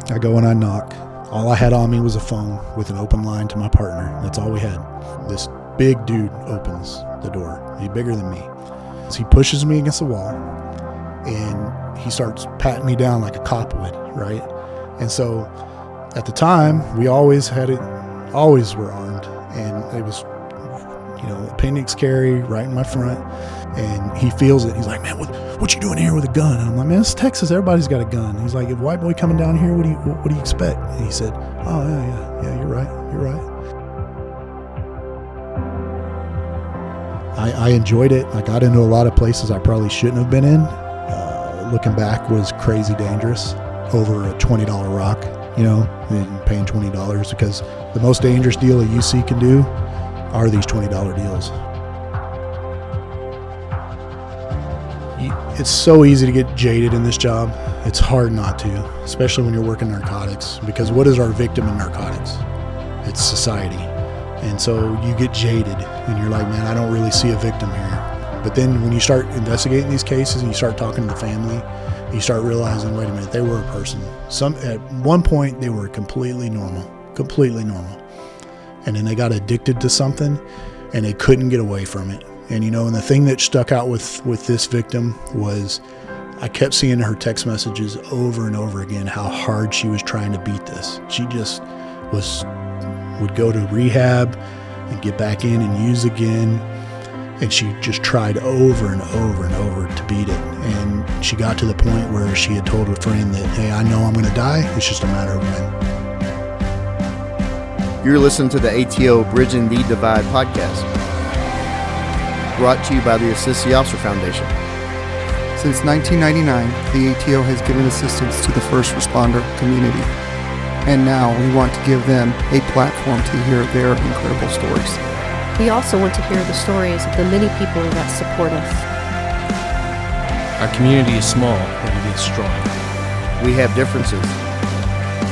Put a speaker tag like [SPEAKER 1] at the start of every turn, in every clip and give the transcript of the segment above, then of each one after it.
[SPEAKER 1] I go and I knock. All I had on me was a phone with an open line to my partner. That's all we had. This big dude opens the door. He's bigger than me. So he pushes me against the wall, and he starts patting me down like a cop would, right? And so at the time, we always were armed, and it was, appendix carry right in my front, and he feels it. He's like, man, what you doing here with a gun? And I'm like, man, it's Texas. Everybody's got a gun. He's like, if white boy coming down here, what do you expect? And he said, oh, yeah, you're right. I enjoyed it. I got into a lot of places I probably shouldn't have been in. Looking back, was crazy dangerous over a $20 rock, and paying $20, because the most dangerous deal a UC can do are these $20 deals. It's so easy to get jaded in this job. It's hard not to, especially when you're working narcotics, because what is our victim in narcotics? It's society. And so you get jaded and you're like, man, I don't really see a victim here. But then when you start investigating these cases and you start talking to the family, you start realizing, wait a minute, they were a person. At one point they were completely normal. And then they got addicted to something and they couldn't get away from it. And and the thing that stuck out with this victim was I kept seeing her text messages over and over again how hard she was trying to beat this. She just would go to rehab and get back in and use again. And she just tried over and over and over to beat it. And she got to the point where she had told a friend that, hey, I know I'm going to die. It's just a matter of when.
[SPEAKER 2] You're listening to the ATO Bridging the Divide podcast, brought to you by the Assist the Officer Foundation.
[SPEAKER 3] Since 1999, the ATO has given assistance to the first responder community. And now we want to give them a platform to hear their incredible stories.
[SPEAKER 4] We also want to hear the stories of the many people that support us.
[SPEAKER 5] Our community is small, but it is strong.
[SPEAKER 2] We have differences.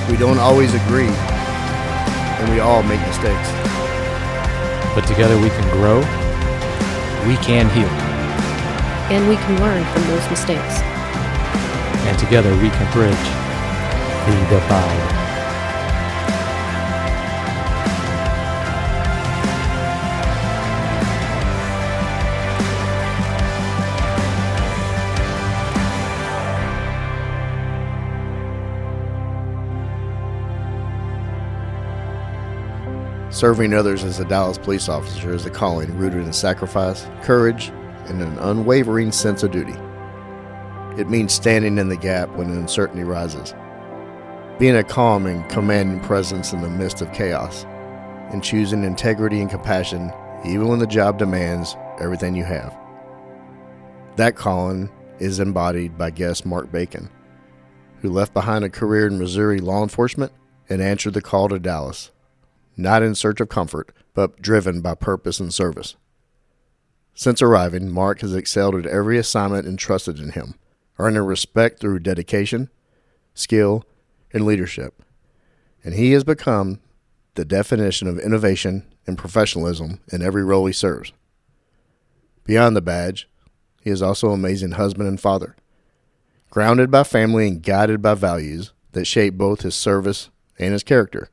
[SPEAKER 2] We don't always agree, and we all make mistakes.
[SPEAKER 5] But together we can grow, we can heal.
[SPEAKER 4] And we can learn from those mistakes.
[SPEAKER 5] And together we can bridge the divide.
[SPEAKER 2] Serving others as a Dallas police officer is a calling rooted in sacrifice, courage, and an unwavering sense of duty. It means standing in the gap when uncertainty rises, being a calm and commanding presence in the midst of chaos, and choosing integrity and compassion even when the job demands everything you have. That calling is embodied by guest Sgt Bacon, who left behind a career in Missouri law enforcement and answered the call to Dallas, not in search of comfort, but driven by purpose and service. Since arriving, Mark has excelled at every assignment entrusted in him, earning respect through dedication, skill, and leadership. And he has become the definition of innovation and professionalism in every role he serves. Beyond the badge, he is also an amazing husband and father, grounded by family and guided by values that shape both his service and his character.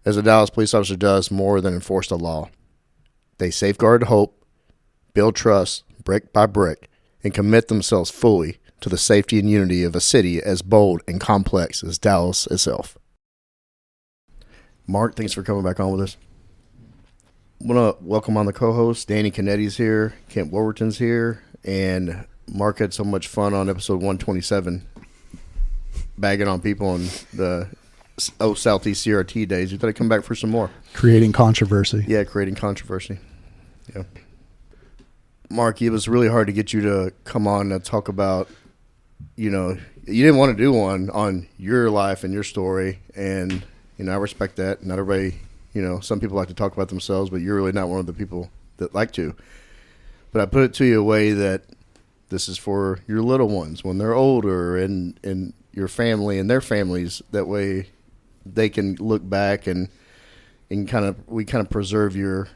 [SPEAKER 2] As a Dallas police officer does more than enforce the law, they safeguard hope, build trust brick by brick, and commit themselves fully to the safety and unity of a city as bold and complex as Dallas itself. Mark, thanks for coming back on with us. I want to welcome on the co-host. Danny Canetti's here, Kent Wolverton's here, and Mark had so much fun on episode 127, bagging on people on the South East CRT days. You thought I'd come back for some more.
[SPEAKER 1] Creating controversy.
[SPEAKER 2] Yeah, creating controversy. Yeah. Mark, it was really hard to get you to come on and talk about, you didn't want to do one on your life and your story, and, I respect that. Not everybody, some people like to talk about themselves, but you're really not one of the people that like to. But I put it to you a way that this is for your little ones when they're older and your family and their families. That way they can look back and we preserve your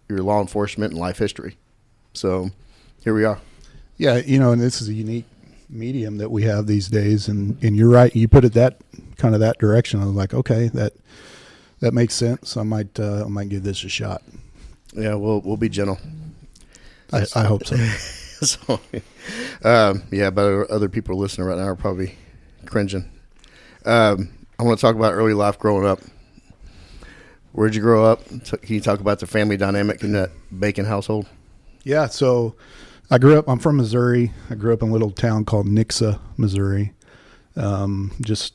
[SPEAKER 2] law enforcement and life history. So here we are.
[SPEAKER 1] Yeah, and this is a unique medium that we have these days. And you're right. You put it that direction. I was like, okay, that makes sense. I might give this a shot.
[SPEAKER 2] Yeah, we'll be gentle.
[SPEAKER 1] I hope so.
[SPEAKER 2] So, yeah, but other people listening right now are probably cringing. I want to talk about early life growing up. Where'd you grow up? Can you talk about the family dynamic in that Bacon household?
[SPEAKER 1] Yeah, so I'm from Missouri. I grew up in a little town called Nixa, Missouri. Just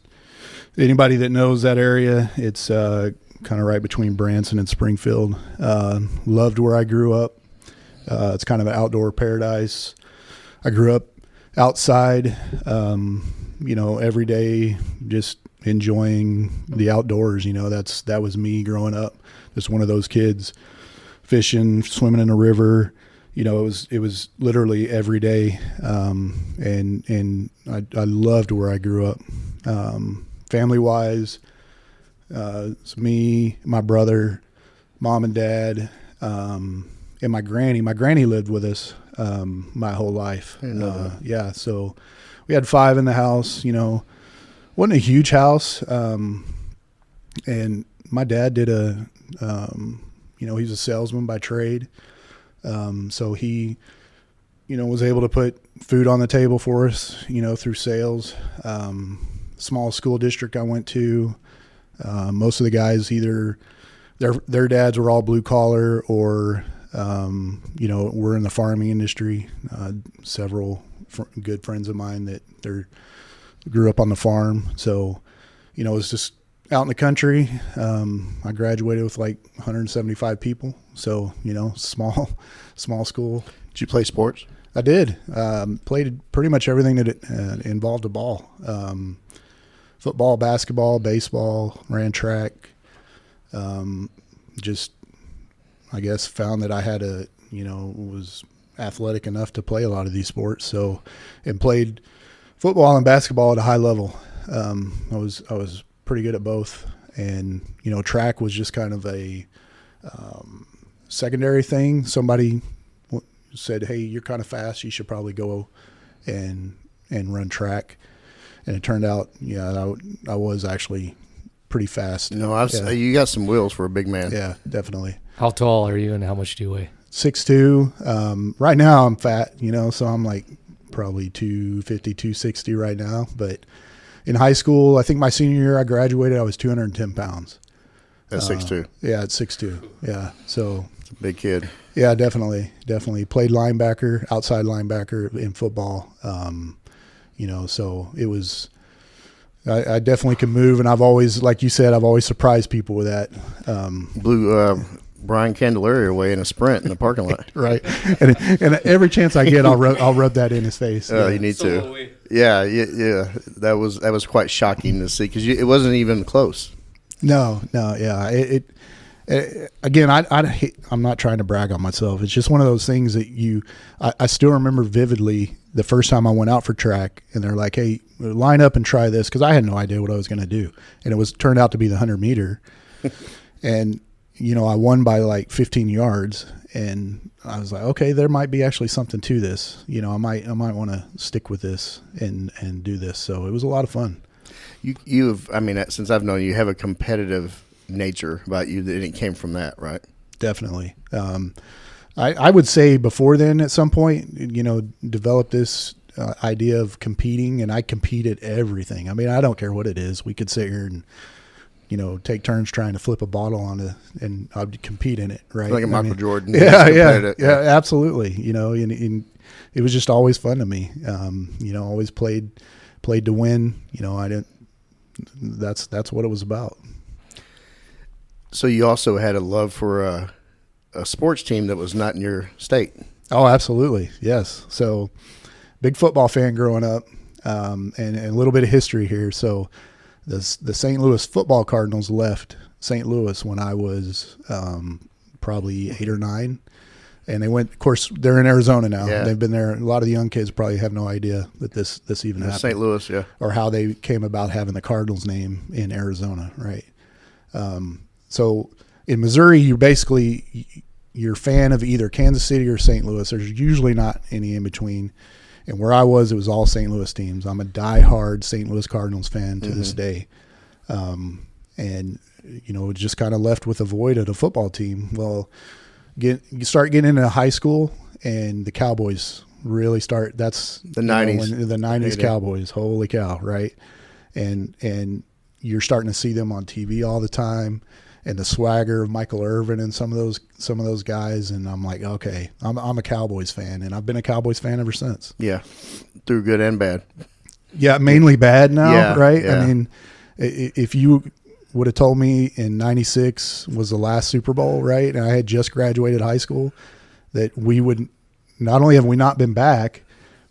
[SPEAKER 1] anybody that knows that area, it's kind of right between Branson and Springfield. Loved where I grew up. It's kind of an outdoor paradise. I grew up outside, every day, just enjoying the outdoors. That was me growing up. Just one of those kids, fishing, swimming in a river. It was literally every day. And I loved where I grew up. Family wise, it's me, my brother, mom and dad, and my granny. My granny lived with us my whole life. Yeah, so we had 5 in the house. Wasn't a huge house. And my dad did he's a salesman by trade. So he, was able to put food on the table for us, through sales. Small school district I went to. Most of the guys, either their dads were all blue collar or we're in the farming industry. Several good friends of mine that grew up on the farm. So, it was just out in the country. I graduated with like 175 people. So, small school.
[SPEAKER 2] Did you play sports?
[SPEAKER 1] I did. Played pretty much everything that involved a ball. Football, basketball, baseball, ran track. Just, I guess, found that I had was athletic enough to play a lot of these sports. So, and played football and basketball at a high level. I was pretty good at both. And, track was just kind of a secondary thing. Somebody said, hey, you're kind of fast. You should probably go and run track. And it turned out, I was actually pretty fast.
[SPEAKER 2] You got some wheels for a big man.
[SPEAKER 1] Yeah, definitely.
[SPEAKER 5] How tall are you and how much do you weigh?
[SPEAKER 1] 6'2". Right now I'm fat, so I'm like probably 250, 260 right now. But in high school, I think my senior year I graduated, I was 210 pounds.
[SPEAKER 2] At 6'2".
[SPEAKER 1] Yeah, at 6'2". Yeah, so
[SPEAKER 2] it's a big kid.
[SPEAKER 1] Yeah, definitely. Played linebacker, outside linebacker in football. So it was. I definitely can move, and I've always, like you said, I've always surprised people with that.
[SPEAKER 2] Blew Brian Candelaria away in a sprint in the parking lot.
[SPEAKER 1] Right, and every chance I get, I'll rub that in his face.
[SPEAKER 2] Oh, you need to. Yeah. That was quite shocking to see because it wasn't even close.
[SPEAKER 1] No, yeah. Again, I'm not trying to brag on myself. It's just one of those things that I still remember vividly the first time I went out for track, and they're like, hey, line up and try this, because I had no idea what I was going to do. And it turned out to be the 100 meter. And, I won by like 15 yards, and I was like, okay, there might be actually something to this. I might want to stick with this and do this. So it was a lot of fun. Since I've known you, you have a competitive nature about you, that it came from that, right? Definitely. I would say before then, at some point, developed this idea of competing, and I compete at everything. I don't care what it is. We could sit here and, take turns trying to flip a bottle and I'd compete in it, right?
[SPEAKER 2] Like a Michael Jordan.
[SPEAKER 1] Yeah, absolutely. And it was just always fun to me. Always played to win. That's what it was about.
[SPEAKER 2] So you also had a love for a sports team that was not in your state.
[SPEAKER 1] Oh, absolutely. Yes. So big football fan growing up, and a little bit of history here. So the St. Louis football Cardinals left St. Louis when I was probably 8 or 9. And they went, of course, they're in Arizona now. Yeah. They've been there. A lot of the young kids probably have no idea that this even happened.
[SPEAKER 2] St. Louis, yeah.
[SPEAKER 1] Or how they came about having the Cardinals name in Arizona, right? So in Missouri, you're a fan of either Kansas City or St. Louis. There's usually not any in between. And where I was, it was all St. Louis teams. I'm a diehard St. Louis Cardinals fan to this day. And, just kind of left with a void at a football team. Well, you start getting into high school, and the Cowboys really start. That's
[SPEAKER 2] the 90s.
[SPEAKER 1] The 90s Cowboys. Holy cow, right? And you're starting to see them on TV all the time, and the swagger of Michael Irvin and some of those guys. And I'm like, okay, I'm a Cowboys fan, and I've been a Cowboys fan ever since.
[SPEAKER 2] Yeah, through good and bad.
[SPEAKER 1] Yeah, mainly bad now, right?
[SPEAKER 2] Yeah.
[SPEAKER 1] I mean, if you would have told me in '96 was the last Super Bowl, right, and I had just graduated high school, that we would not only have we not been back,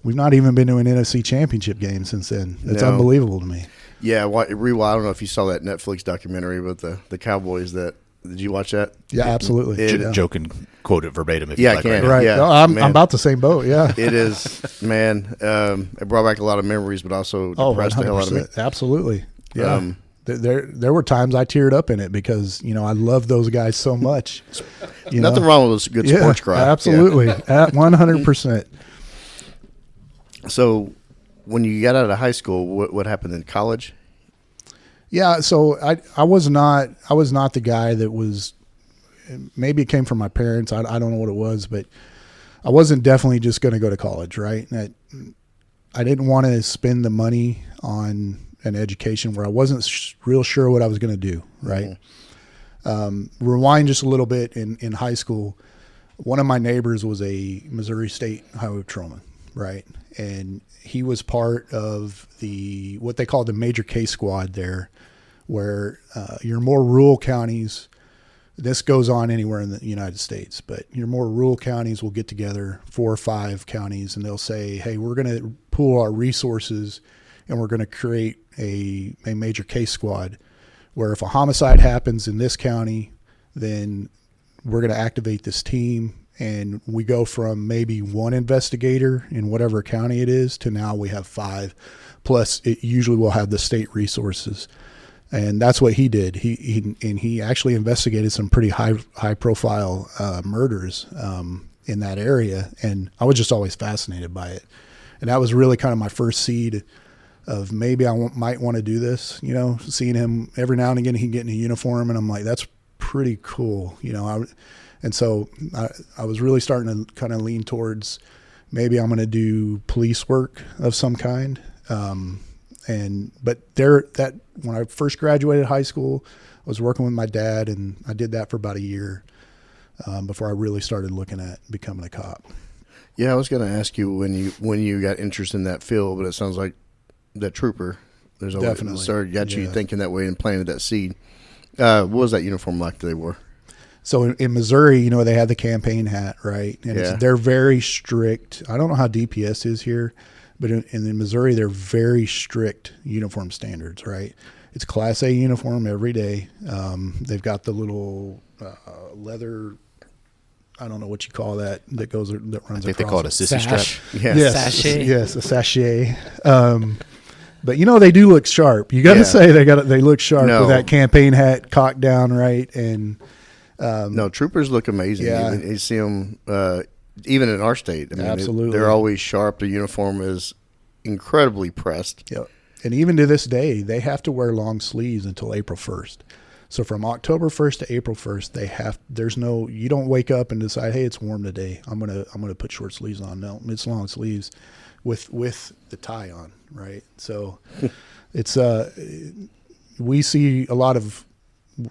[SPEAKER 1] we've not even been to an NFC Championship game since then. It's unbelievable to me.
[SPEAKER 2] Yeah, I don't know if you saw that Netflix documentary about the Cowboys. Did you watch that?
[SPEAKER 1] Yeah, absolutely.
[SPEAKER 6] Joe can quote it verbatim if
[SPEAKER 2] Yeah,
[SPEAKER 6] you like.
[SPEAKER 2] I can.
[SPEAKER 1] Right.
[SPEAKER 2] Yeah,
[SPEAKER 1] No, I'm about the same boat. Yeah.
[SPEAKER 2] It is, man. It brought back a lot of memories, but also depressed the hell out of me.
[SPEAKER 1] 100%. Absolutely. Yeah. There were times I teared up in it because I love those guys so much.
[SPEAKER 2] Nothing wrong with a good sports cry.
[SPEAKER 1] Absolutely. At 100%.
[SPEAKER 2] So, when you got out of high school, what happened in college?
[SPEAKER 1] Yeah, so I was not the guy that was. Maybe it came from my parents. I don't know what it was, but I wasn't definitely just going to go to college, right? I didn't want to spend the money on an education where I wasn't real sure what I was going to do, right? Mm-hmm. Rewind just a little bit. In high school, one of my neighbors was a Missouri State highway patrolman, right? And he was part of what they call the major case squad there, where your more rural counties, this goes on anywhere in the United States, but your more rural counties will get together, 4 or 5 counties, and they'll say, hey, we're going to pool our resources and we're going to create a major case squad where if a homicide happens in this county, then we're going to activate this team. And we go from maybe 1 investigator in whatever county it is to now we have 5. Plus, it usually will have the state resources. And that's what he did. He actually investigated some pretty high profile murders in that area. And I was just always fascinated by it. And that was really kind of my first seed of maybe I might want to do this. Seeing him every now and again, he'd get in a uniform, and I'm like, that's pretty cool. And so I was really starting to kind of lean towards maybe I'm going to do police work of some kind. But when I first graduated high school, I was working with my dad, and I did that for about a year before I really started looking at becoming a cop.
[SPEAKER 2] Yeah, I was going to ask you when you got interested in that field, but it sounds like that trooper. There's always
[SPEAKER 1] Definitely
[SPEAKER 2] got you thinking that way and planted that seed. What was that uniform like they wore?
[SPEAKER 1] So in Missouri, they had the campaign hat, right? And they're very strict. I don't know how DPS is here, but in Missouri, they're very strict uniform standards, right? It's Class A uniform every day. They've got the little leather, I don't know what you call that runs across.
[SPEAKER 6] I think they call it a sissy strap.
[SPEAKER 1] Yes,
[SPEAKER 4] Sachet.
[SPEAKER 1] Yes, a sachet. But they do look sharp. You got to say they look sharp with that campaign hat cocked down, right? And
[SPEAKER 2] no, troopers look amazing.
[SPEAKER 1] Yeah.
[SPEAKER 2] You see them even in our state. I mean,
[SPEAKER 1] absolutely,
[SPEAKER 2] they're always sharp. The uniform is incredibly pressed.
[SPEAKER 1] Yep. And even to this day, they have to wear long sleeves until April 1st. So from October 1st to April 1st, you don't wake up and decide, hey, it's warm today, I'm gonna put short sleeves on. No, it's long sleeves with the tie on, right? So it's we see a lot of,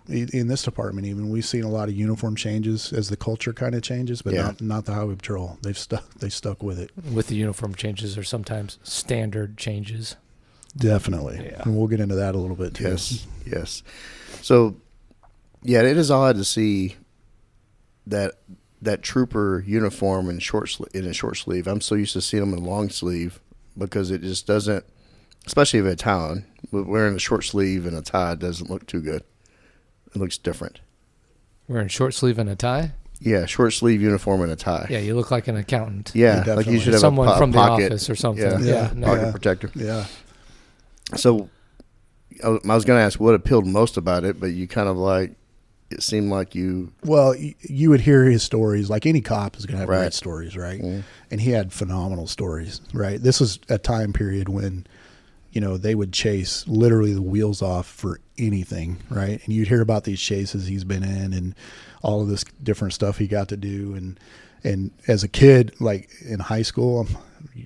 [SPEAKER 1] in this department even, we've seen a lot of uniform changes as the culture kind of changes, but not the highway patrol. They stuck with it.
[SPEAKER 5] With the uniform changes or sometimes standard changes.
[SPEAKER 1] Definitely. Yeah. And we'll get into that a little bit too.
[SPEAKER 2] Yes. So, it is odd to see that trooper uniform in a short sleeve. I'm so used to seeing them in a long sleeve because it just doesn't, especially if it's a tie on, but wearing a short sleeve and a tie doesn't look too good. It looks different.
[SPEAKER 5] Wearing short sleeve and a tie?
[SPEAKER 2] Yeah, short sleeve uniform and a tie.
[SPEAKER 5] Yeah, you look like an accountant.
[SPEAKER 2] Yeah, like you should have
[SPEAKER 5] someone from
[SPEAKER 2] pocket,
[SPEAKER 5] the office or something.
[SPEAKER 2] Pocket protector.
[SPEAKER 1] Yeah.
[SPEAKER 2] So I was going to ask what appealed most about it, but you kind of It seemed like you.
[SPEAKER 1] Well, you would hear his stories. Like any cop is going to have
[SPEAKER 2] Right.
[SPEAKER 1] great stories, right?
[SPEAKER 2] Mm.
[SPEAKER 1] And he had phenomenal stories, right? This was a time period when, they would chase literally the wheels off for anything, right? And you'd hear about these chases he's been in and all of this different stuff he got to do. And as a kid, like in high school,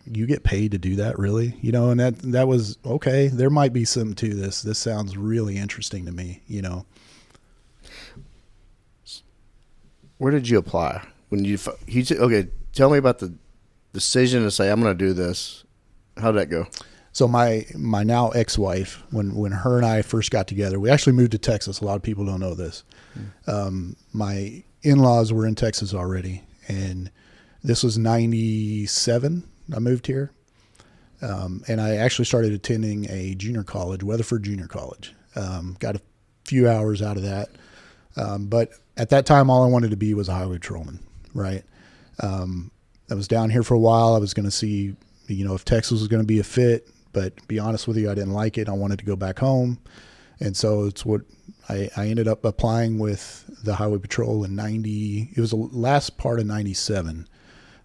[SPEAKER 1] you get paid to do that, really, and that was okay. There might be something to this. This sounds really interesting to me,
[SPEAKER 2] Where did you apply when you said, okay? Tell me about the decision to say I'm going to do this. How'd that go?
[SPEAKER 1] So my now ex-wife, when her and I first got together, we actually moved to Texas. A lot of people don't know this. My in-laws were in Texas already, and this was 97. I moved here, and I actually started attending a junior college, Weatherford Junior College. Got a few hours out of that, but at that time, all I wanted to be was a highway patrolman, right? I was down here for a while. I was going to see, if Texas was going to be a fit, but to be honest with you, I didn't like it. I wanted to go back home, and so it's what I ended up applying with the highway patrol in 90. It was the last part of 97.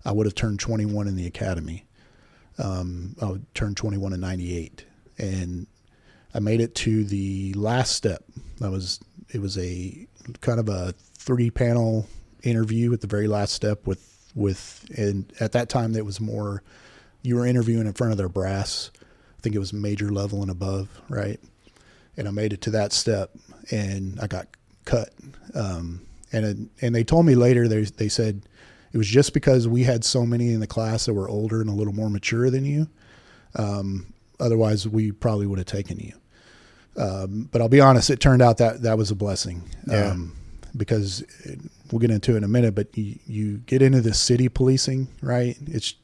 [SPEAKER 1] I would have turned 21 in the academy. I would turn 21 in 98, and I made it to the last step. It was a kind of a 3-panel interview at the very last step and at that time it was more, you were interviewing in front of their brass. I think it was major level and above, right? And I made it to that step, and I got cut. And they told me later, they said it was just because we had so many in the class that were older and a little more mature than you. Otherwise, we probably would have taken you. But I'll be honest, it turned out that was a blessing.
[SPEAKER 2] Yeah.
[SPEAKER 1] Because we'll get into it in a minute, but you get into this city policing, right? It's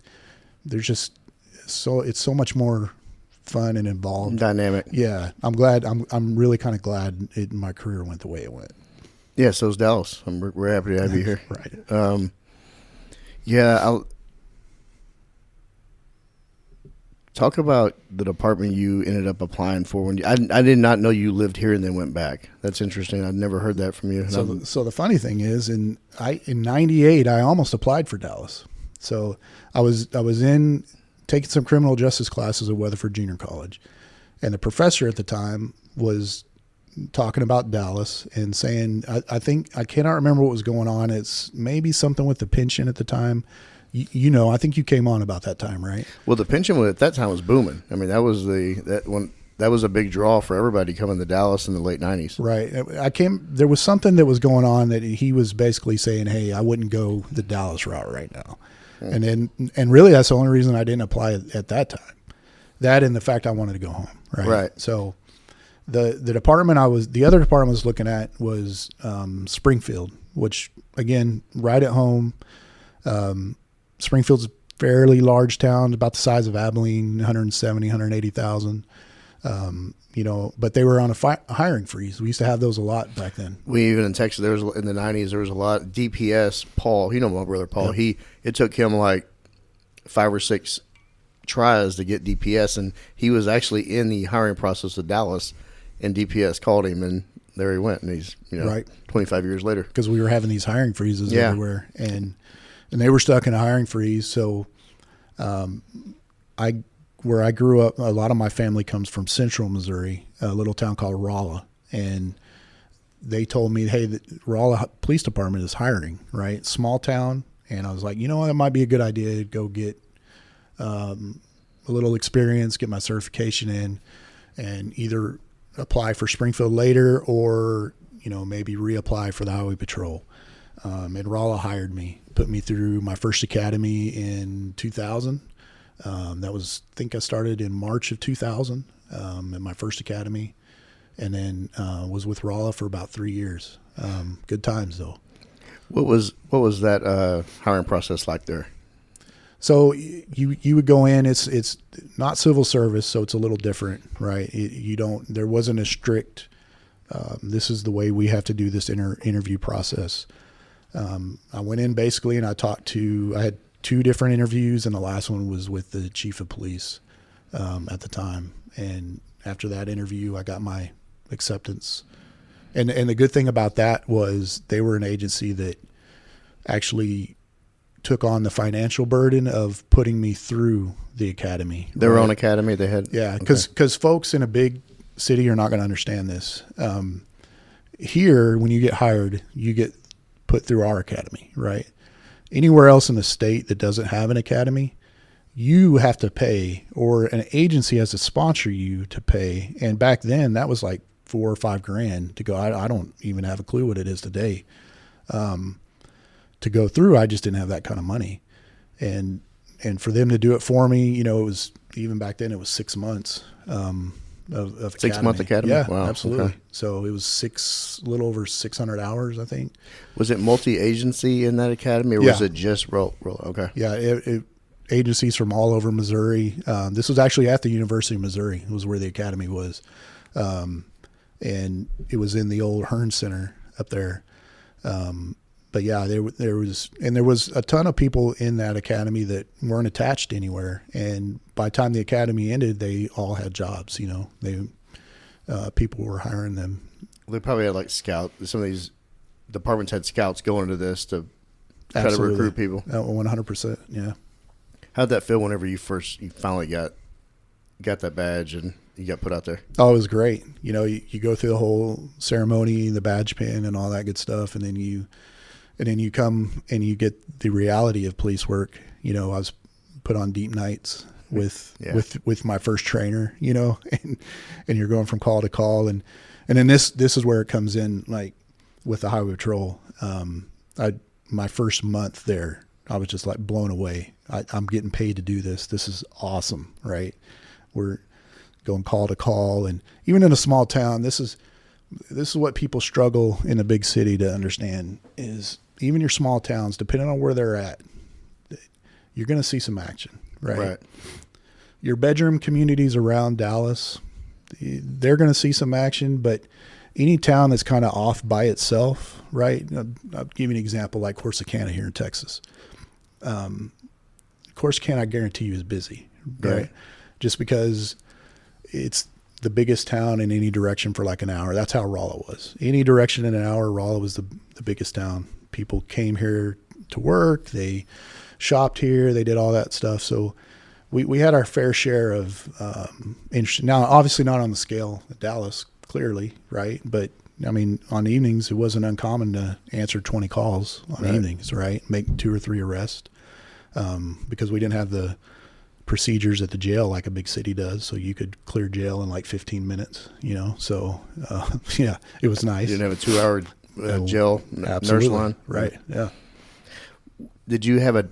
[SPEAKER 1] so much more fun and involved.
[SPEAKER 2] Dynamic.
[SPEAKER 1] Yeah. I'm really kind of glad my career went the way it went.
[SPEAKER 2] Yeah, so is Dallas. We're happy to have you here.
[SPEAKER 1] Right.
[SPEAKER 2] I'll talk about the department you ended up applying for. I did not know you lived here and then went back. That's interesting. I'd never heard that from you.
[SPEAKER 1] So the funny thing is, in 98, I almost applied for Dallas. So I was in taking some criminal justice classes at Weatherford Junior College, and the professor at the time was talking about Dallas and saying, I cannot remember what was going on. It's maybe something with the pension at the time. I think you came on about that time, right?
[SPEAKER 2] Well, the pension at that time was booming. I mean, that was a big draw for everybody coming to Dallas in the late 90s.
[SPEAKER 1] Right. There was something that was going on that he was basically saying, hey, I wouldn't go the Dallas route right now. And really that's the only reason I didn't apply at that time. That and the fact I wanted to go home. Right. So the other department I was looking at was Springfield, which again, right at home. Springfield's a fairly large town, about the size of Abilene, 170, 180,000. But they were on a hiring freeze. We used to have those a lot back then.
[SPEAKER 2] We even in Texas, in the 90s, there was a lot. DPS, Paul, my brother Paul,
[SPEAKER 1] Yep.
[SPEAKER 2] It took him like 5 or 6 tries to get DPS, and he was actually in the hiring process of Dallas, and DPS called him, and there he went, and he's,
[SPEAKER 1] Right.
[SPEAKER 2] 25 years later.
[SPEAKER 1] Because we were having these hiring freezes everywhere, and they were stuck in a hiring freeze. So where I grew up, a lot of my family comes from central Missouri, a little town called Rolla. And they told me, hey, the Rolla Police Department is hiring, right? Small town. And I was like, that might be a good idea to go get a little experience, get my certification in, and either apply for Springfield later or, maybe reapply for the Highway Patrol. And Rolla hired me, put me through my first academy in 2000. I think I started in March of 2000 in my first academy, and then was with Rolla for about 3 years. Good times though.
[SPEAKER 2] What was that hiring process like there?
[SPEAKER 1] So you would go in. It's not civil service, so it's a little different, right? There wasn't a strict. This is the way we have to do this interview process. I went in basically, and I had 2 different interviews, and the last one was with the chief of police at the time. And after that interview, I got my acceptance, And the good thing about that was they were an agency that actually took on the financial burden of putting me through the academy.
[SPEAKER 2] Their own academy they had?
[SPEAKER 1] Yeah, because folks in a big city are not going to understand this. Here, when you get hired, you get put through our academy, right? Anywhere else in the state that doesn't have an academy, you have to pay, or an agency has to sponsor you to pay. And back then, that was like $4,000 or $5,000 to go. I don't even have a clue what it is today. To go through, I just didn't have that kind of money. And for them to do it for me, you know, it was, even back then, it was 6 months of
[SPEAKER 2] 6 month academy?
[SPEAKER 1] Yeah,
[SPEAKER 2] wow,
[SPEAKER 1] absolutely.
[SPEAKER 2] Okay.
[SPEAKER 1] So it was a little over 600 hours, I think.
[SPEAKER 2] Was it multi-agency in that academy, or was it just roll? Okay.
[SPEAKER 1] Yeah, agencies from all over Missouri. This was actually at the University of Missouri. It was where the academy was. And it was in the old Hearn Center up there. But yeah, there was a ton of people in that academy that weren't attached anywhere. And by the time the academy ended, they all had jobs. You know, people were hiring them.
[SPEAKER 2] They probably had like some of these departments had scouts going into this to try
[SPEAKER 1] Absolutely.
[SPEAKER 2] to recruit people.
[SPEAKER 1] 100%. Yeah.
[SPEAKER 2] How'd that feel whenever you finally got that badge and you got put out there?
[SPEAKER 1] Oh, it was great. You know, you go through the whole ceremony, the badge pin, and all that good stuff, and then you come and you get the reality of police work. You know, I was put on deep nights with my first trainer. You know, and you're going from call to call, and then this is where it comes in, like with the highway patrol. My first month there, I was just like blown away. I'm getting paid to do this. This is awesome, right? We're going call to call, and even in a small town, this is what people struggle in a big city to understand is even your small towns, depending on where they're at, you're going to see some action, right? Your bedroom communities around Dallas, they're going to see some action, but any town that's kind of off by itself, right? I'll give you an example like Corsicana here in Texas. Corsicana, I guarantee you, is busy, right? Just because it's the biggest town in any direction for like an hour. That's how Rolla was. Any direction in an hour, Rolla was the biggest town. People came here to work. They shopped here. They did all that stuff. So we had our fair share of interest. Now, obviously not on the scale of Dallas, clearly, right? But, I mean, on evenings, it wasn't uncommon to answer 20 calls on evenings, right? Make 2 or 3 arrests because we didn't have the procedures at the jail like a big city does, so you could clear jail in like 15 minutes, you know. So yeah, it was nice.
[SPEAKER 2] You didn't have a 2-hour jail nurse line,
[SPEAKER 1] right? Yeah.
[SPEAKER 2] Did you have a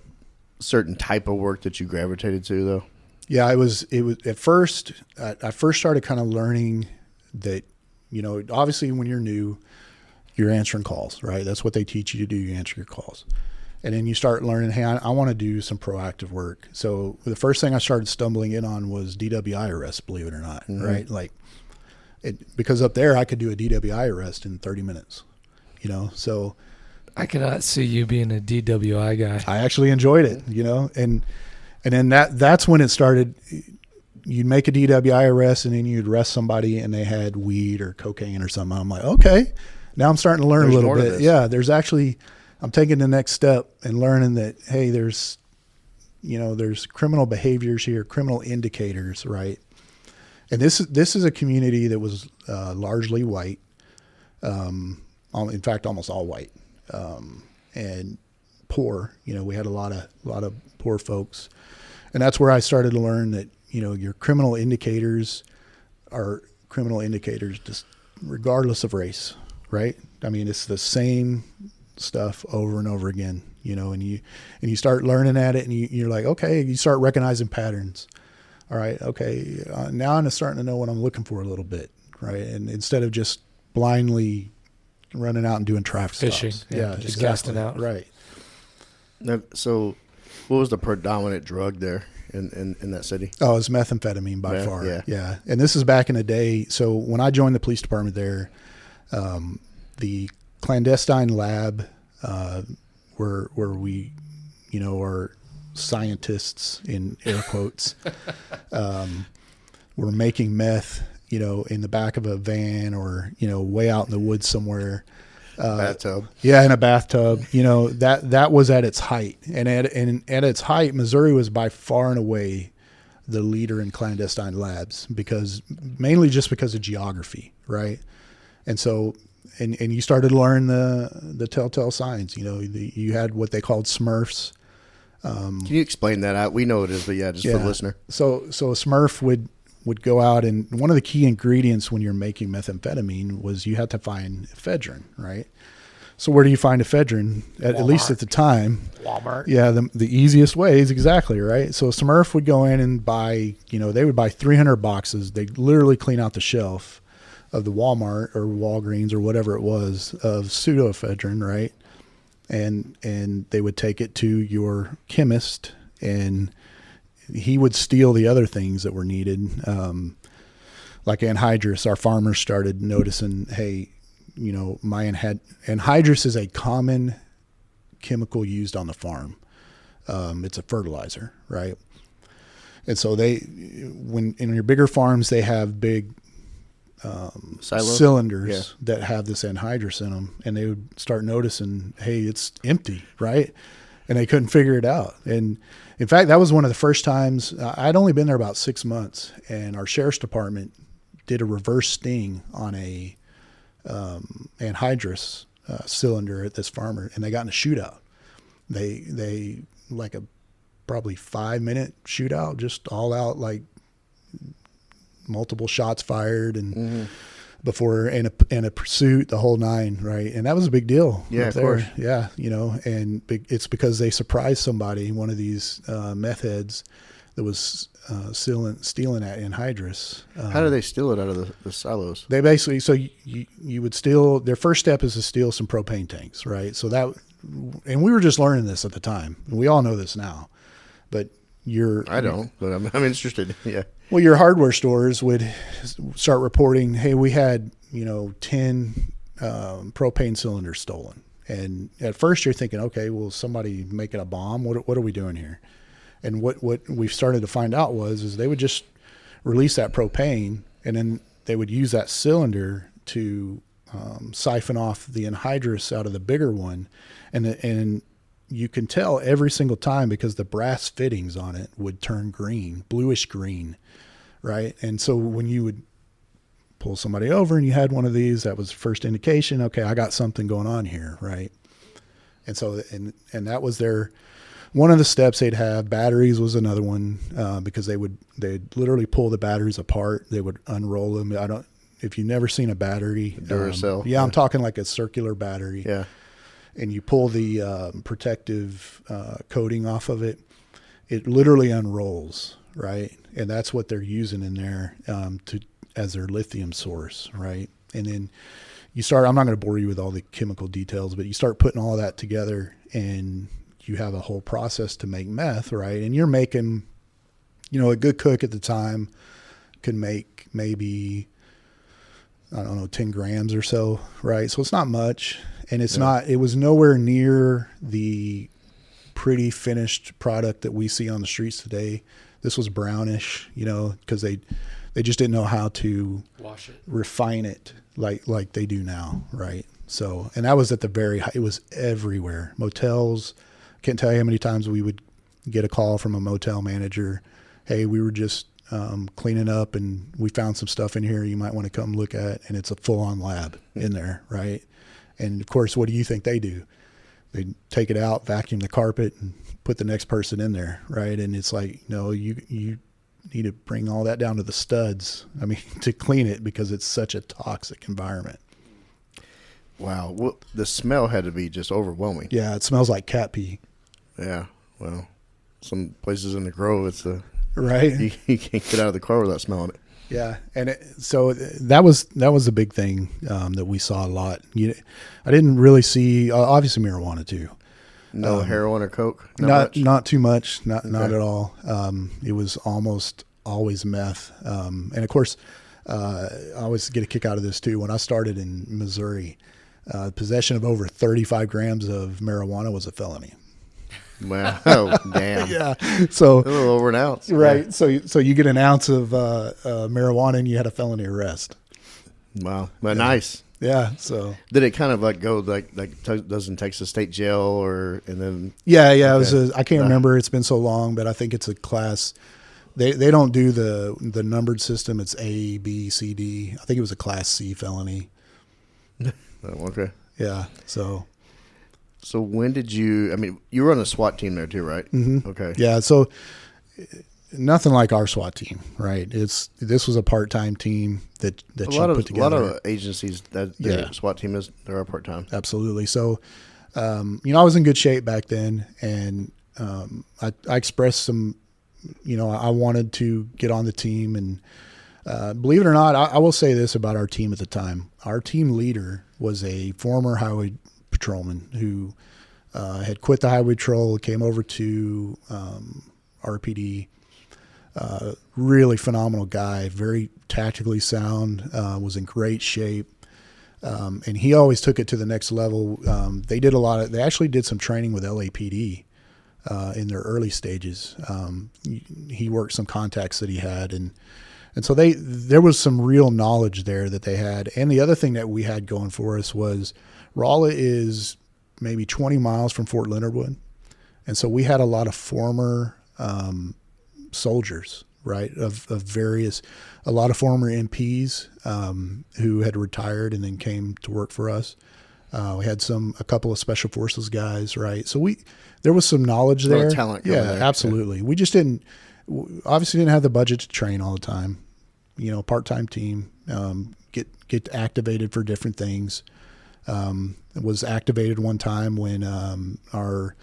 [SPEAKER 2] certain type of work that you gravitated to, though?
[SPEAKER 1] Yeah, it was at first. I first started kind of learning that, you know, obviously when you're new, you're answering calls, right? That's what they teach you to do. You answer your calls. And then you start learning, hey, I want to do some proactive work. So the first thing I started stumbling in on was DWI arrests, believe it or not, right? Like, because up there I could do a DWI arrest in 30 minutes, you know? So
[SPEAKER 7] I cannot see you being a DWI guy.
[SPEAKER 1] I actually enjoyed it, you know? And then that's when it started. You'd make a DWI arrest and then you'd arrest somebody and they had weed or cocaine or something. I'm like, okay, now I'm starting to learn a little bit. Yeah, I'm taking the next step and learning that, hey, there's criminal behaviors here, criminal indicators, right? And this is a community that was largely white, in fact, almost all white, and poor. You know, we had a lot of poor folks, and that's where I started to learn that, you know, your criminal indicators are criminal indicators just regardless of race, right? I mean, it's the same stuff over and over again, you know, and you start learning at it, and you're like, okay, you start recognizing patterns. All right, okay, now I'm starting to know what I'm looking for a little bit, right? And instead of just blindly running out and doing traffic
[SPEAKER 7] fishing,
[SPEAKER 1] stops.
[SPEAKER 7] just casting out,
[SPEAKER 1] right?
[SPEAKER 2] Now, so, what was the predominant drug there in that city?
[SPEAKER 1] Oh, it's methamphetamine by far. Yeah. And this is back in the day. So when I joined the police department there, the clandestine lab, where we, you know, are scientists in air quotes, were making meth, in the back of a van or, way out in the woods somewhere.
[SPEAKER 2] Bathtub.
[SPEAKER 1] Yeah, in a bathtub. That was at its height. And at its height, Missouri was by far and away the leader in clandestine labs mainly just because of geography, right? And so, and you started to learn the telltale signs. You had what they called Smurfs.
[SPEAKER 2] Can you explain that? We know it is, but just for the listener.
[SPEAKER 1] So a Smurf would go out, and one of the key ingredients when you're making methamphetamine was you had to find ephedrine, right? So where do you find ephedrine? At least at the time,
[SPEAKER 7] Walmart.
[SPEAKER 1] Yeah, the easiest ways, exactly, right? So a Smurf would go in and buy, they would buy 300 boxes. They'd literally clean out the shelf of the Walmart or Walgreens or whatever it was of pseudoephedrine, right? And they would take it to your chemist, and he would steal the other things that were needed, like anhydrous. Our farmers started noticing, hey, my anhydrous is a common chemical used on the farm. It's a fertilizer, right? And so when in your bigger farms, they have big cylinders that have this anhydrous in them, and they would start noticing, hey, it's empty, right? And they couldn't figure it out. And in fact, that was one of the first times. I'd only been there about 6 months, and our sheriff's department did a reverse sting on a anhydrous cylinder at this farmer, and they got in a shootout. They like a probably 5-minute shootout, just all out, like multiple shots fired and before in a pursuit, the whole nine, right? And that was a big deal.
[SPEAKER 2] Yeah, of course.
[SPEAKER 1] Yeah, and it's because they surprised somebody, one of these meth heads that was stealing that anhydrous.
[SPEAKER 2] How do they steal it out of the silos?
[SPEAKER 1] They basically, so you would steal, their first step is to steal some propane tanks, right? So and we were just learning this at the time. We all know this now, but
[SPEAKER 2] I don't, but I'm interested. Yeah.
[SPEAKER 1] Well, your hardware stores would start reporting, hey, we had, 10 propane cylinders stolen. And at first you're thinking, okay, well, somebody making a bomb. What are we doing here? And what we've started to find out is they would just release that propane, and then they would use that cylinder to siphon off the anhydrous out of the bigger one. And you can tell every single time because the brass fittings on it would turn green, bluish green, right? And so when you would pull somebody over and you had one of these, that was the first indication, okay, I got something going on here, right? And so, and that was one of the steps they'd have. Batteries was another one, because they'd literally pull the batteries apart. They would unroll them. If you've never seen a battery,
[SPEAKER 2] Duracell.
[SPEAKER 1] Yeah, I'm talking like a circular battery.
[SPEAKER 2] Yeah.
[SPEAKER 1] And you pull the protective coating off of it, it literally unrolls, right? And that's what they're using in there as their lithium source, right? And then I'm not going to bore you with all the chemical details, but you start putting all of that together, and you have a whole process to make meth, right? And you're making, a good cook at the time could make maybe, 10 grams or so, right? So it's not much. And it was nowhere near the pretty finished product that we see on the streets today. This was brownish, because they just didn't know how to
[SPEAKER 7] wash it,
[SPEAKER 1] refine it like they do now, right? So, and that was at the very high, it was everywhere. Motels, can't tell you how many times we would get a call from a motel manager. Hey, we were just cleaning up and we found some stuff in here you might want to come look at, and it's a full-on lab in there, right? And of course, what do you think they do? They take it out, vacuum the carpet, and put the next person in there, right? And it's like, no, you need to bring all that down to the studs, to clean it, because it's such a toxic environment.
[SPEAKER 2] Wow. Well, the smell had to be just overwhelming.
[SPEAKER 1] Yeah, it smells like cat pee.
[SPEAKER 2] Yeah. Well, some places in the Grove, it's
[SPEAKER 1] right.
[SPEAKER 2] You can't get out of the car without smelling it.
[SPEAKER 1] Yeah, and so that was the big thing that we saw a lot. I didn't really see, obviously, marijuana too.
[SPEAKER 2] No heroin or coke.
[SPEAKER 1] Not too much. Not at all. It was almost always meth. And of course, I always get a kick out of this too. When I started in Missouri, possession of over 35 grams of marijuana was a felony.
[SPEAKER 2] Wow. Oh, damn.
[SPEAKER 1] Yeah. So
[SPEAKER 2] A little over an ounce.
[SPEAKER 1] right. So you get an ounce of marijuana and you had a felony arrest.
[SPEAKER 2] Yeah. Wow. But nice.
[SPEAKER 1] Yeah. So
[SPEAKER 2] Did it kind of like go doesn't Texas State Jail or and then?
[SPEAKER 1] yeah. It was.
[SPEAKER 2] Okay.
[SPEAKER 1] I can't remember. It's been so long, but I think it's a class. They don't do the numbered system. It's A, B, C, D. I think it was a Class C felony.
[SPEAKER 2] Oh, okay.
[SPEAKER 1] Yeah. So
[SPEAKER 2] when did you? I mean, you were on a SWAT team there too, right?
[SPEAKER 1] Mm-hmm.
[SPEAKER 2] Okay.
[SPEAKER 1] Yeah. So nothing like our SWAT team, right? This was a part-time team that
[SPEAKER 2] a
[SPEAKER 1] you
[SPEAKER 2] lot
[SPEAKER 1] put together.
[SPEAKER 2] A lot of agencies that their SWAT team they're part time.
[SPEAKER 1] Absolutely. So, I was in good shape back then, and I expressed some. I wanted to get on the team, and believe it or not, I will say this about our team at the time. Our team leader was a former highway patrolman who had quit the highway patrol, came over to RPD. Really phenomenal guy, very tactically sound, was in great shape. And he always took it to the next level. They actually did some training with LAPD in their early stages. He worked some contacts that he had, and so there was some real knowledge there that they had. And the other thing that we had going for us was Rolla is maybe 20 miles from Fort Leonard Wood. And so we had a lot of former soldiers, right, of a lot of former MPs who had retired and then came to work for us. We had a couple of special forces guys, right? So there was some knowledge there.
[SPEAKER 2] A lot of talent.
[SPEAKER 1] Yeah,
[SPEAKER 2] there.
[SPEAKER 1] absolutely. We just obviously didn't have the budget to train all the time. Part-time team, get activated for different things. Was activated one time when our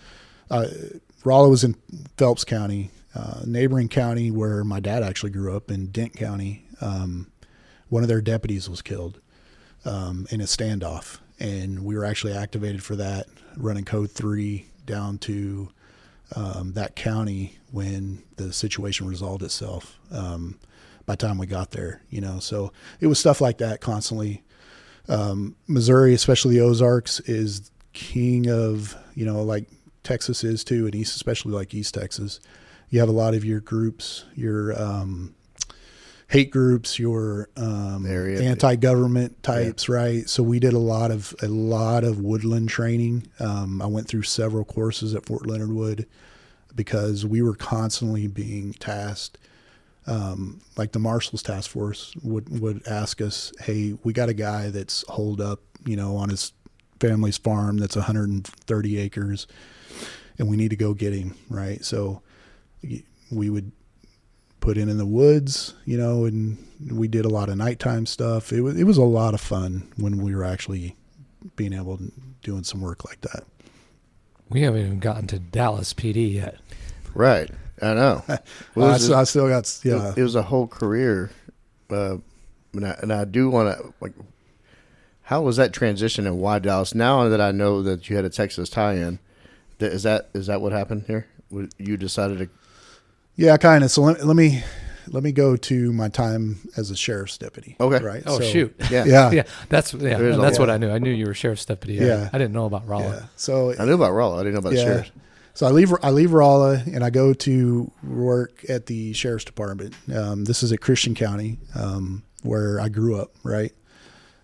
[SPEAKER 1] Rolla was in Phelps County, neighboring county where my dad actually grew up in Dent County. One of their deputies was killed in a standoff, and we were actually activated for that, running Code 3 down to that county when the situation resolved itself. By the time we got there, so it was stuff like that constantly. Missouri, especially the Ozarks, is king of, like Texas is too, and especially like East Texas. You have a lot of your groups, your hate groups, your anti-government types, right? So we did a lot of woodland training. I went through several courses at Fort Leonard Wood because we were constantly being tasked. Like the Marshals Task Force would ask us, hey, we got a guy that's holed up, on his family's farm that's 130 acres, and we need to go get him, right? So we would put in the woods, and we did a lot of nighttime stuff. It was a lot of fun when we were actually being able to doing some work like that.
[SPEAKER 7] We haven't even gotten to Dallas PD yet.
[SPEAKER 2] Right. I know.
[SPEAKER 1] I still got, yeah.
[SPEAKER 2] It was a whole career. And I do want to, how was that transition and why Dallas? Now that I know that you had a Texas tie-in, is that what happened here? You decided to?
[SPEAKER 1] Yeah, kind of. So let me go to my time as a sheriff's deputy.
[SPEAKER 2] Okay.
[SPEAKER 1] Right.
[SPEAKER 7] Oh,
[SPEAKER 1] so,
[SPEAKER 7] shoot.
[SPEAKER 1] Yeah.
[SPEAKER 7] That's what I knew. I knew you were sheriff's deputy.
[SPEAKER 1] Yeah.
[SPEAKER 7] I didn't know about Rolla.
[SPEAKER 1] Yeah. So
[SPEAKER 2] I knew about Rolla. I didn't know about the sheriff.
[SPEAKER 1] So I leave Rolla and I go to work at the sheriff's department. This is at Christian County, where I grew up, right?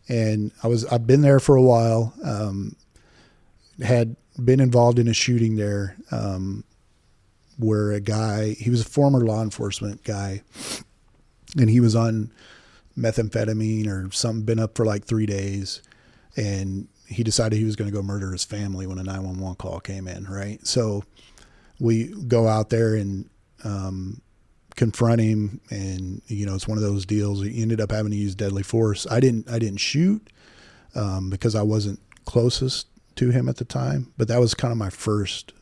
[SPEAKER 1] And I've been there for a while. Had been involved in a shooting there, where a guy, he was a former law enforcement guy, and he was on methamphetamine or something, been up for like 3 days, and he decided he was going to go murder his family when a 911 call came in, right? So we go out there and confront him, and it's one of those deals. He ended up having to use deadly force. I didn't shoot because I wasn't closest to him at the time, but that was kind of my first,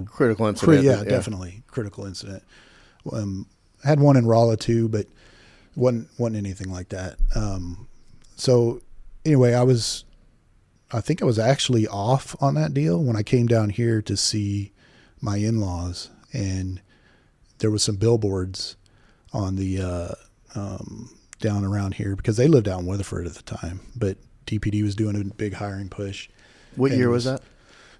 [SPEAKER 2] critical incident.
[SPEAKER 1] Yeah, definitely critical incident. Had one in Rolla too, but wasn't anything like that. So anyway, I think I was actually off on that deal when I came down here to see my in-laws, and there was some billboards on the down around here because they lived out in Weatherford at the time, but DPD was doing a big hiring push.
[SPEAKER 2] What
[SPEAKER 1] And
[SPEAKER 2] year
[SPEAKER 1] it
[SPEAKER 2] was that?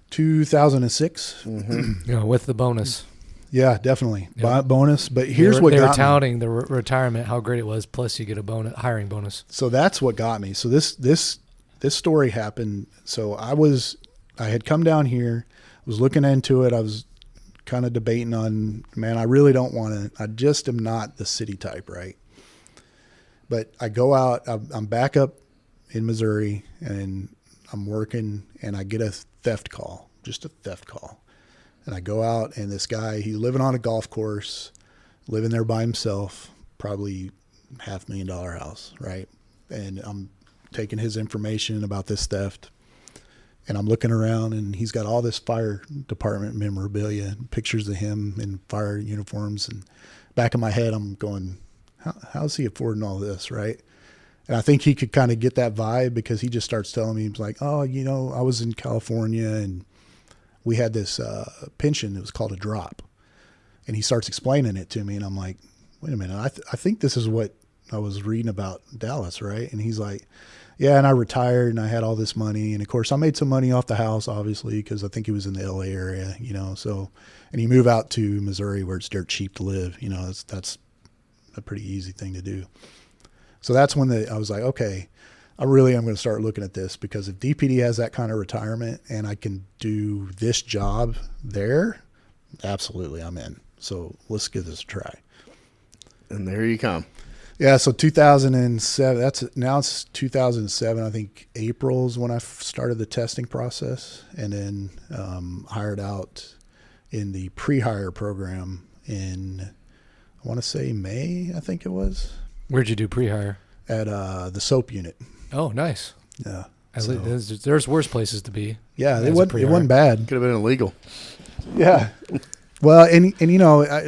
[SPEAKER 1] 2006.
[SPEAKER 7] With the bonus.
[SPEAKER 1] Yeah, definitely.
[SPEAKER 7] Yep.
[SPEAKER 1] Bonus. But here's
[SPEAKER 7] they
[SPEAKER 1] what
[SPEAKER 7] were
[SPEAKER 1] got me.
[SPEAKER 7] touting the retirement, how great it was. Plus, you get a hiring bonus.
[SPEAKER 1] So that's what got me. So this story happened. So I had come down here, was looking into it. I was kind of debating on, man, I really don't want to. I just am not the city type, right? But I go out. I'm back up in Missouri, and I'm working, and I get a theft call, just a theft call. And I go out, and this guy, he's living on a golf course, living there by himself, probably $500,000 house, right? And I'm taking his information about this theft, and I'm looking around, and he's got all this fire department memorabilia, pictures of him in fire uniforms. And back in my head, I'm going, how's he affording all this, right? And I think he could kind of get that vibe because he just starts telling me, he's like, oh, I was in California, and we had this pension. It was called a drop. And he starts explaining it to me, and I'm like, wait a minute, I think this is what I was reading about Dallas, right? And he's like, yeah, and I retired, and I had all this money. And, of course, I made some money off the house, obviously, because I think he was in the L.A. area, So, and you move out to Missouri where it's dirt cheap to live. That's a pretty easy thing to do. So that's when I was like, okay, I really am going to start looking at this, because if DPD has that kind of retirement and I can do this job there, absolutely, I'm in. So let's give this a try.
[SPEAKER 2] And there you come.
[SPEAKER 1] Yeah, so 2007, now it's 2007, I think April is when I started the testing process, and then hired out in the pre-hire program in, I want to say May, I think it was.
[SPEAKER 7] Where'd you do pre-hire?
[SPEAKER 1] At the soap unit.
[SPEAKER 7] Oh, nice.
[SPEAKER 1] Yeah.
[SPEAKER 7] So, there's worse places to be.
[SPEAKER 1] Yeah, it wasn't bad.
[SPEAKER 2] Could have been illegal.
[SPEAKER 1] Yeah. Well, and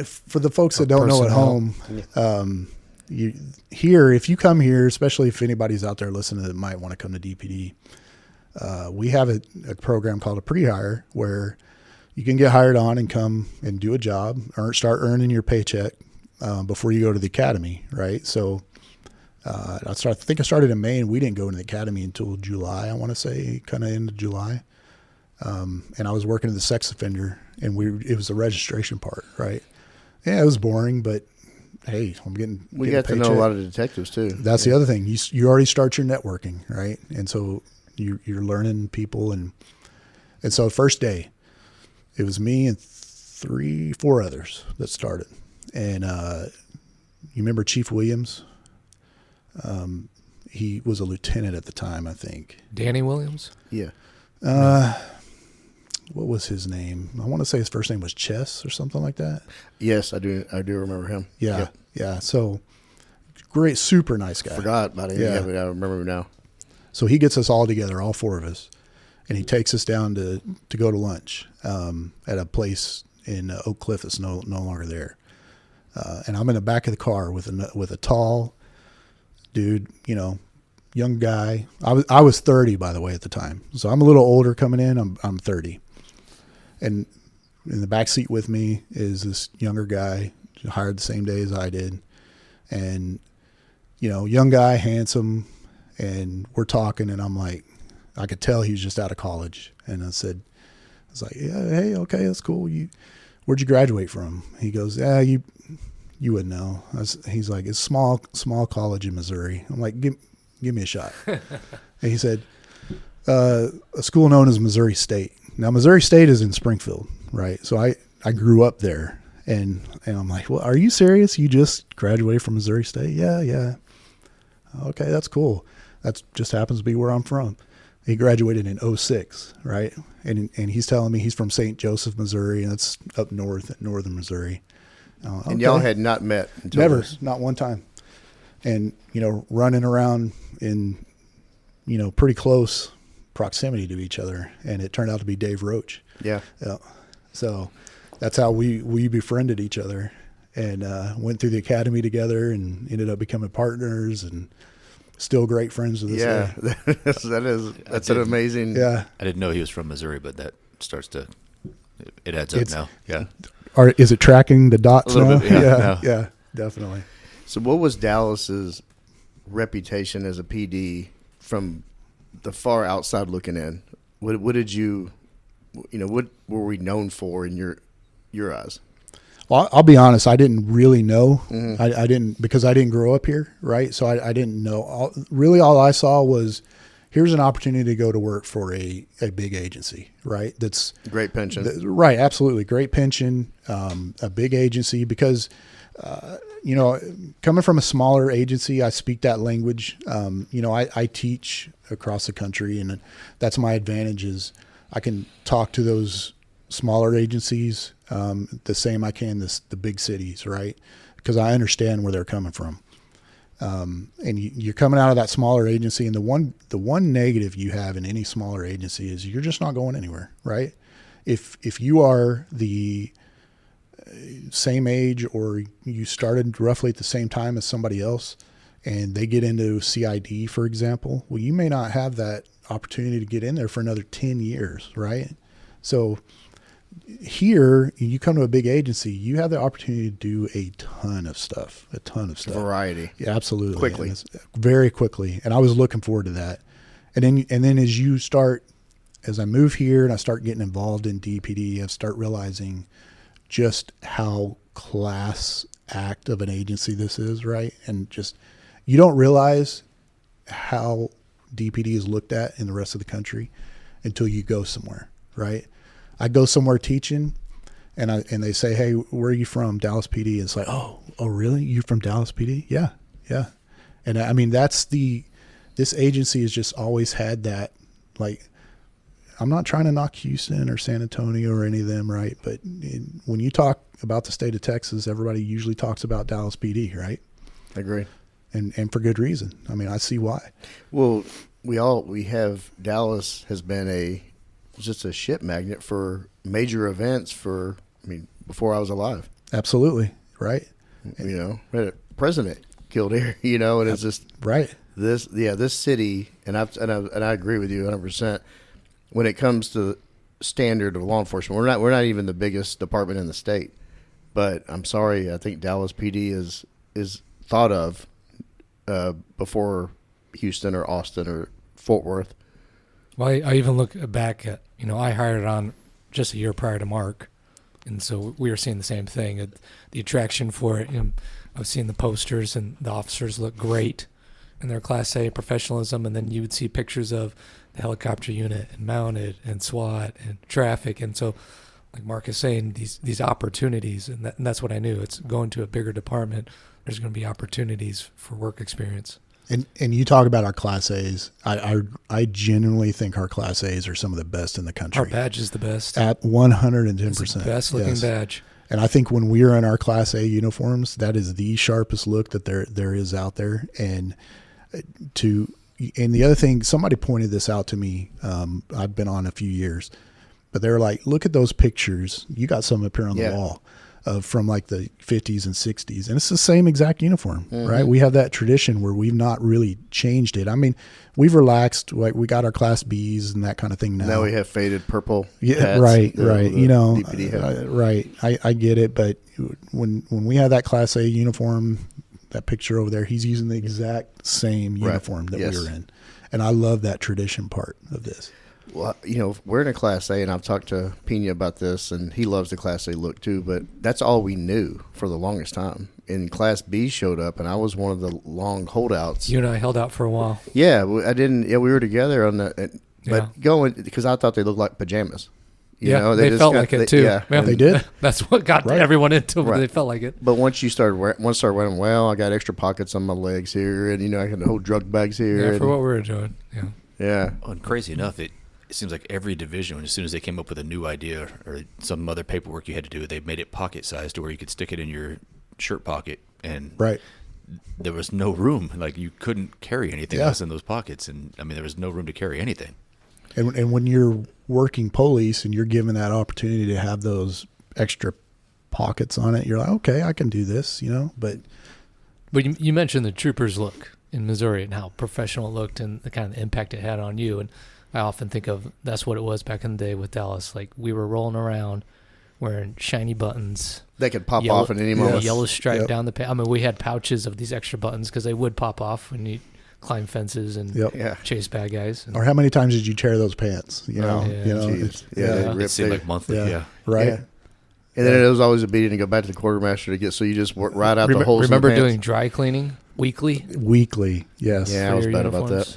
[SPEAKER 1] for the folks that don't know at home, if you come here, especially if anybody's out there listening that might want to come to DPD, we have a program called a pre-hire where you can get hired on and come and do a job, start earning your paycheck before you go to the academy, right? So I think I started in May, and we didn't go into the academy until July, I want to say, kind of into July. And I was working as a sex offender, and it was the registration part, right? Yeah, it was boring, but hey,
[SPEAKER 2] We got to know a lot of detectives too.
[SPEAKER 1] That's the other thing. You already start your networking, right? And so you're learning people, and so first day, it was me and 4 others that started. And you remember Chief Williams? He was a lieutenant at the time, I think.
[SPEAKER 7] Danny Williams?
[SPEAKER 2] Yeah.
[SPEAKER 1] What was his name? I want to say his first name was Chess or something like that.
[SPEAKER 2] Yes, I do remember him.
[SPEAKER 1] Yeah. Yeah. So great, super nice guy.
[SPEAKER 2] Forgot about it. Yeah, but I remember him now.
[SPEAKER 1] So he gets us all together, all 4 of us, and he takes us down to go to lunch at a place in Oak Cliff that's no longer there. And I'm in the back of the car with a tall dude, young guy. I was 30, by the way, at the time. So I'm a little older coming in. I'm 30. And in the back seat with me is this younger guy, hired the same day as I did. And, young guy, handsome, and we're talking, and I'm like, I could tell he was just out of college. And I was like, yeah, hey, okay, that's cool. Where'd you graduate from? He goes, yeah, you wouldn't know. He's like, it's small college in Missouri. I'm like, give me a shot. And he said, a school known as Missouri State. Now, Missouri State is in Springfield, right? So I grew up there, and I'm like, well, are you serious? You just graduated from Missouri State? Yeah. Okay, that's cool. That just happens to be where I'm from. He graduated in 2006, right? And he's telling me he's from St. Joseph, Missouri, and that's up north in northern Missouri.
[SPEAKER 2] And y'all had not met until
[SPEAKER 1] Never, not one time. And, running around in, pretty close proximity to each other. And it turned out to be Dave Roach.
[SPEAKER 2] Yeah.
[SPEAKER 1] So that's how we befriended each other, and went through the academy together, and ended up becoming partners, and still great friends to this day.
[SPEAKER 2] That's an amazing.
[SPEAKER 1] Yeah.
[SPEAKER 6] I didn't know he was from Missouri, but that starts to, it adds up now. Yeah.
[SPEAKER 1] Is it tracking the dots
[SPEAKER 6] a little
[SPEAKER 1] now?
[SPEAKER 6] bit, yeah.
[SPEAKER 1] Yeah, definitely.
[SPEAKER 2] So what was Dallas's reputation as a PD from the far outside looking in? What did you know? What were we known for in your eyes?
[SPEAKER 1] Well, I'll be honest. I didn't really know.
[SPEAKER 2] Mm-hmm.
[SPEAKER 1] I didn't, because I didn't grow up here, right? So I didn't know. All I saw was, here's an opportunity to go to work for a big agency, right? That's
[SPEAKER 2] Great pension.
[SPEAKER 1] Right, absolutely. Great pension, a big agency, because, coming from a smaller agency, I speak that language. I teach across the country, and that's my advantage is I can talk to those smaller agencies the same I can the big cities, right? Because I understand where they're coming from. And you're coming out of that smaller agency, and the one negative you have in any smaller agency is you're just not going anywhere, right? If you are the same age, or you started roughly at the same time as somebody else, and they get into CID, for example, well, you may not have that opportunity to get in there for another 10 years, right? So here, you come to a big agency, you have the opportunity to do a ton of stuff.
[SPEAKER 2] Variety.
[SPEAKER 1] Yeah, absolutely.
[SPEAKER 2] Quickly.
[SPEAKER 1] Very quickly. And I was looking forward to that. And then as I move here and I start getting involved in DPD, I start realizing just how class act of an agency this is, right? And just, you don't realize how DPD is looked at in the rest of the country until you go somewhere, right? I go somewhere teaching, and they say, "Hey, where are you from?" Dallas PD. It's like, oh, really? You from Dallas PD? Yeah. And I mean, this agency has just always had that. Like, I'm not trying to knock Houston or San Antonio or any of them, right? But when you talk about the state of Texas, everybody usually talks about Dallas PD, right?
[SPEAKER 2] I agree,
[SPEAKER 1] and for good reason. I mean, I see why.
[SPEAKER 2] Well, we have Dallas has been just a ship magnet for major events before I was alive.
[SPEAKER 1] Absolutely. Right.
[SPEAKER 2] We had a president killed here, and it's just
[SPEAKER 1] right.
[SPEAKER 2] This city, and I agree with you 100%. When it comes to standard of law enforcement, we're not even the biggest department in the state. But I'm sorry, I think Dallas PD is thought of before Houston or Austin or Fort Worth.
[SPEAKER 7] Well, I even look back at, I hired on just a year prior to Mark, and so we were seeing the same thing. The attraction for it, I've seen the posters, and the officers look great in their Class A professionalism, and then you would see pictures of the helicopter unit and mounted and SWAT and traffic, and so, like Mark is saying, these opportunities, and that's what I knew. It's going to a bigger department. There's going to be opportunities for work experience.
[SPEAKER 1] And you talk about our Class A's. I genuinely think our Class A's are some of the best in the country.
[SPEAKER 7] Our badge is the best.
[SPEAKER 1] At 110%.
[SPEAKER 7] It's the best looking badge.
[SPEAKER 1] And I think when we are in our Class A uniforms, that is the sharpest look that there is out there. And the other thing, somebody pointed this out to me. I've been on a few years, but they were like, "Look at those pictures. You got some up here on the wall." From like the 50s and 60s. And it's the same exact uniform, right? We have that tradition where we've not really changed it. I mean, we've relaxed. Like, we got our Class Bs and that kind of thing now.
[SPEAKER 2] Now we have faded purple
[SPEAKER 1] hats, right. Right. I get it. But when we have that Class A uniform, that picture over there, he's using the exact same uniform that we were in. And I love that tradition part of this.
[SPEAKER 2] Well, we're in a Class A, and I've talked to Pena about this, and he loves the Class A look too, but that's all we knew for the longest time. And Class B showed up, and I was one of the long holdouts.
[SPEAKER 7] You and I held out for a while.
[SPEAKER 2] Yeah, I didn't. Yeah, we were together on the, but going, because I thought they looked like pajamas.
[SPEAKER 7] They felt like it too.
[SPEAKER 1] Yeah, they did.
[SPEAKER 7] That's what got everyone into it. They felt like it.
[SPEAKER 2] But once started wearing, well, I got extra pockets on my legs here, and I had the whole drug bags here.
[SPEAKER 7] Yeah, for what we were doing. Yeah.
[SPEAKER 2] Yeah.
[SPEAKER 6] And crazy enough, it seems like every division, as soon as they came up with a new idea or some other paperwork you had to do, they made it pocket sized to where you could stick it in your shirt pocket, and there was no room. Like, you couldn't carry anything else in those pockets, and I mean, there was no room to carry anything.
[SPEAKER 1] And when you're working police and you're given that opportunity to have those extra pockets on it, you're like, okay, I can do this, But
[SPEAKER 7] you mentioned the troopers' look in Missouri and how professional it looked and the kind of impact it had on you. And I often think of that's what it was back in the day with Dallas. Like, we were rolling around wearing shiny buttons.
[SPEAKER 2] They could pop off at any moment.
[SPEAKER 7] Yellow stripe down the I mean, we had pouches of these extra buttons because they would pop off when climb fences and chase bad guys.
[SPEAKER 1] Or how many times did you tear those pants? You know,
[SPEAKER 6] It seemed like monthly.
[SPEAKER 1] Right.
[SPEAKER 2] Yeah. And then it was always a beating to go back to the quartermaster to get. So you just work right out the holes.
[SPEAKER 7] Remember
[SPEAKER 2] in the
[SPEAKER 7] doing dry cleaning weekly?
[SPEAKER 1] Weekly, yes.
[SPEAKER 2] Yeah, I was bad about that.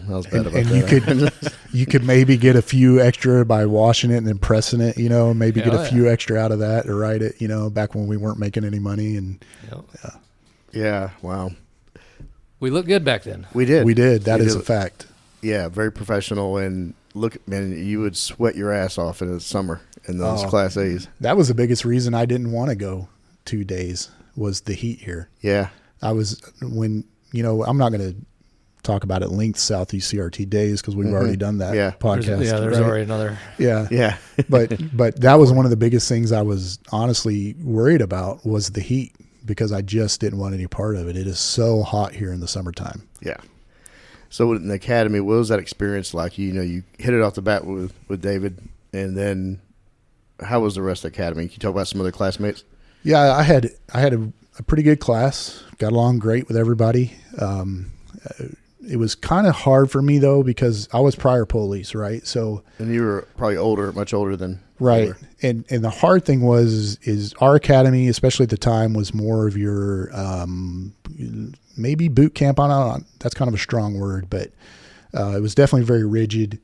[SPEAKER 1] And you could maybe get a few extra by washing it and then pressing it. You know, maybe get a few extra out of that to write it. You know, back when we weren't making any money and.
[SPEAKER 2] Yeah. Wow.
[SPEAKER 7] We looked good back then.
[SPEAKER 2] We did.
[SPEAKER 1] That is a fact.
[SPEAKER 2] Yeah, very professional. And look, man, you would sweat your ass off in the summer in those Class A's.
[SPEAKER 1] That was the biggest reason I didn't want to go 2 days was the heat here.
[SPEAKER 2] Yeah.
[SPEAKER 1] I'm not going to talk about at length South East CRT days because we've already done that podcast.
[SPEAKER 7] There's already another.
[SPEAKER 1] Yeah. But that was one of the biggest things I was honestly worried about was the heat because I just didn't want any part of it. It is so hot here in the summertime.
[SPEAKER 2] Yeah. So in the academy, what was that experience like? You know, you hit it off the bat with David, and then how was the rest of the academy? Can you talk about some other classmates?
[SPEAKER 1] Yeah, I had a pretty good class. Got along great with everybody. It was kind of hard for me though because I was prior police, right? So
[SPEAKER 2] and you were probably much older than
[SPEAKER 1] right. And the hard thing is our academy, especially at the time, was more of your maybe boot camp on. That's kind of a strong word, but it was definitely very rigid.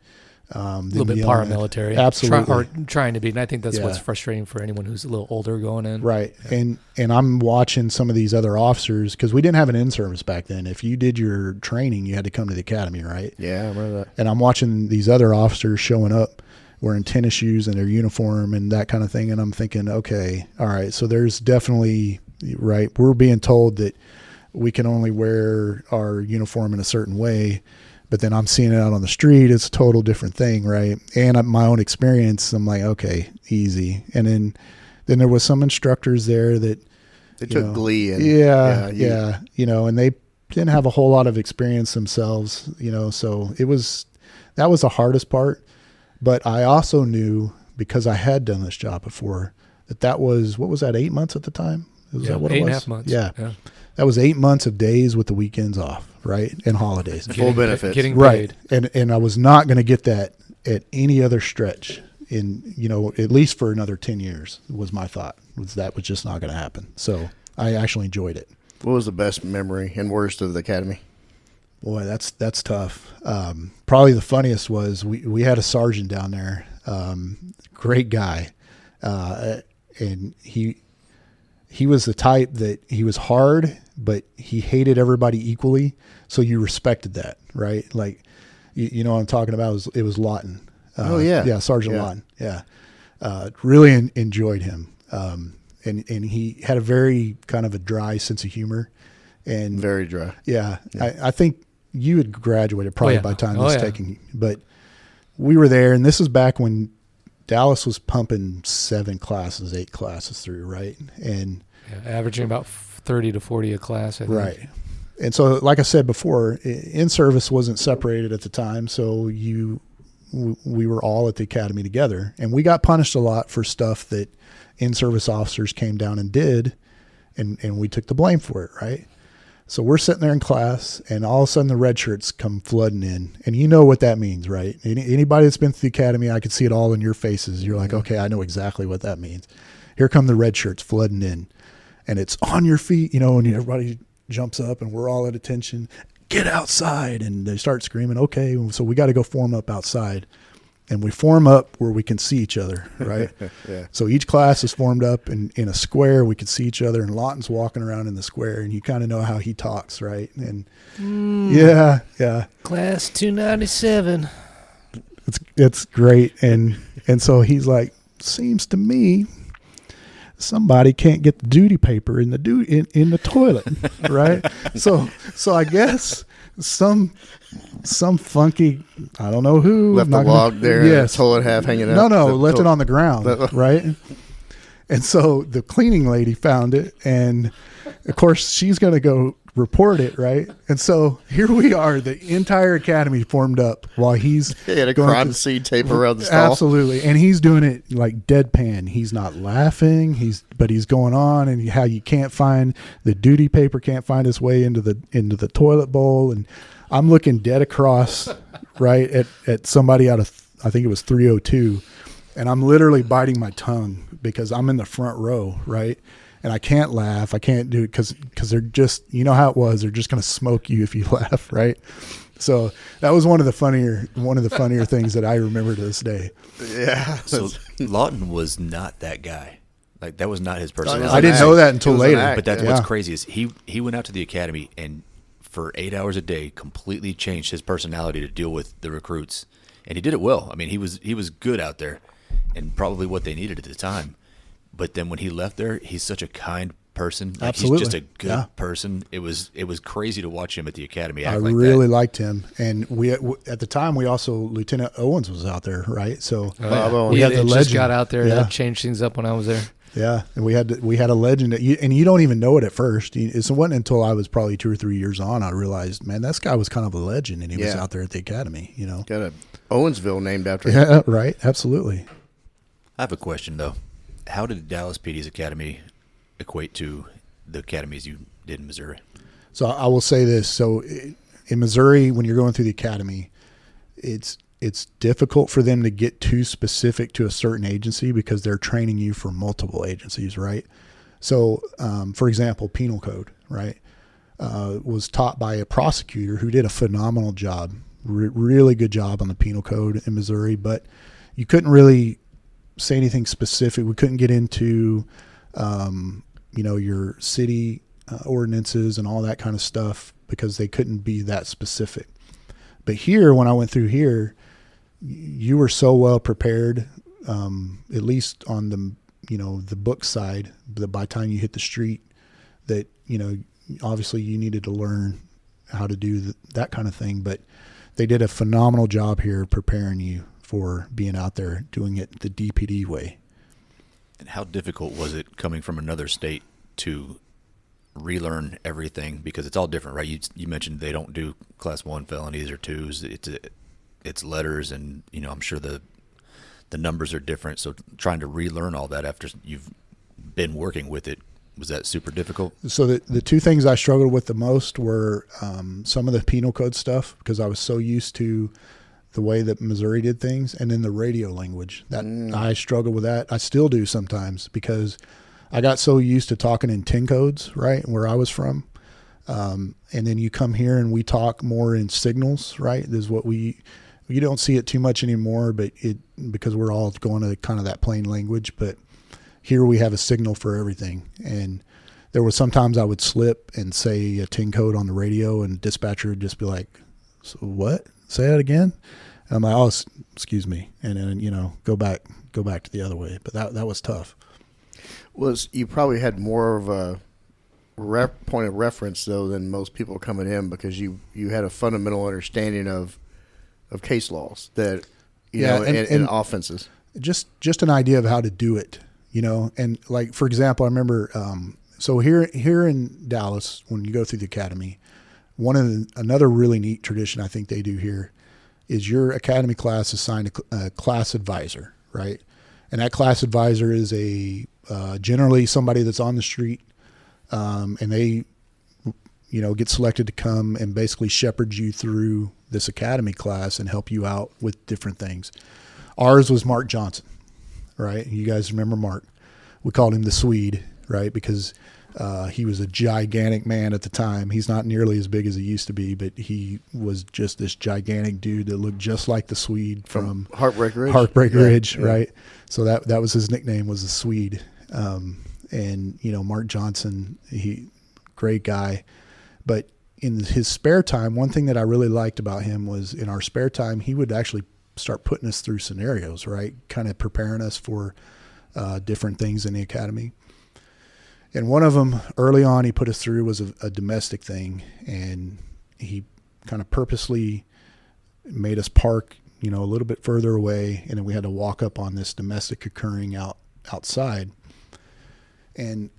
[SPEAKER 7] A little bit paramilitary.
[SPEAKER 1] Absolutely.
[SPEAKER 7] Trying to be. And I think that's what's frustrating for anyone who's a little older going in.
[SPEAKER 1] Right. Yeah. And I'm watching some of these other officers because we didn't have an in-service back then. If you did your training, you had to come to the academy, right?
[SPEAKER 2] Yeah, I remember that.
[SPEAKER 1] And I'm watching these other officers showing up wearing tennis shoes and their uniform and that kind of thing. And I'm thinking, okay, all right, so there's definitely, right, we're being told that we can only wear our uniform in a certain way. But then I'm seeing it out on the street. It's a total different thing, right? And my own experience, I'm like, okay, easy. And then there was some instructors there that
[SPEAKER 2] they took glee in.
[SPEAKER 1] Yeah. You know, and they didn't have a whole lot of experience themselves, you know. So that was the hardest part. But I also knew because I had done this job before that was what was that 8 months at the time? Was that what it was?
[SPEAKER 7] 8.5 months.
[SPEAKER 1] Yeah. That was 8 months of days with the weekends off, right? And holidays.
[SPEAKER 2] Full benefits.
[SPEAKER 7] Getting paid.
[SPEAKER 1] Right. And I was not going to get that at any other stretch in, you know, at least for another 10 years was my thought. That was just not going to happen. So I actually enjoyed it.
[SPEAKER 2] What was the best memory and worst of the academy?
[SPEAKER 1] Boy, that's tough. Probably the funniest was we had a sergeant down there, great guy. And he was the type that he was hard, but he hated everybody equally. So you respected that, right? Like, you know what I'm talking about? It was Lawton. Yeah, Sergeant Lawton. Yeah. Really enjoyed him. And he had a very kind of a dry sense of humor. And
[SPEAKER 2] very dry.
[SPEAKER 1] Yeah. I think you had graduated probably by the time this was taking, but we were there, and this was back when Dallas was pumping 8 classes through, right? And
[SPEAKER 7] averaging about 30 to 40 a class, I think.
[SPEAKER 1] Right. And so, like I said before, in-service wasn't separated at the time, so we were all at the academy together. And we got punished a lot for stuff that in-service officers came down and did, and we took the blame for it, right? So we're sitting there in class, and all of a sudden the red shirts come flooding in. And you know what that means, right? Anybody that's been to the academy, I could see it all in your faces. You're like, okay, I know exactly what that means. Here come the red shirts flooding in. And it's on your feet, you know, and everybody jumps up, and we're all at attention. Get outside. And they start screaming, okay, so we got to go form up outside. And we form up where we can see each other, right?
[SPEAKER 2] Yeah.
[SPEAKER 1] So each class is formed up in a square. We can see each other, and Lawton's walking around in the square, and you kind of know how he talks, right? And yeah.
[SPEAKER 7] Class 297.
[SPEAKER 1] It's great. And so he's like, seems to me somebody can't get the duty paper in the toilet, right? So I guess some funky, I don't know who
[SPEAKER 2] left the log there. Yes, toilet half hanging out.
[SPEAKER 1] No, left it on the ground, right? And so the cleaning lady found it, and of course she's going to go report it, right? And so here we are, the entire academy formed up while he's
[SPEAKER 2] He had a crime scene tape around the stall.
[SPEAKER 1] Absolutely. And he's doing it like deadpan. He's not laughing, but he's going on, and how you can't find the duty paper, can't find its way into the toilet bowl. And I'm looking dead across, right, at somebody out of, I think it was 302, and I'm literally biting my tongue because I'm in the front row, right? And I can't laugh. I can't do it because they're just, you know how it was. They're just going to smoke you if you laugh, right? So that was one of the funnier things that I remember to this day.
[SPEAKER 2] Yeah.
[SPEAKER 6] So Lawton was not that guy. Like, that was not his personality.
[SPEAKER 1] I didn't know that until later.
[SPEAKER 6] But that's what's crazy is he went out to the academy and for 8 hours a day completely changed his personality to deal with the recruits, and he did it well. I mean, he was good out there, and probably what they needed at the time. But then when he left there, he's such a kind person. Like,
[SPEAKER 1] Absolutely.
[SPEAKER 6] He's just a good person. It was crazy to watch him at the academy act
[SPEAKER 1] I
[SPEAKER 6] like
[SPEAKER 1] really
[SPEAKER 6] that.
[SPEAKER 1] liked him. And we at the time, we also, Lieutenant Owens was out there, right? So
[SPEAKER 7] Bob
[SPEAKER 1] we had the
[SPEAKER 7] just
[SPEAKER 1] legend.
[SPEAKER 7] got out there.
[SPEAKER 1] Yeah.
[SPEAKER 7] That changed things up when I was there.
[SPEAKER 1] Yeah, and we had a legend, and you don't even know it at first. It wasn't until I was probably 2 or 3 years on I realized, man, this guy was kind of a legend, and he was out there at the academy. You know,
[SPEAKER 2] got a Owensville named after him.
[SPEAKER 1] Yeah, right. Absolutely.
[SPEAKER 6] I have a question though. How did Dallas PD's academy equate to the academies you did in Missouri?
[SPEAKER 1] So I will say this. So in Missouri, when you're going through the academy, it's difficult for them to get too specific to a certain agency because they're training you for multiple agencies, right? So, for example, penal code, right, was taught by a prosecutor who did a phenomenal job, really good job on the penal code in Missouri, but you couldn't really say anything specific. We couldn't get into, your city ordinances and all that kind of stuff because they couldn't be that specific. But here, when I went through here, you were so well prepared, at least on the book side, that by the time you hit the street, that, obviously you needed to learn how to do that kind of thing. But they did a phenomenal job here preparing you for being out there doing it the DPD way.
[SPEAKER 6] And how difficult was it coming from another state to relearn everything? Because it's all different, right? You mentioned they don't do class 1 felonies or 2s. It's letters, and I'm sure the numbers are different. So trying to relearn all that after you've been working with it, was that super difficult?
[SPEAKER 1] So the two things I struggled with the most were some of the penal code stuff, because I was so used to the way that Missouri did things, and then the radio language. I struggle with that. I still do sometimes because I got so used to talking in 10 codes, right, where I was from. And then you come here and we talk more in signals, right? This is what you don't see it too much anymore, but because we're all going to kind of that plain language. But here we have a signal for everything. And there was sometimes I would slip and say a 10 code on the radio, and dispatcher would just be like, "So what? Say that again?" And I'm like, "Oh, excuse me," and then go back to the other way. But that was tough.
[SPEAKER 2] You probably had more of a point of reference though than most people coming in, because you had a fundamental understanding of case laws that and offenses. Just
[SPEAKER 1] an idea of how to do it, and like, for example, I remember so here in Dallas, when you go through the academy, another really neat tradition I think they do here is your academy class assigned a class advisor, right? And that class advisor is generally somebody that's on the street, and they, get selected to come and basically shepherd you through this academy class and help you out with different things. Ours was Mark Johnson, right? You guys remember Mark? We called him the Swede, right? Because he was a gigantic man at the time. He's not nearly as big as he used to be, but he was just this gigantic dude that looked just like the Swede from
[SPEAKER 2] Heartbreak
[SPEAKER 1] Ridge, right? So that was his nickname, was the Swede. And Mark Johnson, great guy. But in his spare time, one thing that I really liked about him was, in our spare time, he would actually start putting us through scenarios, right? Kind of preparing us for different things in the academy. And one of them early on he put us through was a domestic thing, and he kind of purposely made us park, a little bit further away, and then we had to walk up on this domestic occurring outside. And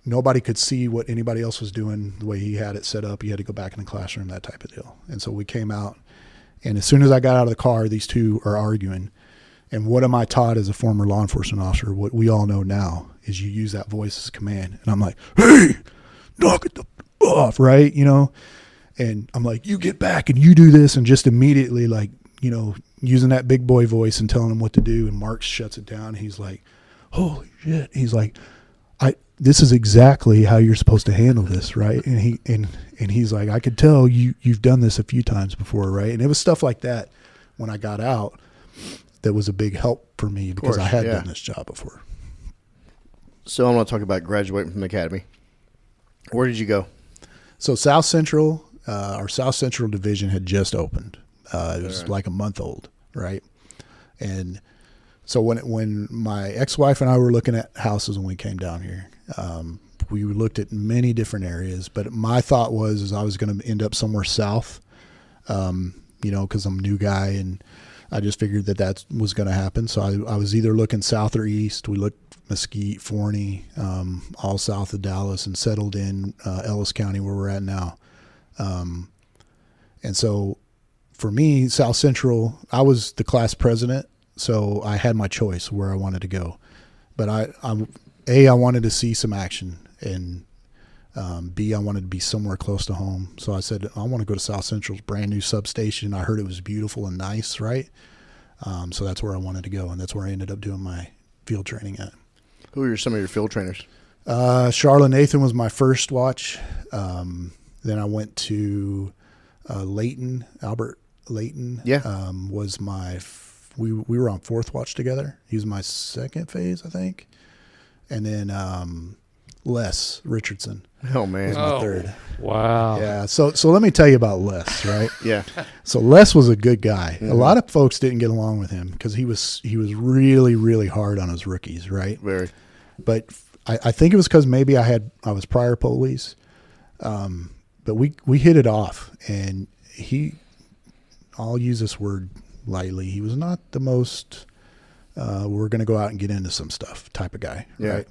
[SPEAKER 1] nobody could see what anybody else was doing the way he had it set up. You had to go back in the classroom, that type of deal. And so we came out, and as soon as I got out of the car, these two are arguing. And what am I taught as a former law enforcement officer? What we all know now is you use that voice as a command. And I'm like, hey, knock it the off, right? You know, and I'm like, you get back and you do this, and just immediately, like, you know, using that big boy voice and telling him what to do. And Mark shuts it down. He's like, holy shit. He's like, this is exactly how you're supposed to handle this, right? And he's like, I could tell you've done this a few times before, right? And it was stuff like that when I got out that was a big help for me, because I had done this job before.
[SPEAKER 2] So I want to talk about graduating from the academy. Where did you go?
[SPEAKER 1] So South Central, our South Central division had just opened. It was like a month old, right? And so when my ex-wife and I were looking at houses when we came down here, we looked at many different areas, but my thought was I was going to end up somewhere south, you know, because I'm a new guy, and I just figured that was going to happen. So I was either looking south or east. We looked Mesquite, Forney, all south of Dallas, and settled in Ellis County, where we're at now. And so for me, South Central, I was the class president, so I had my choice where I wanted to go. But I wanted to see some action, and B, I wanted to be somewhere close to home. So I said, I want to go to South Central's brand new substation. I heard it was beautiful and nice, right? So that's where I wanted to go, and that's where I ended up doing my field training at.
[SPEAKER 2] Who are some of your field trainers?
[SPEAKER 1] Charlotte Nathan was my first watch. Then I went to Layton, Albert Layton.
[SPEAKER 2] Yeah.
[SPEAKER 1] Was my we were on fourth watch together. He was my second phase, I think. And then Les Richardson.
[SPEAKER 2] Oh, man.
[SPEAKER 1] Was my third.
[SPEAKER 5] Wow.
[SPEAKER 1] Yeah. So let me tell you about Les, right?
[SPEAKER 2] Yeah.
[SPEAKER 1] So Les was a good guy. Mm-hmm. A lot of folks didn't get along with him because he was really, really hard on his rookies, right?
[SPEAKER 2] Very.
[SPEAKER 1] But I think it was because maybe I was prior police. But we hit it off, and I'll use this word lightly, he was not the most we're going to go out and get into some stuff type of guy, right?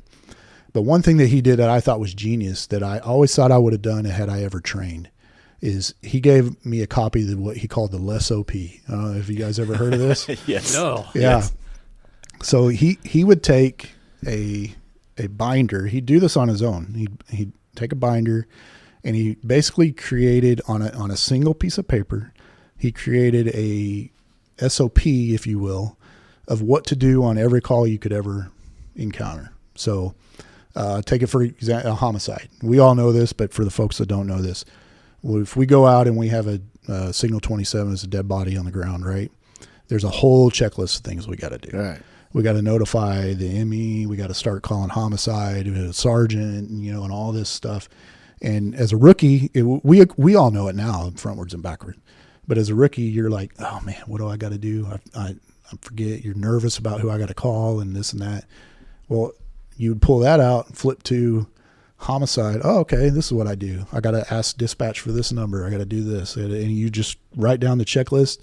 [SPEAKER 1] But one thing that he did that I thought was genius, that I always thought I would have done had I ever trained, is he gave me a copy of what he called the Les OP. I don't know if you guys ever heard of this.
[SPEAKER 6] Yes.
[SPEAKER 5] No.
[SPEAKER 1] Yeah.
[SPEAKER 6] Yes.
[SPEAKER 1] So he would take a binder. He'd do this on his own. He'd take a binder, and he basically created on a single piece of paper, he created a SOP, if you will, of what to do on every call you could ever encounter. So take it for example, a homicide. We all know this, but for the folks that don't know this, if we go out and we have a signal 27 as a dead body on the ground, right? There's a whole checklist of things we got to do.
[SPEAKER 2] Right.
[SPEAKER 1] We got to notify the ME. We got to start calling homicide, sergeant, and all this stuff. And as a rookie, we all know it now, frontwards and backwards. But as a rookie, you're like, oh man, what do I got to do? I forget. You're nervous about who I got to call and this and that. Well, you would pull that out and flip to homicide. Oh, okay, this is what I do. I got to ask dispatch for this number. I got to do this. And you just write down the checklist,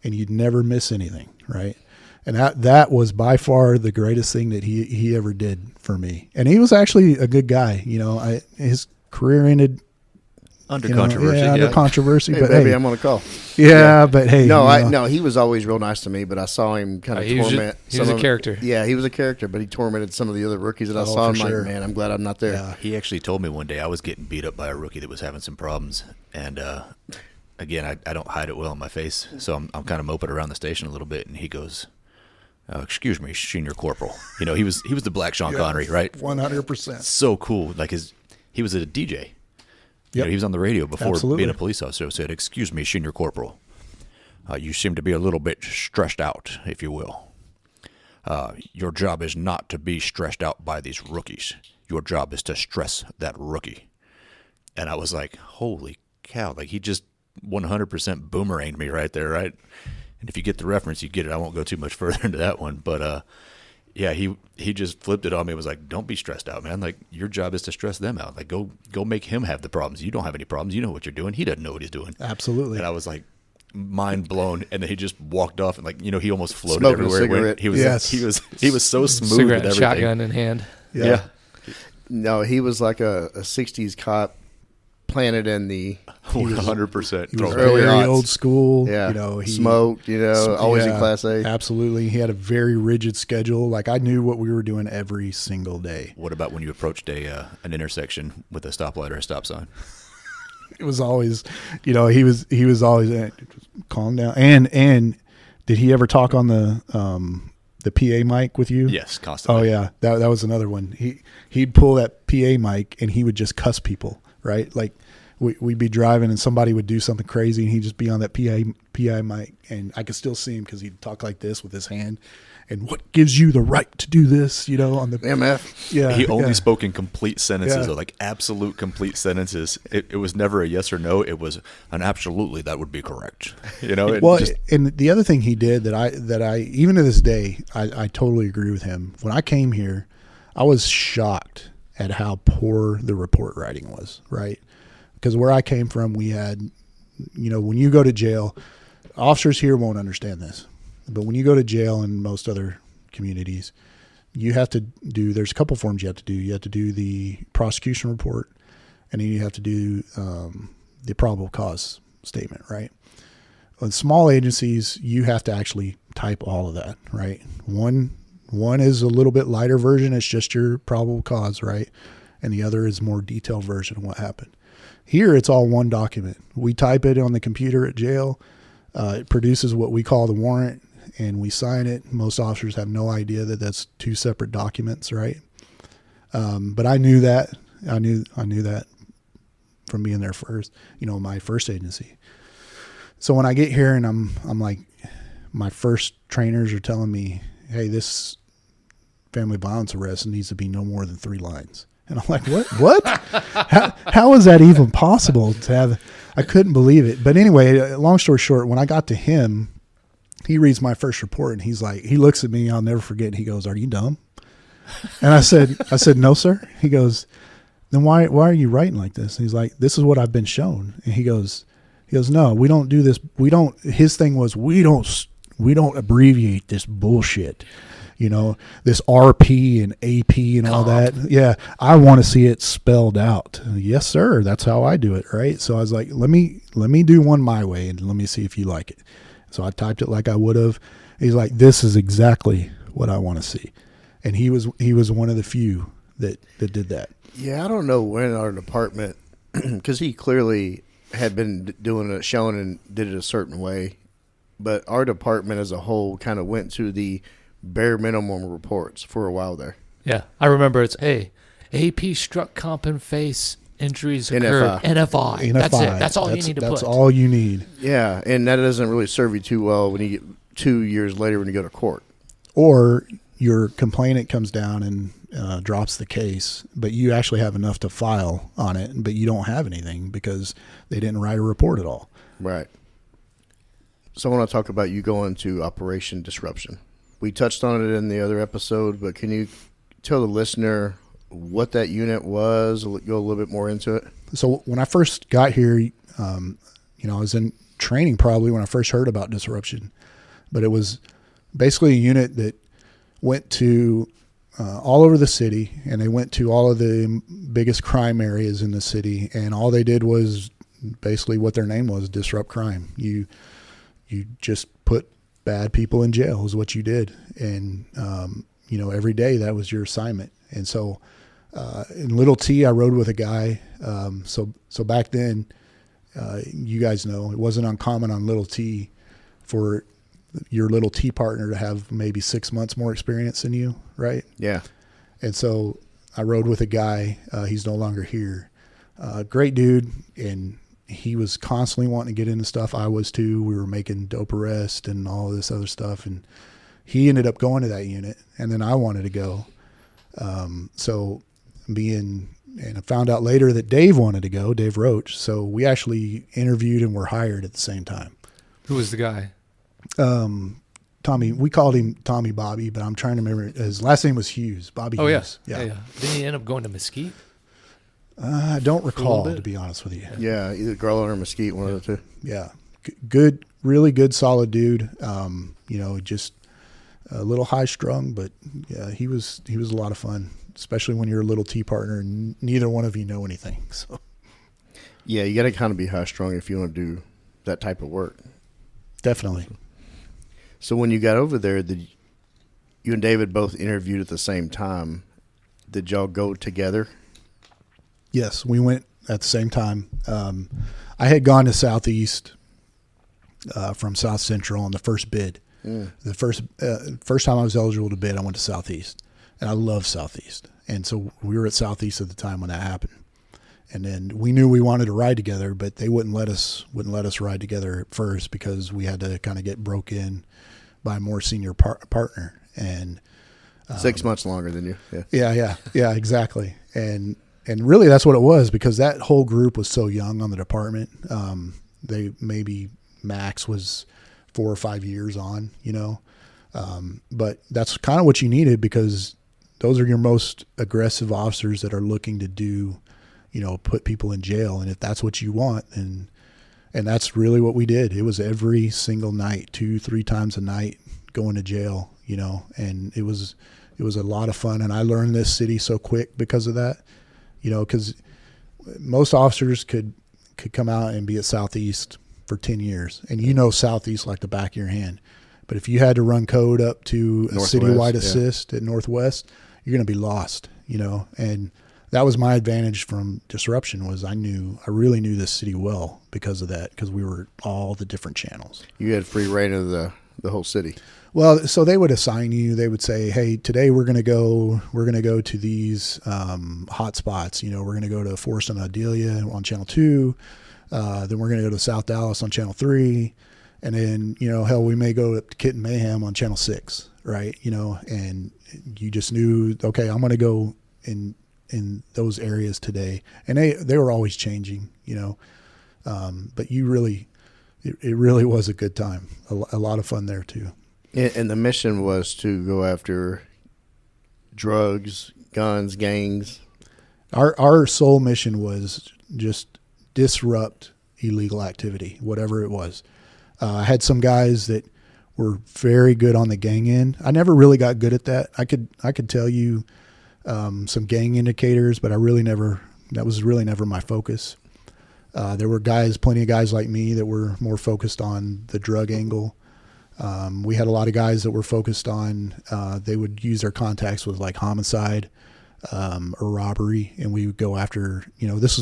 [SPEAKER 1] and you'd never miss anything, right? And that was by far the greatest thing that he ever did for me. And he was actually a good guy. His career ended
[SPEAKER 6] under controversy.
[SPEAKER 1] Under controversy.
[SPEAKER 2] Hey,
[SPEAKER 1] but
[SPEAKER 2] baby,
[SPEAKER 1] hey,
[SPEAKER 2] I'm on a call.
[SPEAKER 1] Yeah, but hey.
[SPEAKER 2] No, he was always real nice to me, but I saw him kind of torment.
[SPEAKER 7] He was a character.
[SPEAKER 2] Yeah, he was a character, but he tormented some of the other rookies that I saw. I'm like, man, I'm glad I'm not there.
[SPEAKER 1] Yeah.
[SPEAKER 6] He actually told me one day I was getting beat up by a rookie that was having some problems. And again, I don't hide it well in my face, so I'm kind of moping around the station a little bit, and he goes, excuse me, Senior Corporal. He was the Black Sean Connery, right?
[SPEAKER 1] 100%.
[SPEAKER 6] So cool. Like he was a DJ.
[SPEAKER 1] Yep.
[SPEAKER 6] He was on the radio before
[SPEAKER 1] Absolutely.
[SPEAKER 6] being a police officer. Said, excuse me, Senior Corporal. You seem to be a little bit stressed out, if you will. Your job is not to be stressed out by these rookies. Your job is to stress that rookie. And I was like, holy cow. Like, he just 100% boomeranged me right there, right? And if you get the reference, you get it. I won't go too much further into that one. But, yeah, he just flipped it on me and was like, don't be stressed out, man. Like, your job is to stress them out. Like, go make him have the problems. You don't have any problems. You know what you're doing. He doesn't know what he's doing.
[SPEAKER 1] Absolutely.
[SPEAKER 6] And I was like, mind blown. And then he just walked off and he almost floated
[SPEAKER 2] Smoking
[SPEAKER 6] everywhere
[SPEAKER 2] a cigarette.
[SPEAKER 6] He was so smooth
[SPEAKER 7] Cigarette,
[SPEAKER 6] with everything.
[SPEAKER 7] shotgun in hand.
[SPEAKER 6] Yeah.
[SPEAKER 2] No, he was like a 60s cop planted in the
[SPEAKER 6] 100%.
[SPEAKER 1] He was
[SPEAKER 2] Early
[SPEAKER 1] very
[SPEAKER 2] odds.
[SPEAKER 1] old school.
[SPEAKER 2] Yeah.
[SPEAKER 1] You know, he
[SPEAKER 2] smoked, always in
[SPEAKER 1] yeah,
[SPEAKER 2] Class A.
[SPEAKER 1] Absolutely. He had a very rigid schedule. Like, I knew what we were doing every single day.
[SPEAKER 6] What about when you approached an intersection with a stoplight or a stop sign?
[SPEAKER 1] It was always, he was always calm down. And did he ever talk on the PA mic with you?
[SPEAKER 6] Yes, constantly.
[SPEAKER 1] Oh yeah, that was another one. He'd pull that PA mic and he would just cuss people, right? Like we'd be driving and somebody would do something crazy and he'd just be on that PA mic, and I could still see him because he'd talk like this with his hand. And what gives you the right to do this? On the
[SPEAKER 2] MF.
[SPEAKER 1] Yeah,
[SPEAKER 6] He only
[SPEAKER 1] yeah.
[SPEAKER 6] spoke in complete sentences,
[SPEAKER 1] Yeah.
[SPEAKER 6] or like absolute complete sentences. It was never a yes or no. It was an absolutely, that would be correct.
[SPEAKER 1] Well, and the other thing he did that I even to this day I totally agree with him. When I came here, I was shocked at how poor the report writing was. Right, because where I came from, we had, when you go to jail, officers here won't understand this, but when you go to jail in most other communities, you have to do. There's a couple forms you have to do. You have to do the prosecution report, and then you have to do the probable cause statement. Right. In small agencies, you have to actually type all of that, right? One is a little bit lighter version. It's just your probable cause, right? And the other is more detailed version of what happened. Here, it's all one document. We type it on the computer at jail. It produces what we call the warrant, and we sign it. Most officers have no idea that that's two separate documents, right? But I knew that. I knew that from being there first, my first agency. So when I get here and I'm like, my first trainers are telling me, hey, this family violence arrest needs to be no more than 3 lines. And I'm like, what? How is that even possible to have? I couldn't believe it. But anyway, long story short, when I got to him, he reads my first report and he's like, he looks at me, I'll never forget. He goes, "Are you dumb?" And I said, "No, sir." He goes, "Then why are you writing like this?" And he's like, "This is what I've been shown." And he goes, "No, we don't do this. We don't." His thing was, we don't abbreviate this bullshit. This RP and AP and all that. Yeah, I want to see it spelled out. Yes, sir. That's how I do it, right? So I was like, let me do one my way and let me see if you like it. So I typed it like I would have. He's like, "This is exactly what I want to see," and he was one of the few that did that.
[SPEAKER 2] Yeah, I don't know when our department, because he clearly had been doing it, showing and did it a certain way, but our department as a whole kind of went to the bare minimum reports for a while there.
[SPEAKER 7] Yeah, I remember it's, hey, AP struck comp and face, injuries occurred. NFI. That's it. That's all you need to put.
[SPEAKER 1] That's all you need.
[SPEAKER 2] Yeah, and that doesn't really serve you too well when you get 2 years later when you go to court.
[SPEAKER 1] Or your complainant comes down and drops the case, but you actually have enough to file on it, but you don't have anything because they didn't write a report at all.
[SPEAKER 2] Right. So I want to talk about you going to Operation Disruption. We touched on it in the other episode, but can you tell the listener what that unit was, go a little bit more into it?
[SPEAKER 1] So when I first got here, I was in training probably when I first heard about Disruption, but it was basically a unit that went to all over the city, and they went to all of the biggest crime areas in the city, and all they did was basically what their name was, disrupt crime. You just put bad people in jail is what you did. And, every day that was your assignment. And so, in Little T, I rode with a guy. So back then, you guys know, it wasn't uncommon on Little T for your Little T partner to have maybe 6 months more experience than you. Right.
[SPEAKER 2] Yeah. And
[SPEAKER 1] so I rode with a guy, he's no longer here. Great dude. And he was constantly wanting to get into stuff. I was too. We were making dope arrest and all this other stuff. And he ended up going to that unit, and then I wanted to go. And I found out later that Dave wanted to go, Dave Roach. So we actually interviewed and were hired at the same time.
[SPEAKER 7] Who was the guy?
[SPEAKER 1] Tommy. We called him Tommy Bobby, but I'm trying to remember. His last name was Hughes. Bobby Hughes.
[SPEAKER 7] Yeah. Didn't he end up going to Mesquite?
[SPEAKER 1] I don't recall, to be honest with you.
[SPEAKER 2] Yeah, either Garland or Mesquite, one of the two.
[SPEAKER 1] Yeah. Good, really good, solid dude. Just a little high strung, but yeah, he was a lot of fun, especially when you're a little T partner and neither one of you know anything. So
[SPEAKER 2] yeah, you got to kind of be high strung if you want to do that type of work.
[SPEAKER 1] Definitely.
[SPEAKER 2] So when you got over there, you and David both interviewed at the same time. Did y'all go together?
[SPEAKER 1] Yes, we went at the same time. I had gone to Southeast from South Central on the first bid. The first time I was eligible to bid, I went to Southeast, and I love Southeast. And so we were at Southeast at the time when that happened. And then we knew we wanted to ride together, but they wouldn't let us ride together at first because we had to kind of get broke in by a more senior partner. And
[SPEAKER 2] 6 months longer than you.
[SPEAKER 1] Yeah, exactly. And really that's what it was, because that whole group was so young on the department. They maybe max was 4 or 5 years on, but that's kind of what you needed, because those are your most aggressive officers that are looking to do, put people in jail. And if that's what you want, and that's really what we did. It was every single night, 2-3 times a night going to jail, and it was a lot of fun. And I learned this city so quick because of that, because most officers could come out and be at Southeast for 10 years and Southeast like the back of your hand. But if you had to run code up to a citywide assist at Northwest, you're going to be lost, and that was my advantage from disruption, was I really knew this city well because of that, because we were all the different channels.
[SPEAKER 2] You had free reign of the whole city.
[SPEAKER 1] Well, so they would assign you, they would say, hey, today we're going to go to these hot spots. We're going to go to Forest and Adelia on channel 2. Then we're going to go to South Dallas on channel 3. And then, hell, we may go up to Kit and Mayhem on channel 6, right? And you just knew, okay, I'm going to go in those areas today. And they were always changing, but it really was a good time. A lot of fun there too.
[SPEAKER 2] And the mission was to go after drugs, guns, gangs.
[SPEAKER 1] Our sole mission was just disrupt illegal activity, whatever it was. I had some guys that were very good on the gang end. I never really got good at that. I could tell you some gang indicators, but that was really never my focus. There were plenty of guys like me that were more focused on the drug angle. We had a lot of guys that were focused on, they would use their contacts with like homicide or robbery, and we would go after, this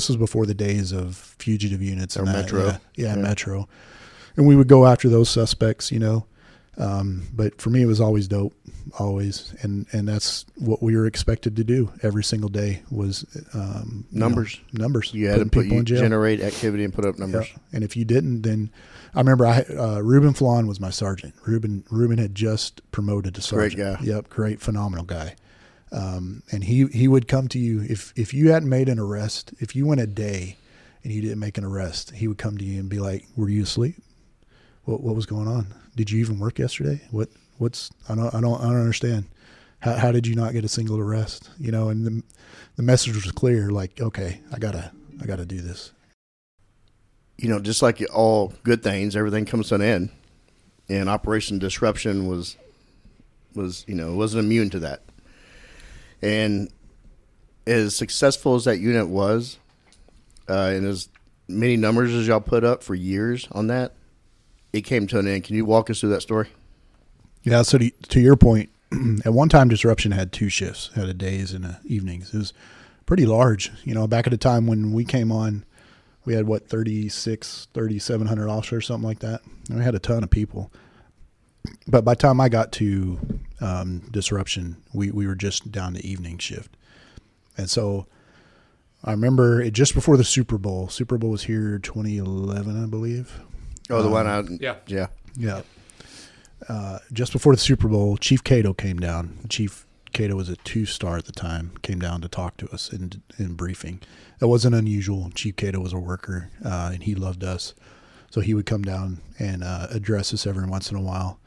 [SPEAKER 1] was before the days of fugitive units
[SPEAKER 2] or
[SPEAKER 1] and
[SPEAKER 2] Metro.
[SPEAKER 1] Yeah, Metro. And we would go after those suspects, but for me, it was always dope, always. And that's what we were expected to do every single day was
[SPEAKER 2] numbers.
[SPEAKER 1] Numbers.
[SPEAKER 2] You had to generate activity and put up numbers.
[SPEAKER 1] Yep. And if you didn't, then I remember Ruben Flan was my sergeant. Ruben had just promoted to sergeant.
[SPEAKER 2] Great guy.
[SPEAKER 1] Yep, great, phenomenal guy. And he would come to you if you hadn't made an arrest, if you went a day and you didn't make an arrest, he would come to you and be like, "Were you asleep? What was going on? Did you even work yesterday? I don't understand. How did you not get a single arrest?" And the message was clear, like, okay, I gotta do this.
[SPEAKER 2] Just like all good things, everything comes to an end, and Operation Disruption wasn't immune to that. And as successful as that unit was, and as many numbers as y'all put up for years on that, it came to an end. Can you walk us through that story?
[SPEAKER 1] Yeah, so to your point, at one time Disruption had 2 shifts, had a days and a evenings. It was pretty large. Back at the time when we came on, we had 3,700 officers, something like that. And we had a ton of people. But by the time I got to Disruption, we were just down to evening shift. And so I remember it just before the Super Bowl. Super Bowl was here 2011, I believe.
[SPEAKER 2] Oh, the one out.
[SPEAKER 7] Yeah.
[SPEAKER 1] Just before the Super Bowl, Chief Cato came down. Chief Cato was a 2-star at the time, came down to talk to us in briefing. That wasn't unusual. Chief Cato was a worker, and he loved us. So he would come down and address us every once in a while.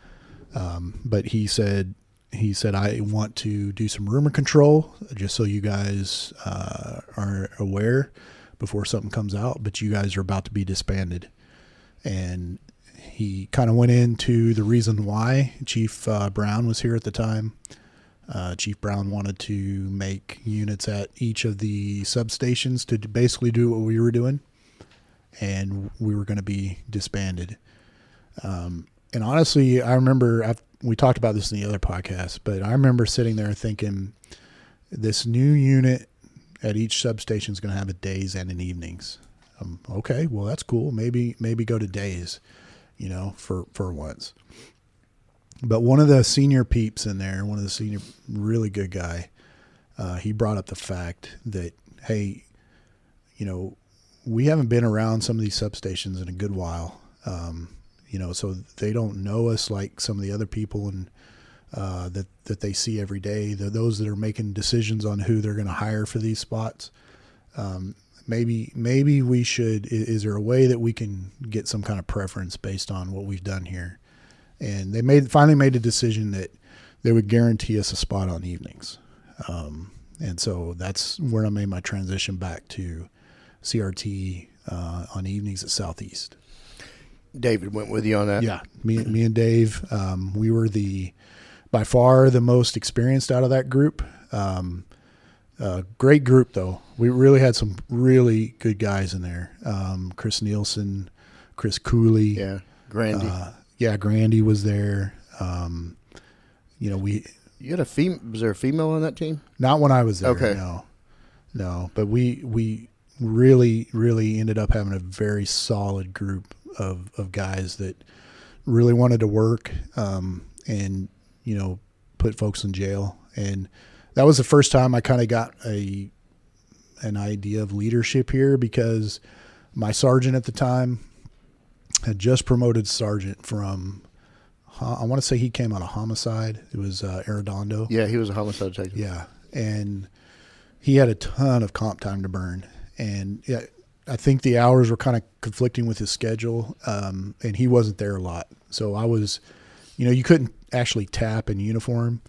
[SPEAKER 1] But he said, I want to do some rumor control just so you guys are aware before something comes out, but you guys are about to be disbanded. And he kind of went into the reason why. Chief Brown was here at the time. Chief Brown wanted to make units at each of the substations to basically do what we were doing, and we were going to be disbanded. And honestly, I remember we talked about this in the other podcast, but I remember sitting there thinking, this new unit at each substation is going to have a days and an evenings. Okay, well, that's cool. Maybe go to days, for once. But one of the senior peeps in there, one of the senior, really good guy, he brought up the fact that, hey, we haven't been around some of these substations in a good while, so they don't know us like some of the other people and that they see every day. Those that are making decisions on who they're going to hire for these spots. Maybe we should. Is there a way that we can get some kind of preference based on what we've done here? And they finally made a decision that they would guarantee us a spot on evenings. And so that's where I made my transition back to CRT on evenings at Southeast.
[SPEAKER 2] David went with you on that?
[SPEAKER 1] Yeah, me and Dave, we were by far the most experienced out of that group. Great group, though. We really had some really good guys in there. Chris Nielsen, Chris Cooley.
[SPEAKER 2] Yeah, Grandy.
[SPEAKER 1] Grandy was there. You
[SPEAKER 2] had was there a female on that team?
[SPEAKER 1] Not when I was there.
[SPEAKER 2] Okay.
[SPEAKER 1] No. But we really, really ended up having a very solid group of guys that really wanted to work, and put folks in jail. And that was the first time I kind of got an idea of leadership here, because my sergeant at the time had just promoted sergeant from, I want to say he came out of homicide. It was Arredondo.
[SPEAKER 2] Yeah, he was a homicide detective.
[SPEAKER 1] Yeah, and he had a ton of comp time to burn. And I think the hours were kind of conflicting with his schedule, and he wasn't there a lot. So I was, you couldn't actually tap in uniform,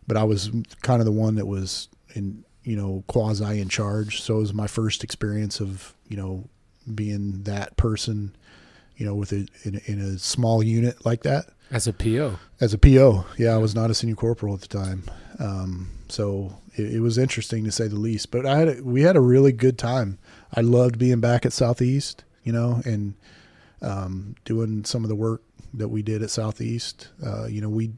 [SPEAKER 1] but I was kind of the one that was in, quasi in charge. So it was my first experience of, being that person, with in a small unit like that.
[SPEAKER 7] As a PO.
[SPEAKER 1] Yeah, I was not a senior corporal at the time. So it was interesting to say the least, but we had a really good time. I loved being back at Southeast, and doing some of the work that we did at Southeast. The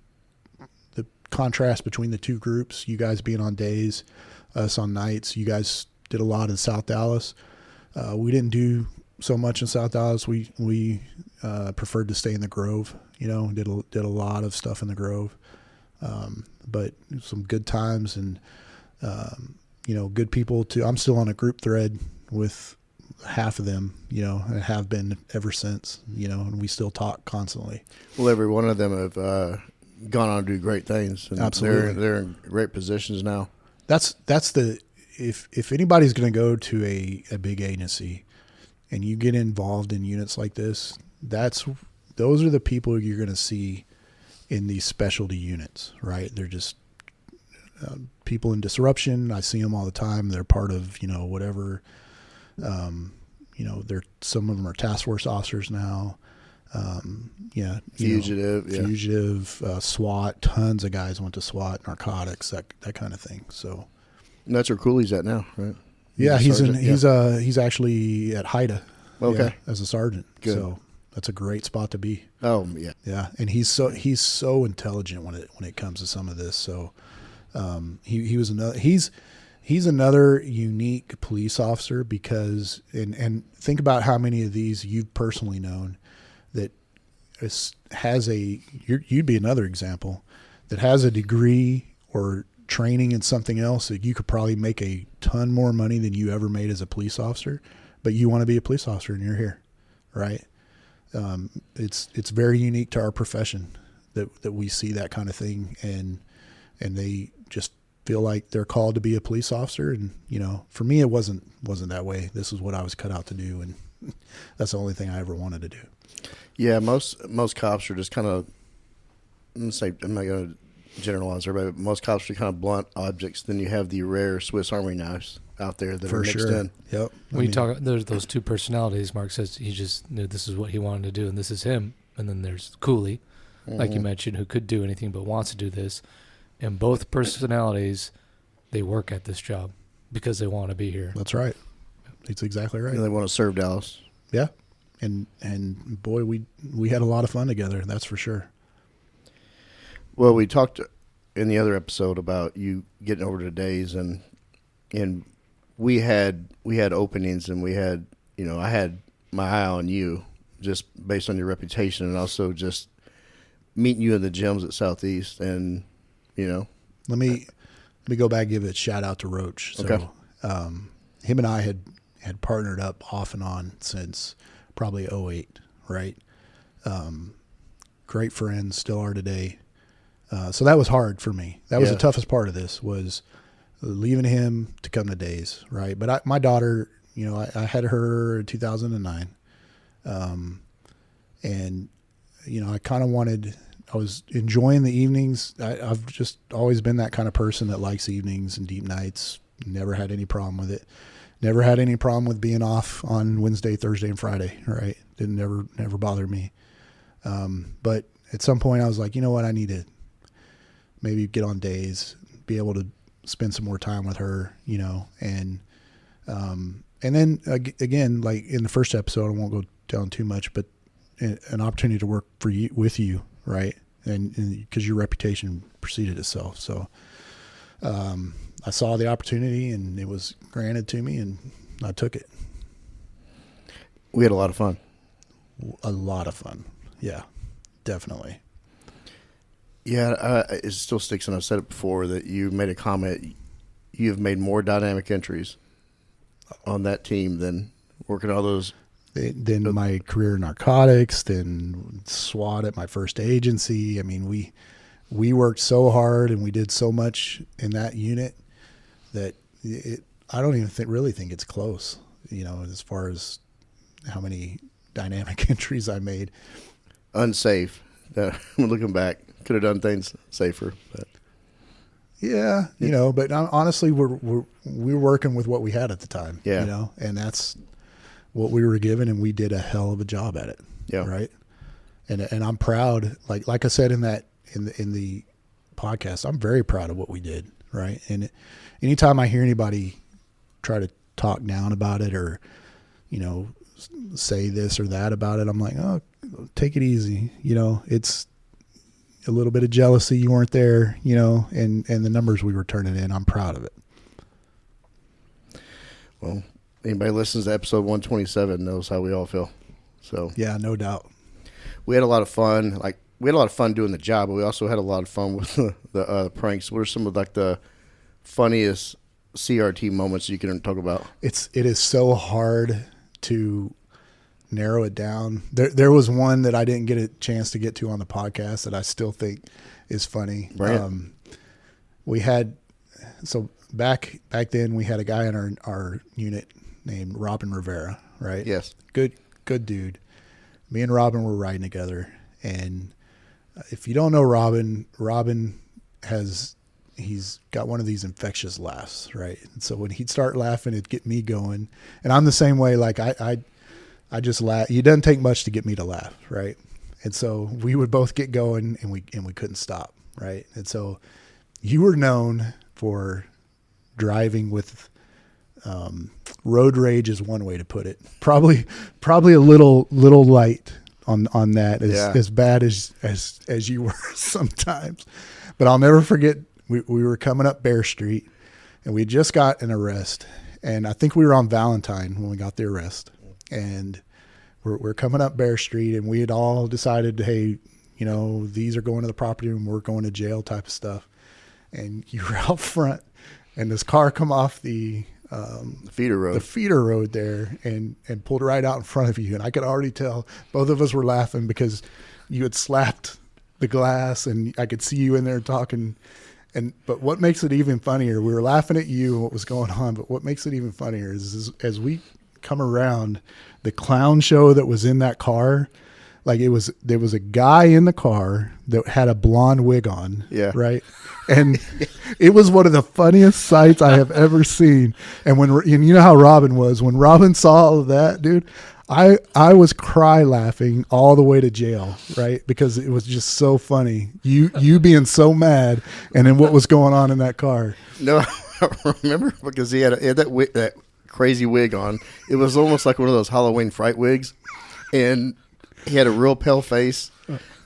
[SPEAKER 1] contrast between the two groups, you guys being on days, us on nights. You guys did a lot in South Dallas. We didn't do so much in South Dallas. We preferred to stay in the Grove. Did a lot of stuff in the Grove, but some good times and good people too. I'm still on a group thread with half of them, and have been ever since. And we still talk constantly.
[SPEAKER 2] Well, every one of them have gone on to do great things. And
[SPEAKER 1] absolutely,
[SPEAKER 2] they're in great positions now.
[SPEAKER 1] That's if anybody's going to go to a big agency and you get involved in units like this, those are the people you're going to see in these specialty units, right? They're just people in disruption. I see them all the time. They're part of, whatever, some of them are task force officers now. Fugitive, SWAT, tons of guys went to SWAT, narcotics, that kind of thing. So
[SPEAKER 2] and that's where Cooley's at now, right?
[SPEAKER 1] He's actually at Haida.
[SPEAKER 2] Okay.
[SPEAKER 1] As a sergeant.
[SPEAKER 2] Good.
[SPEAKER 1] So that's a great spot to be.
[SPEAKER 2] Oh yeah.
[SPEAKER 1] Yeah. And he's so intelligent when it comes to some of this. So he's another unique police officer because and think about how many of these you've personally known that you'd be another example that has a degree or training in something else that you could probably make a ton more money than you ever made as a police officer, but you want to be a police officer and you're here, right? It's very unique to our profession that we see that kind of thing, and they just feel like they're called to be a police officer. And for me, it wasn't that way. This is what I was cut out to do, and that's the only thing I ever wanted to do.
[SPEAKER 2] Yeah, most cops are just kind of, I'm not going to generalize everybody, but most cops are kind of blunt objects. Then you have the rare Swiss Army knives out there that are mixed in.
[SPEAKER 1] Yep.
[SPEAKER 7] There's those two personalities. Mark says he just knew this is what he wanted to do, and this is him. and then there's Cooley, like you mentioned, who could do anything but wants to do this. And both personalities, they work at this job because they want to be here.
[SPEAKER 1] That's right. That's exactly right.
[SPEAKER 2] And they want to serve Dallas.
[SPEAKER 1] Yeah. And boy, we had a lot of fun together. That's for sure.
[SPEAKER 2] Well, we talked in the other episode about you getting over to Days, and we had openings, and we had, I had my eye on you just based on your reputation, and also just meeting you in the gyms at Southeast, and
[SPEAKER 1] Let me go back and give a shout out to Roach. So,
[SPEAKER 2] okay.
[SPEAKER 1] Him and I had partnered up off and on since probably 2008, right? Great friends, still are today. So that was hard for me. That was the toughest part of this, was leaving him to come to Days, right? But my daughter, I had her in 2009. And, I kind of I was enjoying the evenings. I've just always been that kind of person that likes evenings and deep nights. Never had any problem with it. Never had any problem with being off on Wednesday, Thursday, and Friday, right? Didn't never bother me. But at some point I was like, you know what? I need to maybe get on Days, be able to spend some more time with her, and then again, like in the first episode, I won't go down too much, but an opportunity to work with you, right? And because your reputation preceded itself. So, I saw the opportunity and it was granted to me and I took it.
[SPEAKER 2] We had a lot of fun.
[SPEAKER 1] A lot of fun. Yeah, definitely.
[SPEAKER 2] Yeah, it still sticks, and I've said it before, that you made a comment. You have made more dynamic entries on that team than working all those.
[SPEAKER 1] Than my career in narcotics, than SWAT at my first agency. I mean, we worked so hard and we did so much in that unit that I don't even really think it's close, as far as how many dynamic entries I made.
[SPEAKER 2] Unsafe. Looking back, could have done things safer. But.
[SPEAKER 1] Yeah, but honestly, we're working with what we had at the time.
[SPEAKER 2] Yeah.
[SPEAKER 1] And that's what we were given, and we did a hell of a job at it.
[SPEAKER 2] Yeah.
[SPEAKER 1] Right. And I'm proud. Like I said in the podcast, I'm very proud of what we did. Right. And anytime I hear anybody try to talk down about it or, say this or that about it, I'm like, oh, take it easy. It's a little bit of jealousy. You weren't there, and the numbers we were turning in, I'm proud of it.
[SPEAKER 2] Well, anybody listens to episode 127 knows how we all feel. So
[SPEAKER 1] yeah, no doubt.
[SPEAKER 2] We had a lot of fun. We had a lot of fun doing the job, but we also had a lot of fun with the pranks. What are some of the funniest CRT moments you can talk about?
[SPEAKER 1] It is so hard to narrow it down. There was one that I didn't get a chance to get to on the podcast that I still think is funny. We had, so back then we had a guy in our unit named Robin Rivera, right?
[SPEAKER 2] Yes.
[SPEAKER 1] Good dude. Me and Robin were riding together, and if you don't know Robin he's got one of these infectious laughs, right? And so when he'd start laughing, it'd get me going. And I'm the same way. Like I just laugh. It doesn't take much to get me to laugh, right? And so we would both get going, and we couldn't stop, right? And so you were known for driving with road rage is one way to put it. Probably a little light on that, as bad as you were sometimes. But I'll never forget. We were coming up Bear Street, and we just got an arrest. And I think we were on Valentine when we got the arrest. And we're coming up Bear Street, and we had all decided, hey, these are going to the property and we're going to jail type of stuff. And you were out front, and this car come off the
[SPEAKER 2] feeder
[SPEAKER 1] road there and pulled right out in front of you. And I could already tell both of us were laughing because you had slapped the glass, and I could see you in there talking. But what makes it even funnier, we were laughing at you and what was going on, but what makes it even funnier is as we come around, the clown show that was in that car, there was a guy in the car that had a blonde wig on.
[SPEAKER 2] Yeah.
[SPEAKER 1] Right. And it was one of the funniest sights I have ever seen. And you know how Robin was, when Robin saw all of that, dude, I was cry laughing all the way to jail, right? Because it was just so funny. You being so mad, and then what was going on in that car.
[SPEAKER 2] No, I remember because he had that crazy wig on. It was almost like one of those Halloween fright wigs, and he had a real pale face.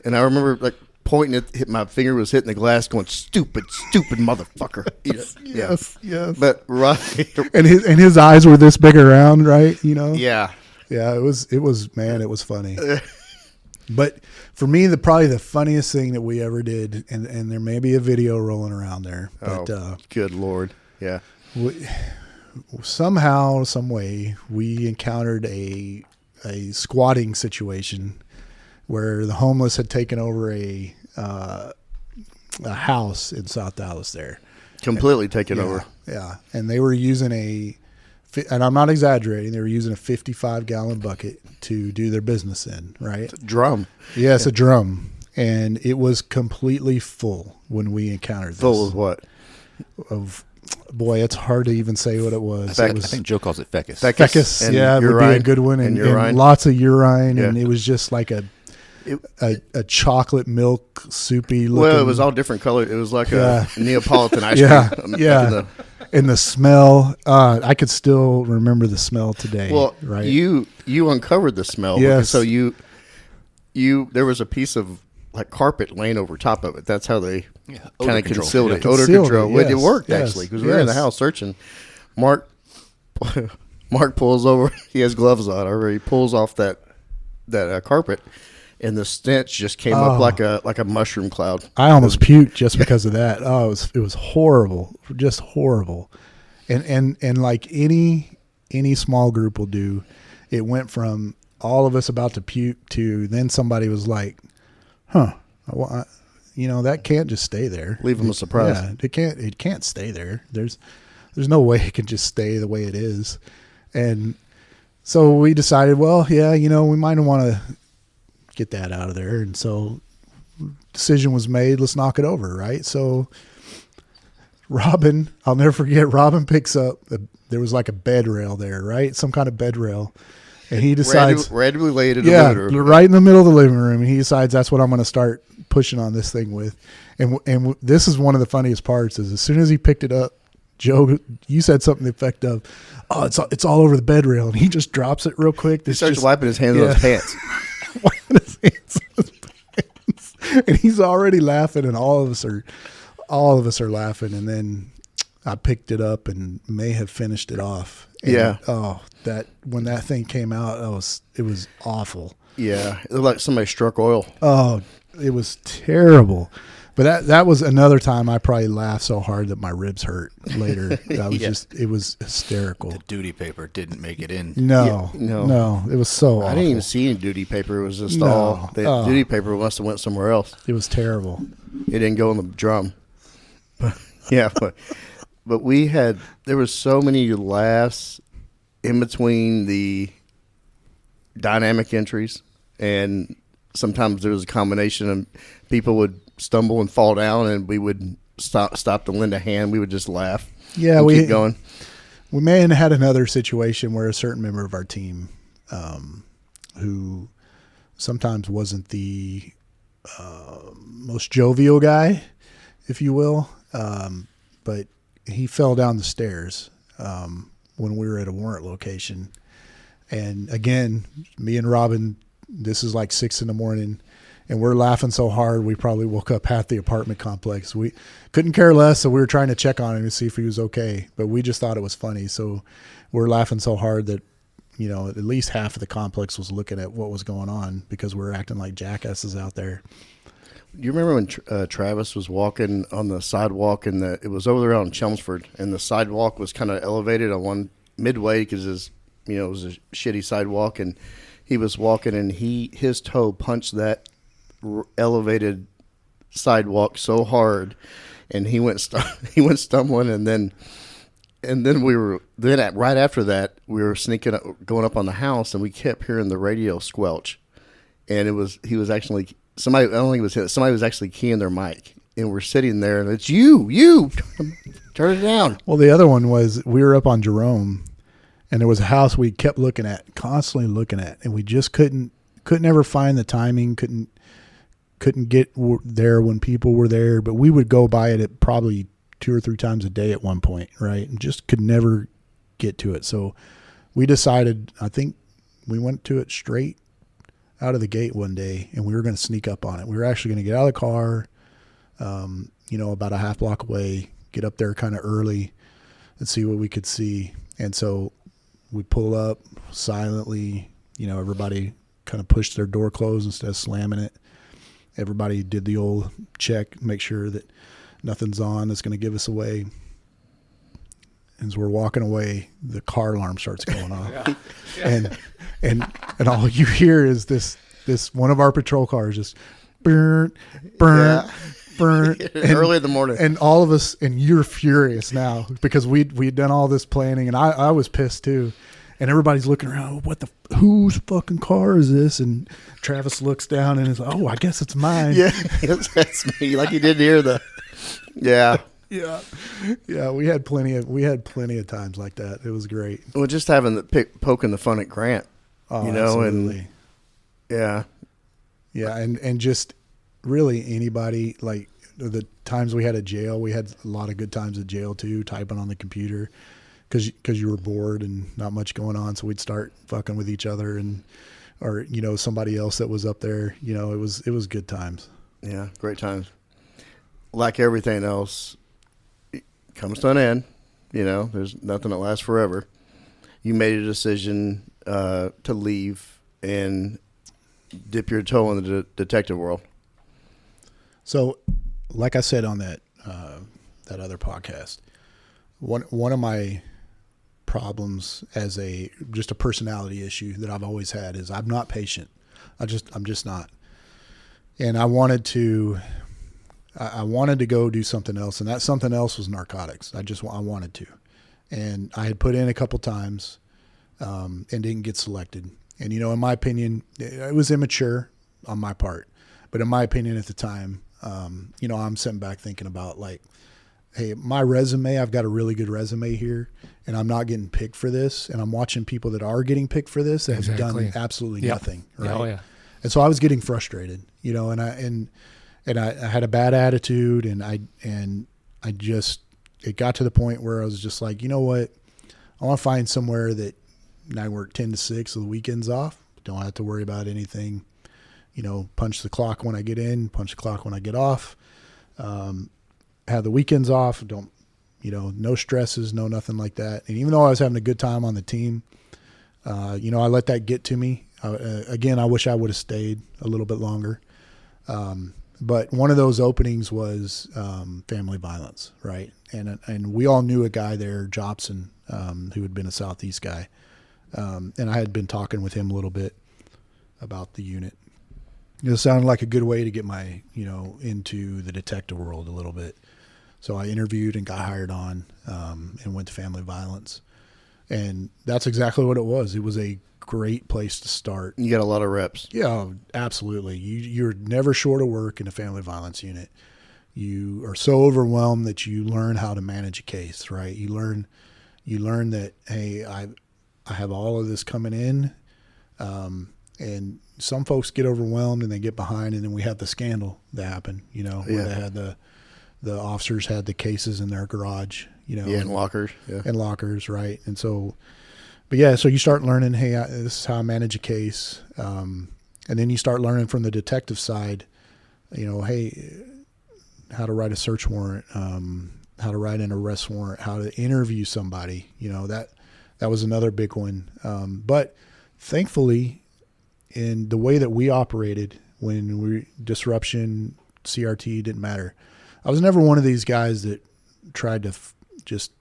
[SPEAKER 2] And I remember like pointing at my finger was hitting the glass, going "stupid motherfucker."
[SPEAKER 1] Yes.
[SPEAKER 2] But right,
[SPEAKER 1] and his eyes were this big around, right? You know.
[SPEAKER 2] Yeah.
[SPEAKER 1] Yeah, it was man, it was funny. But for me, probably the funniest thing that we ever did, and there may be a video rolling around there, but
[SPEAKER 2] good Lord, yeah.
[SPEAKER 1] Somehow, some way, we encountered a squatting situation where the homeless had taken over a house in South Dallas there.
[SPEAKER 2] Completely taken over.
[SPEAKER 1] Yeah, and they were using and I'm not exaggerating, they were using a 55-gallon bucket to do their business in, right?
[SPEAKER 2] It's a drum.
[SPEAKER 1] Yes, a drum. And it was completely full when we encountered this.
[SPEAKER 2] Full of what?
[SPEAKER 1] Boy, it's hard to even say what it was.
[SPEAKER 6] I think Joe calls it fecus.
[SPEAKER 1] Fecus, yeah, would be a good one. And lots of urine, and it was just like a chocolate milk soupy looking.
[SPEAKER 2] Well, it was all different color. It was like a Neapolitan ice cream.
[SPEAKER 1] Yeah. And the smell, I could still remember the smell today.
[SPEAKER 2] Well,
[SPEAKER 1] right?
[SPEAKER 2] You uncovered the smell.
[SPEAKER 1] Yes.
[SPEAKER 2] So there was a piece of like carpet laying over top of it. That's how they kind of concealed it. Odor control.
[SPEAKER 1] Yes.
[SPEAKER 2] It worked actually because we were in the house searching. Mark pulls over. He has gloves on already. He pulls off that carpet. And the stench just came up like a mushroom cloud.
[SPEAKER 1] I almost puked just because of that. Oh, it was horrible, just horrible. And like any small group will do, it went from all of us about to puke to then somebody was like, "Huh, well, that can't just stay there.
[SPEAKER 2] Leave them a surprise.
[SPEAKER 1] Yeah, it can't stay there. There's no way it can just stay the way it is." And so we decided, well, yeah, we might want to get that out of there. And so decision was made, let's knock it over, right? So Robin, I'll never forget, Robin picks up, there was like a bed rail there, right? Some kind of bed rail. And he decides.
[SPEAKER 2] Randomly laid in the living room.
[SPEAKER 1] Right in the middle of the living room. And he decides that's what I'm going to start pushing on this thing with. And this is one of the funniest parts is as soon as he picked it up, Joe, you said something to the effect of, "Oh, it's all over the bed rail." And he just drops it real quick.
[SPEAKER 2] He starts wiping his hands on his pants.
[SPEAKER 1] And he's already laughing, and all of us are laughing. And then I picked it up and may have finished it off. And, when that thing came out, it was awful.
[SPEAKER 2] Yeah, it looked like somebody struck oil.
[SPEAKER 1] Oh, it was terrible. But that was another time I probably laughed so hard that my ribs hurt later. It was hysterical.
[SPEAKER 6] The duty paper didn't make it in.
[SPEAKER 1] No, it was so awful.
[SPEAKER 2] I didn't even see any duty paper. It was just the duty paper must have went somewhere else.
[SPEAKER 1] It was terrible.
[SPEAKER 2] It didn't go in the drum. But there was so many laughs in between the dynamic entries, and sometimes there was a combination of people would stumble and fall down, and we would stop to lend a hand. We would just laugh.
[SPEAKER 1] Yeah,
[SPEAKER 2] we keep going.
[SPEAKER 1] We may have had another situation where a certain member of our team, who sometimes wasn't the most jovial guy, if you will, but he fell down the stairs when we were at a warrant location. And again, me and Robin, this is like 6 a.m, and we're laughing so hard we probably woke up half the apartment complex. We couldn't care less, so we were trying to check on him to see if he was okay. But we just thought it was funny, so we're laughing so hard that at least half of the complex was looking at what was going on because we're acting like jackasses out there.
[SPEAKER 2] Do you remember when Travis was walking on the sidewalk, and it was over there on Chelmsford, and the sidewalk was kind of elevated on one midway because it was a shitty sidewalk, and he was walking, and his toe punched that elevated sidewalk so hard, and he went stumbling, and then right after that we were sneaking up, going up on the house, and we kept hearing the radio squelch, and he was actually somebody. I don't think it was him. Somebody was actually keying their mic, and we're sitting there, and it's you turn it down.
[SPEAKER 1] Well, the other one was we were up on Jerome, And there was a house we kept looking at, constantly looking at, and we just couldn't ever find the timing, couldn't get there when people were there, but we would go by it at probably 2 or 3 times a day at one point, right? And just could never get to it. So we decided, I think we went to it straight out of the gate one day, and we were going to sneak up on it. We were actually going to get out of the car, about a half block away, get up there kind of early and see what we could see. And so we pull up silently, everybody kind of pushed their door closed instead of slamming it. Everybody did the old check, make sure that nothing's on that's going to give us away. As we're walking away, the car alarm starts going off. And all you hear is this one of our patrol cars just burn, burn.
[SPEAKER 2] Early in the morning.
[SPEAKER 1] And all of us, and you're furious now because we'd done all this planning, and I was pissed too. And everybody's looking around, whose fucking car is this? And Travis looks down and is like, oh, I guess it's mine.
[SPEAKER 2] Yeah, that's me. Like you didn't hear yeah.
[SPEAKER 1] Yeah, we had plenty of times like that. It was great.
[SPEAKER 2] Well, just having the poking the fun at Grant,
[SPEAKER 1] absolutely.
[SPEAKER 2] And
[SPEAKER 1] yeah, and just really anybody, like the times we had at jail, we had a lot of good times at jail too, typing on the computer because you were bored and not much going on, so we'd start fucking with each other or somebody else that was up there. It was good times.
[SPEAKER 2] Yeah, great times. Like everything else, it comes to an end. There's nothing that lasts forever. You made a decision to leave and dip your toe in the detective world.
[SPEAKER 1] So, like I said on that other podcast, one of my problems as just a personality issue that I've always had is I'm not patient. I'm just not. And I wanted to go do something else, and that something else was narcotics. I wanted to, and I had put in a couple times, and didn't get selected. And in my opinion, it was immature on my part, but in my opinion at the time, I'm sitting back thinking about like, hey, my resume, I've got a really good resume here, and I'm not getting picked for this, and I'm watching people that are getting picked for this that have done absolutely nothing, right?
[SPEAKER 7] Oh yeah. And
[SPEAKER 1] so I was getting frustrated, and I had a bad attitude, and it got to the point where I was just like, you know what? I want to find somewhere that I work 10 to 6 with the weekends off. Don't have to worry about anything, punch the clock when I get in, punch the clock when I get off. Have the weekends off. Don't, no stresses, no nothing like that. And even though I was having a good time on the team, I let that get to me. Again, I wish I would have stayed a little bit longer. But one of those openings was family violence, right? And we all knew a guy there, Jobson, who had been a South East guy. And I had been talking with him a little bit about the unit. It sounded like a good way to get my, into the detective world a little bit. So I interviewed and got hired on and went to family violence. And that's exactly what it was. It was a great place to start.
[SPEAKER 2] You got a lot of reps.
[SPEAKER 1] Yeah, absolutely. You're never short of work in a family violence unit. You are so overwhelmed that you learn how to manage a case, right? You learn that, hey, I have all of this coming in, and some folks get overwhelmed and they get behind, and then we have the scandal that happened, where they had the officers had the cases in their garage,
[SPEAKER 2] in lockers,
[SPEAKER 1] and lockers, right? And so, so you start learning, hey, this is how I manage a case, and then you start learning from the detective side, hey, how to write a search warrant, how to write an arrest warrant, how to interview somebody, that was another big one. But thankfully, in the way that we operated when disruption, CRT didn't matter. I was never one of these guys that tried to just,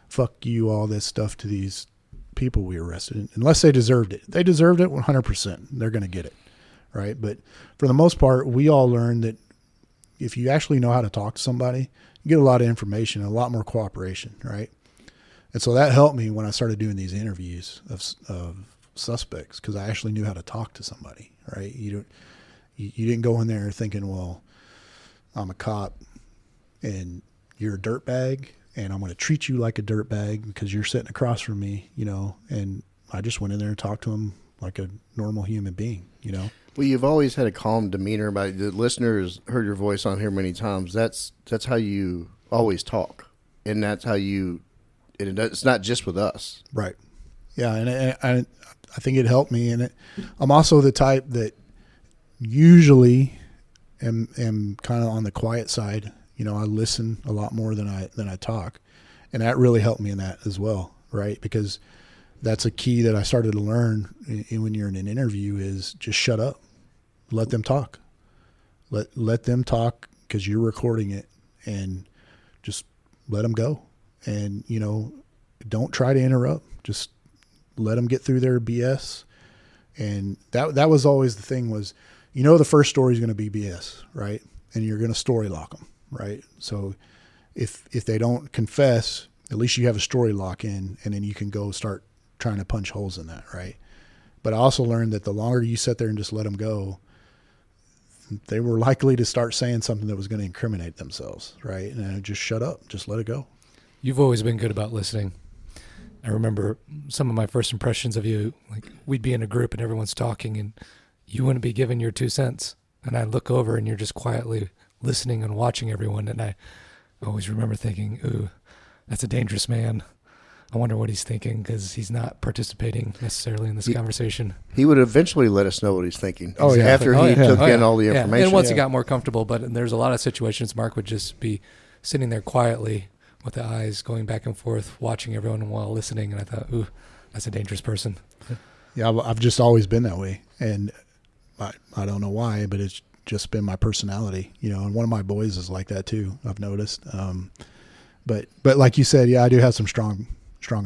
[SPEAKER 1] fuck you, all this stuff to these people we arrested, unless they deserved it. If they deserved it 100%. They're going to get it, right? But for the most part, we all learned that if you actually know how to talk to somebody, you get a lot of information and a lot more cooperation, right? And so that helped me when I started doing these interviews of suspects, because I actually knew how to talk to somebody, right? You didn't go in there thinking, well, I'm a cop and you're a dirtbag and I'm going to treat you like a dirtbag because you're sitting across from me, and I just went in there and talked to him like a normal human being,
[SPEAKER 2] Well, you've always had a calm demeanor. But the listeners heard your voice on here many times. That's how you always talk, and that's how you. And it's not just with us,
[SPEAKER 1] right? Yeah, and I think it helped me, and I'm also the type that usually am kind of on the quiet side. I listen a lot more than I talk, and that really helped me in that as well, right? Because that's a key that I started to learn when you're in an interview is just shut up, let them talk, let them talk because you're recording it, and just let them go, and don't try to interrupt, just let them get through their BS. And that was always the thing was, the first story is going to be BS, right? And you're going to story lock them, right? So if they don't confess, at least you have a story lock in, and then you can go start trying to punch holes in that, right? But I also learned that the longer you sit there and just let them go, they were likely to start saying something that was going to incriminate themselves, right? And I just shut up, just let it go.
[SPEAKER 7] You've always been good about listening. I remember some of my first impressions of you, like we'd be in a group and everyone's talking and you wouldn't be giving your 2 cents. And I look over and you're just quietly listening and watching everyone. And I always remember thinking, ooh, that's a dangerous man. I wonder what he's thinking because he's not participating necessarily in this conversation.
[SPEAKER 2] He would eventually let us know what he's thinking.
[SPEAKER 1] Oh, yeah.
[SPEAKER 2] After he took in all the information.
[SPEAKER 7] And once he got more comfortable, but there's a lot of situations Mark would just be sitting there quietly with the eyes going back and forth, watching everyone while listening. And I thought, ooh, that's a dangerous person.
[SPEAKER 1] Yeah, I've just always been that way. And I don't know why, but it's just been my personality, and one of my boys is like that too, I've noticed. But like you said, yeah, I do have some strong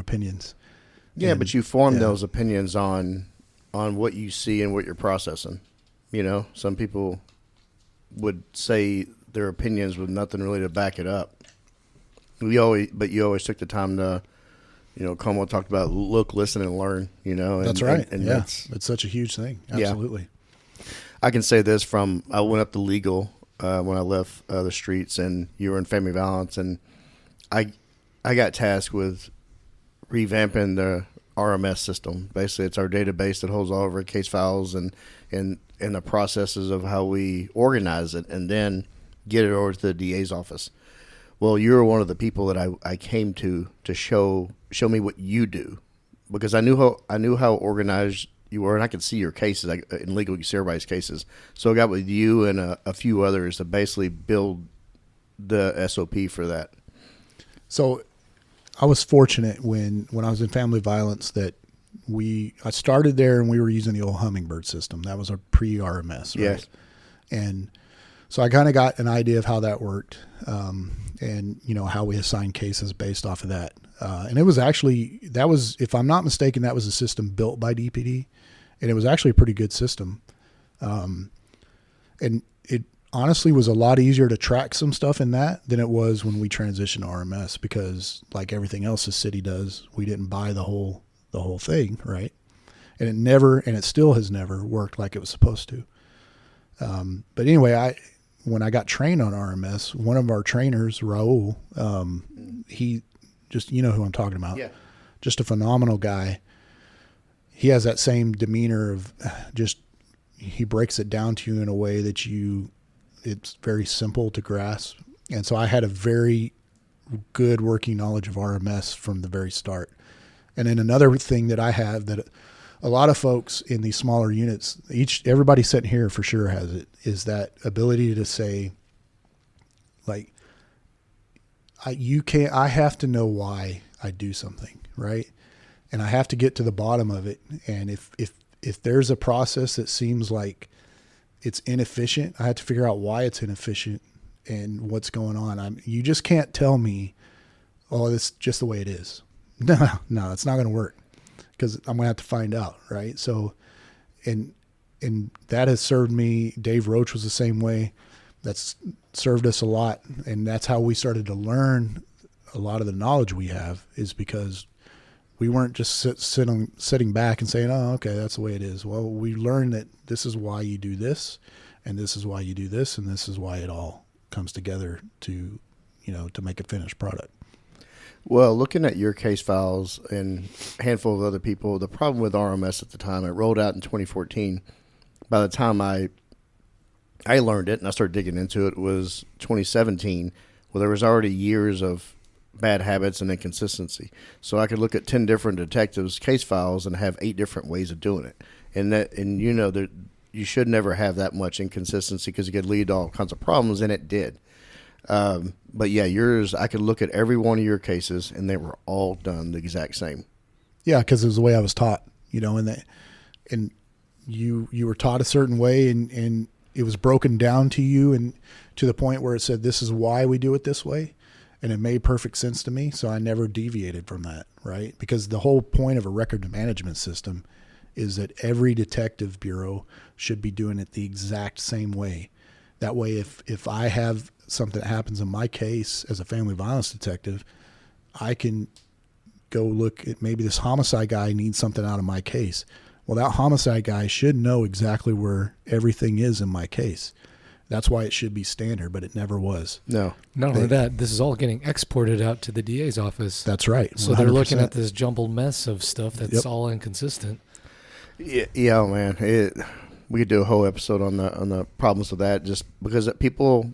[SPEAKER 1] opinions.
[SPEAKER 2] Yeah,
[SPEAKER 1] and,
[SPEAKER 2] but you form those opinions on what you see and what you're processing. Some people would say their opinions with nothing really to back it up. You always took the time to, Como talked about look, listen, and learn. And,
[SPEAKER 1] that's right.
[SPEAKER 2] And
[SPEAKER 1] yeah, it's such a huge thing. Absolutely.
[SPEAKER 2] Yeah. I can say this I went up to legal when I left the streets, and you were in family violence, and I got tasked with revamping the RMS system. Basically, it's our database that holds all of our case files and the processes of how we organize it, and then get it over to the DA's office. Well, you were one of the people that I came to show me what you do, because I knew how organized you were, and I could see your cases. In legal, you see everybody's cases. So I got with you and a few others to basically build the SOP for that. So
[SPEAKER 1] I was fortunate when I was in family violence that I started there and we were using the old Hummingbird system. That was our pre-RMS, right?
[SPEAKER 2] Yes. And
[SPEAKER 1] so I kind of got an idea of how that worked, and how we assign cases based off of that. And it was actually, if I'm not mistaken, that was a system built by DPD, and it was actually a pretty good system. And it honestly was a lot easier to track some stuff in that than it was when we transitioned to RMS, because like everything else the city does, we didn't buy the whole thing, right? And it still has never worked like it was supposed to. But anyway, when I got trained on RMS, one of our trainers, Raul, he just, who I'm talking about, just a phenomenal guy. He has that same demeanor of he breaks it down to you in a way that it's very simple to grasp. And so I had a very good working knowledge of RMS from the very start. And then another thing that I have that a lot of folks in these smaller units, everybody sitting here for sure has it, is that ability to say, like, I have to know why I do something, right? And I have to get to the bottom of it. And if there's a process that seems like it's inefficient, I have to figure out why it's inefficient and what's going on. You just can't tell me, oh, that's just the way it is. No, it's not going to work, because I'm going to have to find out, right? So, and that has served me. Dave Roach was the same way. That's served us a lot, and that's how we started to learn a lot of the knowledge we have, is because we weren't just sitting back and saying, oh, okay, that's the way it is. Well, we learned that this is why you do this, and this is why you do this, and this is why it all comes together to make a finished product.
[SPEAKER 2] Well, looking at your case files and a handful of other people, the problem with RMS at the time, it rolled out in 2014. By the time I learned it and I started digging into it, was 2017, where there was already years of bad habits and inconsistency. So I could look at 10 different detectives' case files and have 8 different ways of doing it. And you know that you should never have that much inconsistency because it could lead to all kinds of problems, and it did. But yeah, yours, I could look at every one of your cases, and they were all done the exact same.
[SPEAKER 1] Yeah, because it was the way I was taught, and you were taught a certain way, and it was broken down to you, and to the point where it said, this is why we do it this way. And it made perfect sense to me, so I never deviated from that, right? Because the whole point of a record management system is that every detective bureau should be doing it the exact same way. That way, if I have something that happens in my case as a family violence detective, I can go look at maybe this homicide guy needs something out of my case. Well, that homicide guy should know exactly where everything is in my case. That's why it should be standard, but it never was.
[SPEAKER 2] No.
[SPEAKER 7] Not only that, this is all getting exported out to the DA's office.
[SPEAKER 1] That's right.
[SPEAKER 7] So they're looking at this jumbled mess of stuff that's all inconsistent.
[SPEAKER 2] Yeah, man. We could do a whole episode on the problems with that, just because people,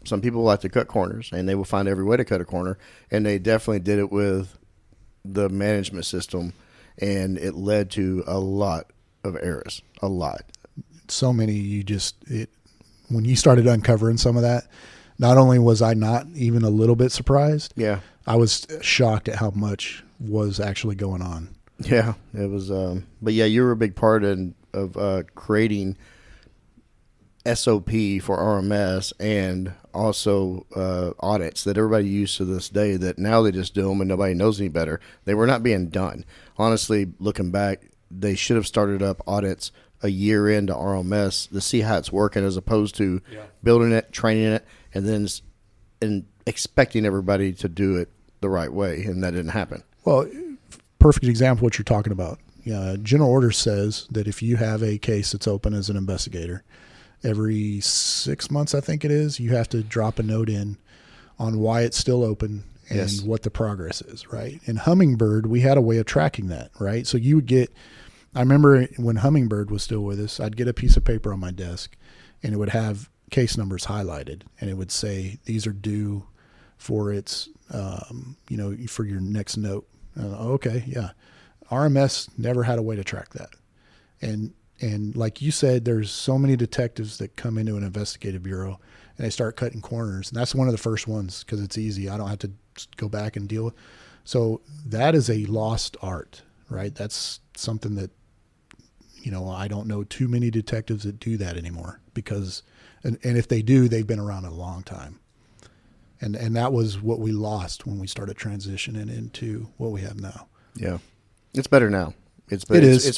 [SPEAKER 2] some people like to cut corners, and they will find every way to cut a corner, and they definitely did it with the management system, and it led to a lot of errors. A lot.
[SPEAKER 1] So many, when you started uncovering some of that, not only was I not even a little bit surprised, I was shocked at how much was actually going on.
[SPEAKER 2] Yeah, it was. But yeah, you were a big part of creating SOP for RMS and also audits that everybody used to this day, that now they just do them and nobody knows any better. They were not being done. Honestly, looking back, they should have started up audits a year into RMS to see how it's working, as opposed to building it, training it, and expecting everybody to do it the right way, and that didn't happen.
[SPEAKER 1] Well, perfect example of what you're talking about. General order says that if you have a case that's open as an investigator, every 6 months, I think it is, you have to drop a note in on why it's still open and what the progress is, right? In Hummingbird, we had a way of tracking that, right? So you would get, I remember when Hummingbird was still with us, I'd get a piece of paper on my desk, and it would have case numbers highlighted, and it would say, these are due for its, for your next note. Okay, yeah. RMS never had a way to track that. And like you said, there's so many detectives that come into an investigative bureau and they start cutting corners. And that's one of the first ones because it's easy. I don't have to go back and deal with. So that is a lost art, right? That's something that, I don't know too many detectives that do that anymore because, and if they do, they've been around a long time. And that was what we lost when we started transitioning into what we have now.
[SPEAKER 2] Yeah. It's better now. It's
[SPEAKER 1] for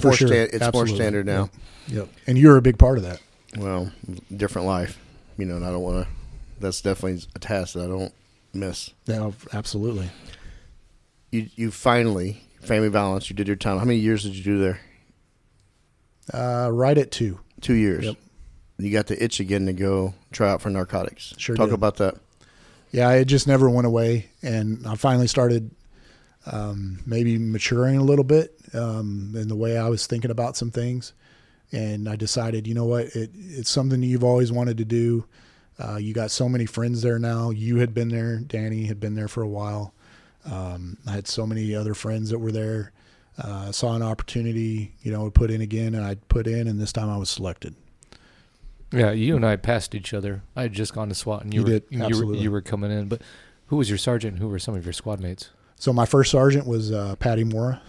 [SPEAKER 2] more
[SPEAKER 1] sure.
[SPEAKER 2] It's more standard now.
[SPEAKER 1] Yep. And you're a big part of that.
[SPEAKER 2] Well, different life, and I don't want to. That's definitely a task that I don't miss.
[SPEAKER 1] Yeah, absolutely.
[SPEAKER 2] You finally, family violence. You did your time. How many years did you do there?
[SPEAKER 1] Right at 2.
[SPEAKER 2] 2 years.
[SPEAKER 1] Yep.
[SPEAKER 2] You got the itch again to go try out for narcotics.
[SPEAKER 1] Sure.
[SPEAKER 2] Talk
[SPEAKER 1] did.
[SPEAKER 2] about that.
[SPEAKER 1] Yeah, it just never went away, and I finally started maybe maturing a little bit in the way I was thinking about some things, and I decided, you know what, it's something you've always wanted to do. You got so many friends there now. You had been there. Danny had been there for a while. I had so many other friends that were there. Saw an opportunity, to put in again, and I put in, and this time I was selected.
[SPEAKER 7] Yeah, you and I passed each other. I had just gone to SWAT, and you were coming in. But who was your sergeant, and who were some of your squad mates?
[SPEAKER 1] So my first sergeant was Patty Mora,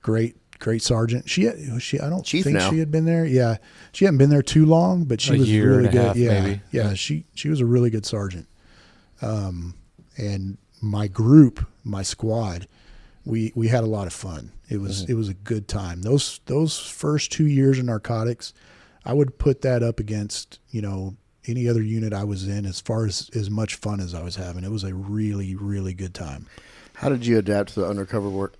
[SPEAKER 1] great sergeant. She I don't
[SPEAKER 2] Chief
[SPEAKER 1] think
[SPEAKER 2] now.
[SPEAKER 1] She had been there. Yeah, she hadn't been there too long, but she was really good.
[SPEAKER 7] Half, maybe.
[SPEAKER 1] Yeah. She was a really good sergeant. And my group, my squad, we had a lot of fun. It was a good time. Those first 2 years in narcotics, I would put that up against any other unit I was in as far as much fun as I was having. It was a really, really good time.
[SPEAKER 2] How did you adapt to the undercover work?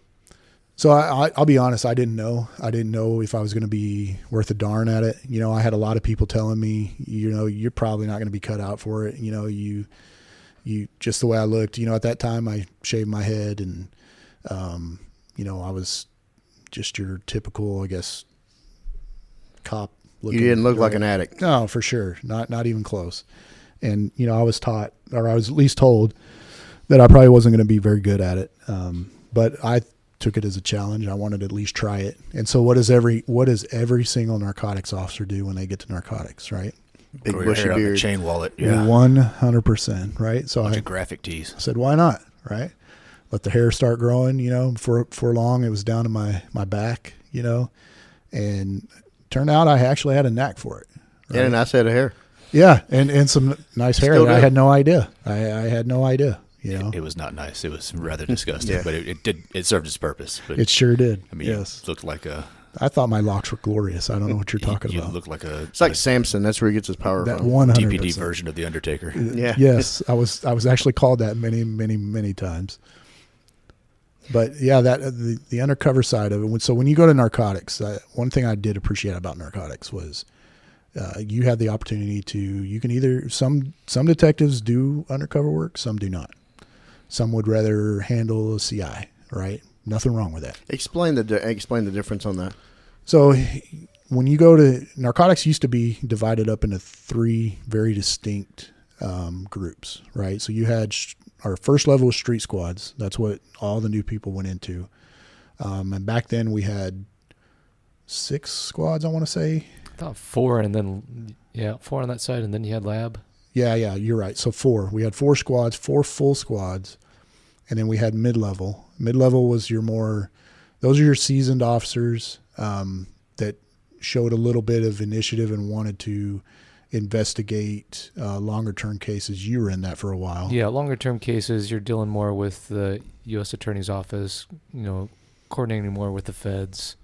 [SPEAKER 1] So I'll be honest, I didn't know. I didn't know if I was going to be worth a darn at it. I had a lot of people telling me, you're probably not going to be cut out for it. just the way I looked, at that time I shaved my head and, I was just your typical, I guess, cop looking.
[SPEAKER 2] You didn't look like an addict.
[SPEAKER 1] No, for sure. Not even close. And, I was taught, or I was at least told that I probably wasn't going to be very good at it. But I took it as a challenge. I wanted to at least try it. And so what does every single narcotics officer do when they get to narcotics, right?
[SPEAKER 2] Big
[SPEAKER 6] Grow your
[SPEAKER 2] bushy
[SPEAKER 6] hair out in a
[SPEAKER 2] beard.
[SPEAKER 6] chain wallet. Yeah.
[SPEAKER 1] 100%, right? So
[SPEAKER 6] Bunch
[SPEAKER 1] I
[SPEAKER 6] of graphic tees.
[SPEAKER 1] said, why not, right? Let the hair start growing, for long it was down to my back, and turned out I actually had a knack for it. Right?
[SPEAKER 2] And a nice head of hair.
[SPEAKER 1] Yeah, and some nice hair.
[SPEAKER 2] Still
[SPEAKER 1] I
[SPEAKER 2] do.
[SPEAKER 1] had no idea. I had no idea,
[SPEAKER 6] It was not nice. It was rather disgusting,
[SPEAKER 2] Yeah.
[SPEAKER 6] but it served its purpose. But
[SPEAKER 1] It sure did.
[SPEAKER 6] I mean,
[SPEAKER 1] yes.
[SPEAKER 6] it looked like
[SPEAKER 1] I thought my locks were glorious. I don't know what you're talking
[SPEAKER 6] you
[SPEAKER 1] about.
[SPEAKER 6] looked like
[SPEAKER 2] It's like Samson. That's where he gets his power
[SPEAKER 1] That
[SPEAKER 2] from.
[SPEAKER 1] 100%.
[SPEAKER 6] DPD version of the Undertaker.
[SPEAKER 2] Yeah.
[SPEAKER 1] Yes, I was actually called that many, many, many times. But yeah, that the undercover side of it. So when you go to narcotics, one thing I did appreciate about narcotics was you had the opportunity to. You can either some detectives do undercover work, some do not. Some would rather handle a CI, right? Nothing wrong with that.
[SPEAKER 2] Explain the difference on that.
[SPEAKER 1] So when you go to narcotics, used to be divided up into 3 very distinct groups, right? So you had our first level was street squads. That's what all the new people went into. And back then we had 6 squads, I want to say.
[SPEAKER 7] I thought 4, and then 4 on that side, and then you had lab.
[SPEAKER 1] Yeah, you're right. So 4. We had 4 squads, 4 full squads, and then we had mid-level. Mid-level was those are your seasoned officers that showed a little bit of initiative and wanted to investigate longer-term cases. You were in that for a while.
[SPEAKER 7] Yeah, longer-term cases, you're dealing more with the U.S. Attorney's Office, coordinating more with the feds.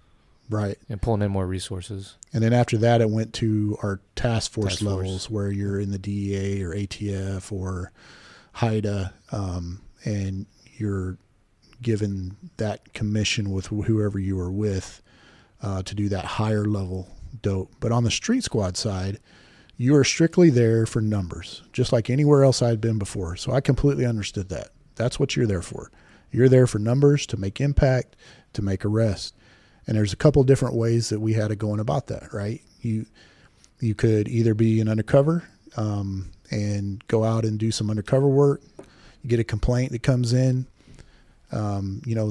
[SPEAKER 1] Right.
[SPEAKER 7] And pulling in more resources.
[SPEAKER 1] And then after that, it went to our task force levels where you're in the DEA or ATF or HIDA, and you're given that commission with whoever you were with to do that higher level dope. But on the street squad side, you are strictly there for numbers, just like anywhere else I'd been before. So I completely understood that. That's what you're there for. You're there for numbers, to make impact, to make arrests. And there's a couple different ways that we had of going about that, right? You could either be an undercover and go out and do some undercover work. You get a complaint that comes in.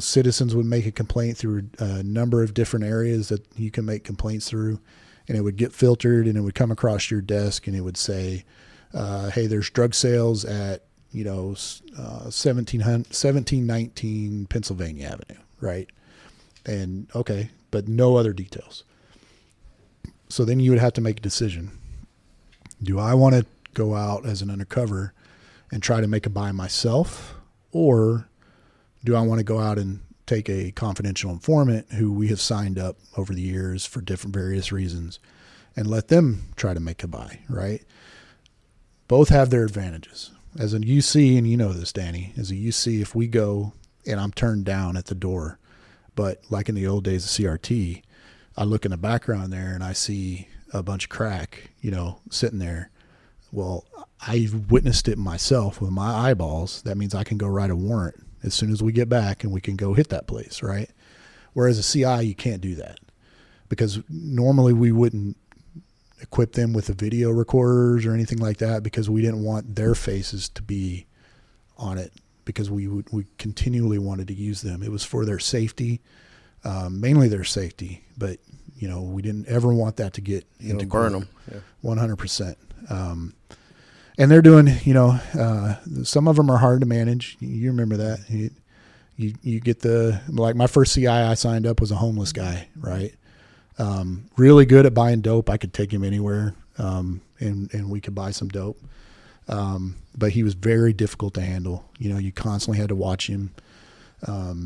[SPEAKER 1] Citizens would make a complaint through a number of different areas that you can make complaints through, and it would get filtered and it would come across your desk and it would say, hey, there's drug sales at 1719 Pennsylvania Avenue, right? And okay, but no other details. So then you would have to make a decision. Do I want to go out as an undercover and try to make a buy myself, or do I want to go out and take a confidential informant who we have signed up over the years for different various reasons and let them try to make a buy, right? Both have their advantages. As a UC, and you know this, Danny, as a UC, if we go and I'm turned down at the door, but like in the old days of CRT, I look in the background there and I see a bunch of crack, sitting there. Well, I witnessed it myself with my eyeballs. That means I can go write a warrant as soon as we get back and we can go hit that place, right? Whereas a CI, you can't do that because normally we wouldn't equip them with the video recorders or anything like that because we didn't want their faces to be on it, because we continually wanted to use them. It was for their safety, mainly their safety, but we didn't ever want that to get into
[SPEAKER 2] burn them. Yeah.
[SPEAKER 1] 100%. And they're doing, some of them are hard to manage. You remember that. You get like my first CI I signed up was a homeless guy, right? Really good at buying dope. I could take him anywhere, and we could buy some dope. But he was very difficult to handle. You constantly had to watch him. So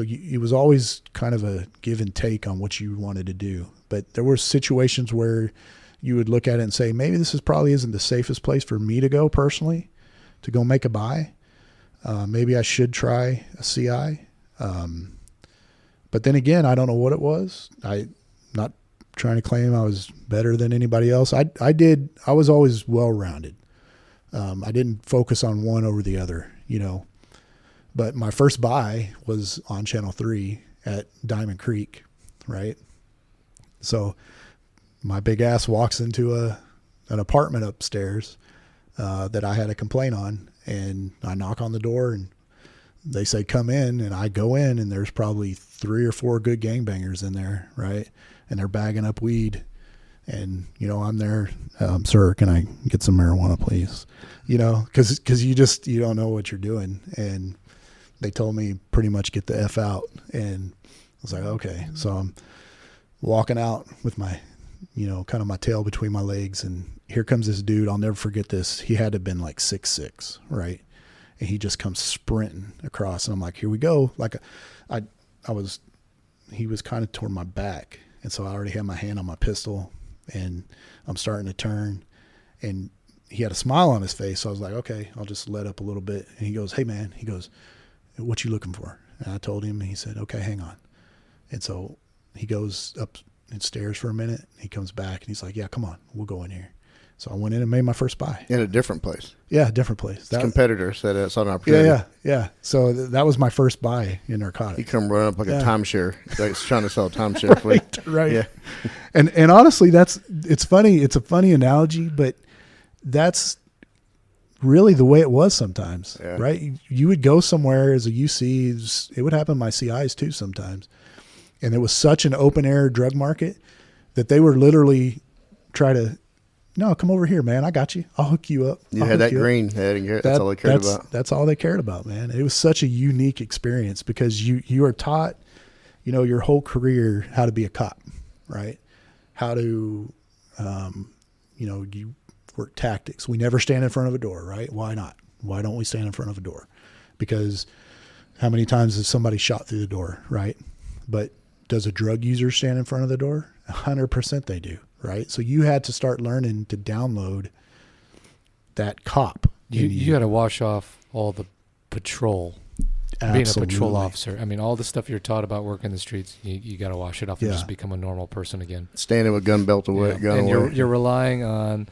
[SPEAKER 1] it was always kind of a give and take on what you wanted to do. But there were situations where you would look at it and say, maybe this probably isn't the safest place for me to go personally, to go make a buy. Maybe I should try a CI. But then again, I don't know what it was. I'm not trying to claim I was better than anybody else. I was always well-rounded. I didn't focus on one over the other, you know. But my first buy was on Channel 3 at Diamond Creek, right? So my big ass walks into an apartment upstairs that I had a complaint on, and I knock on the door, and they say, come in, and I go in, and there's probably 3 or 4 good gangbangers in there, right? And they're bagging up weed. And, you know, I'm there, sir, can I get some marijuana, please? You know, because you don't know what you're doing. And they told me pretty much get the F out. And I was like, okay. So I'm walking out with my, you know, kind of my tail between my legs. And here comes this dude. I'll never forget this. He had to have been like 6'6", right? And he just comes sprinting across. And I'm like, here we go. Like he was kind of toward my back. And so I already had my hand on my pistol. And I'm starting to turn, and he had a smile on his face. So I was like, okay, I'll just let up a little bit. And he goes, hey man, he goes, what you looking for? And I told him, and he said, okay, hang on. And so he goes up and stares for a minute. He comes back and he's like, yeah, come on, we'll go in here. So I went in and made my first buy.
[SPEAKER 2] In a different place.
[SPEAKER 1] Yeah, different place.
[SPEAKER 2] His competitor said it's an opportunity.
[SPEAKER 1] Yeah. So that was my first buy in narcotics.
[SPEAKER 2] He come running up like a timeshare. Like he's trying to sell a timeshare.
[SPEAKER 1] Right.
[SPEAKER 2] Yeah.
[SPEAKER 1] And honestly, it's funny. It's a funny analogy, but that's really the way it was sometimes, right? You would go somewhere as a UC. It would happen to my CIs too sometimes. And it was such an open air drug market that they were literally try to, no, come over here, man. I got you. I'll hook you up.
[SPEAKER 2] You had that green head, and that's all they cared about.
[SPEAKER 1] That's all they cared about, man. It was such a unique experience because you are taught, you know, your whole career how to be a cop, right? How to, you know, you work tactics. We never stand in front of a door, right? Why not? Why don't we stand in front of a door? Because how many times has somebody shot through the door, right? But does a drug user stand in front of the door? 100% they do. Right. So you had to start learning to download that cop.
[SPEAKER 7] You got to wash off all the patrol.
[SPEAKER 1] Absolutely.
[SPEAKER 7] Being a patrol officer. I mean, all the stuff you're taught about working the streets, you got to wash it off and just become a normal person again.
[SPEAKER 2] Standing with gun belt away, gun
[SPEAKER 7] and
[SPEAKER 2] away.
[SPEAKER 7] You're relying on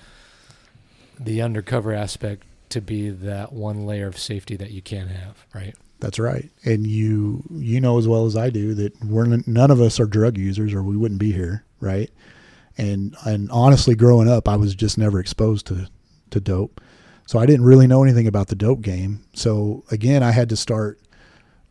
[SPEAKER 7] the undercover aspect to be that one layer of safety that you can't have, right?
[SPEAKER 1] That's right. And you know as well as I do that none of us are drug users or we wouldn't be here, right? And honestly, growing up, I was just never exposed to dope. So I didn't really know anything about the dope game. So again, I had to start.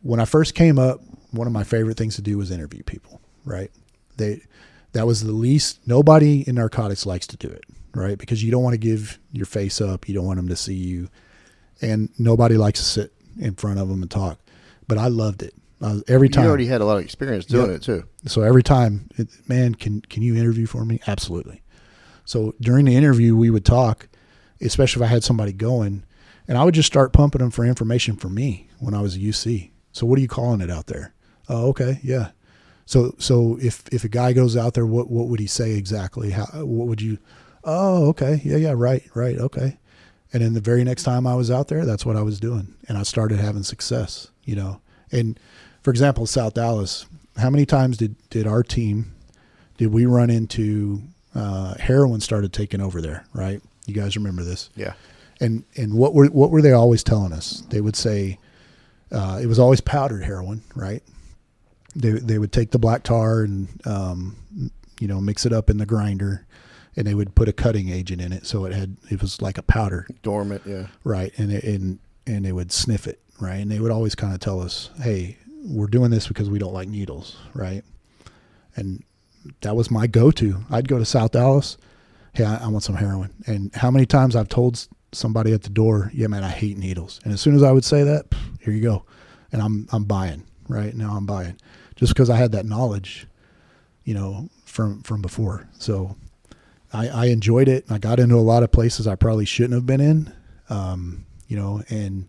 [SPEAKER 1] When I first came up, one of my favorite things to do was interview people, right? That was the least, nobody in narcotics likes to do it, right? Because you don't want to give your face up. You don't want them to see you. And nobody likes to sit in front of them and talk. But I loved it. Every time.
[SPEAKER 2] You already had a lot of experience doing it too.
[SPEAKER 1] So every time, man, can you interview for me? Absolutely. So during the interview, we would talk, especially if I had somebody going, and I would just start pumping them for information for me when I was a UC. So what are you calling it out there? Oh, okay, yeah. So if a guy goes out there, what would he say exactly? What would you? Oh, okay, yeah, right, okay. And then the very next time I was out there, that's what I was doing, and I started having success, you know, and. For example, South Dallas, how many times did our team, did we run into heroin started taking over there, right? You guys remember this?
[SPEAKER 2] Yeah.
[SPEAKER 1] And what were they always telling us? They would say it was always powdered heroin, right? They would take the black tar and you know, mix it up in the grinder, and they would put a cutting agent in it, so it was like a powder.
[SPEAKER 2] Dormant, yeah.
[SPEAKER 1] Right, and they would sniff it, right? And they would always kind of tell us, hey, we're doing this because we don't like needles, right? And that was my go-to. I'd go to South Dallas. Hey, I want some heroin. And how many times I've told somebody at the door, yeah, man, I hate needles. And as soon as I would say that, here you go. And I'm buying, right? Now I'm buying. Just because I had that knowledge, you know, from before. So I enjoyed it. I got into a lot of places I probably shouldn't have been in, you know, and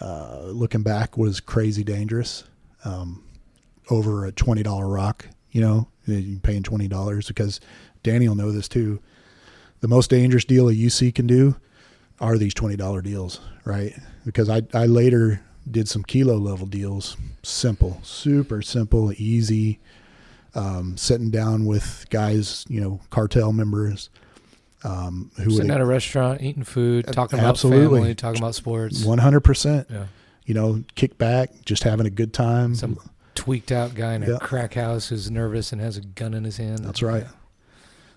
[SPEAKER 1] looking back was crazy dangerous. Over a $20 rock, you know, you're paying $20 because Danny will know this too. The most dangerous deal a UC can do are these $20 deals, right? Because I later did some kilo level deals, simple, super simple, easy, sitting down with guys, you know, cartel members, Who
[SPEAKER 7] Sitting
[SPEAKER 1] would
[SPEAKER 7] at a restaurant, eating food, talking about
[SPEAKER 1] absolutely.
[SPEAKER 7] family, talking about sports.
[SPEAKER 1] 100%.
[SPEAKER 7] Yeah.
[SPEAKER 1] You know, kick back, just having a good time.
[SPEAKER 7] Some tweaked out guy in a crack house who's nervous and has a gun in his hand.
[SPEAKER 1] That's right.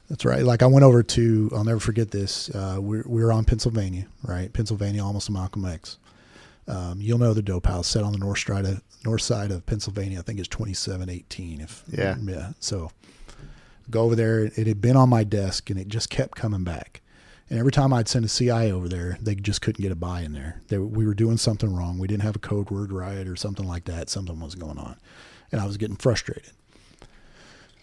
[SPEAKER 1] That's right. Like I went over to, I'll never forget this. We were on Pennsylvania, right? Pennsylvania, almost to Malcolm X. You'll know the dope house set on the north side of Pennsylvania. I think it's 2718. Yeah. So go over there. It had been on my desk and it just kept coming back. And every time I'd send a CI over there, they just couldn't get a buy in there. We were doing something wrong. We didn't have a code word right or something like that. Something was going on. And I was getting frustrated.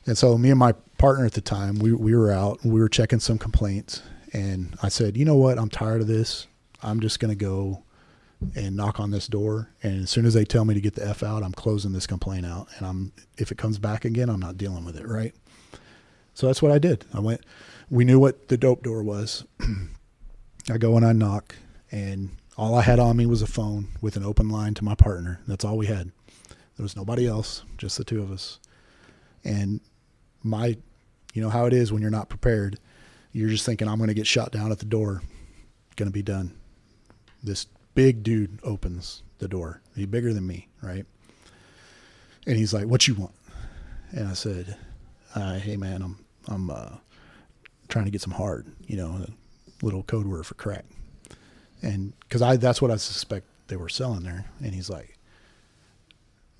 [SPEAKER 1] And so me and my partner at the time, we were out and we were checking some complaints. And I said, you know what? I'm tired of this. I'm just going to go and knock on this door. And as soon as they tell me to get the F out, I'm closing this complaint out. And if it comes back again, I'm not dealing with it. Right. So that's what I did. We knew what the dope door was. I go and I knock, and all I had on me was a phone with an open line to my partner. That's all we had. There was nobody else, just the two of us. And you know how it is when you're not prepared. You're just thinking, I'm going to get shot down at the door. Going to be done. This big dude opens the door. He's bigger than me, right? And he's like, "What you want?" And I said, "Hey man, I'm trying to get some hard, you know, a little code word for crack." And because that's what I suspect they were selling there. And he's like,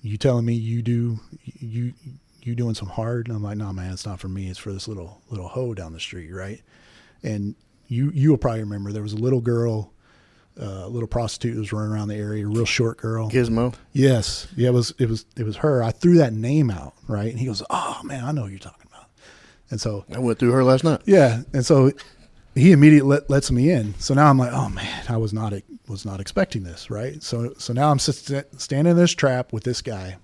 [SPEAKER 1] "You telling me you doing some hard?" And I'm like, "No, man, it's not for me. It's for this little hoe down the street, right?" And you will probably remember there was a little girl, a little prostitute that was running around the area, a real short girl.
[SPEAKER 2] Gizmo.
[SPEAKER 1] Yes, yeah, it was her. I threw that name out, right? And he goes, "Oh man, I know who you're talking about." And so
[SPEAKER 2] I went through her last night.
[SPEAKER 1] Yeah, and so he immediately lets me in. So now I'm like, "Oh man, I was not expecting this, right?" So now I'm standing in this trap with this guy.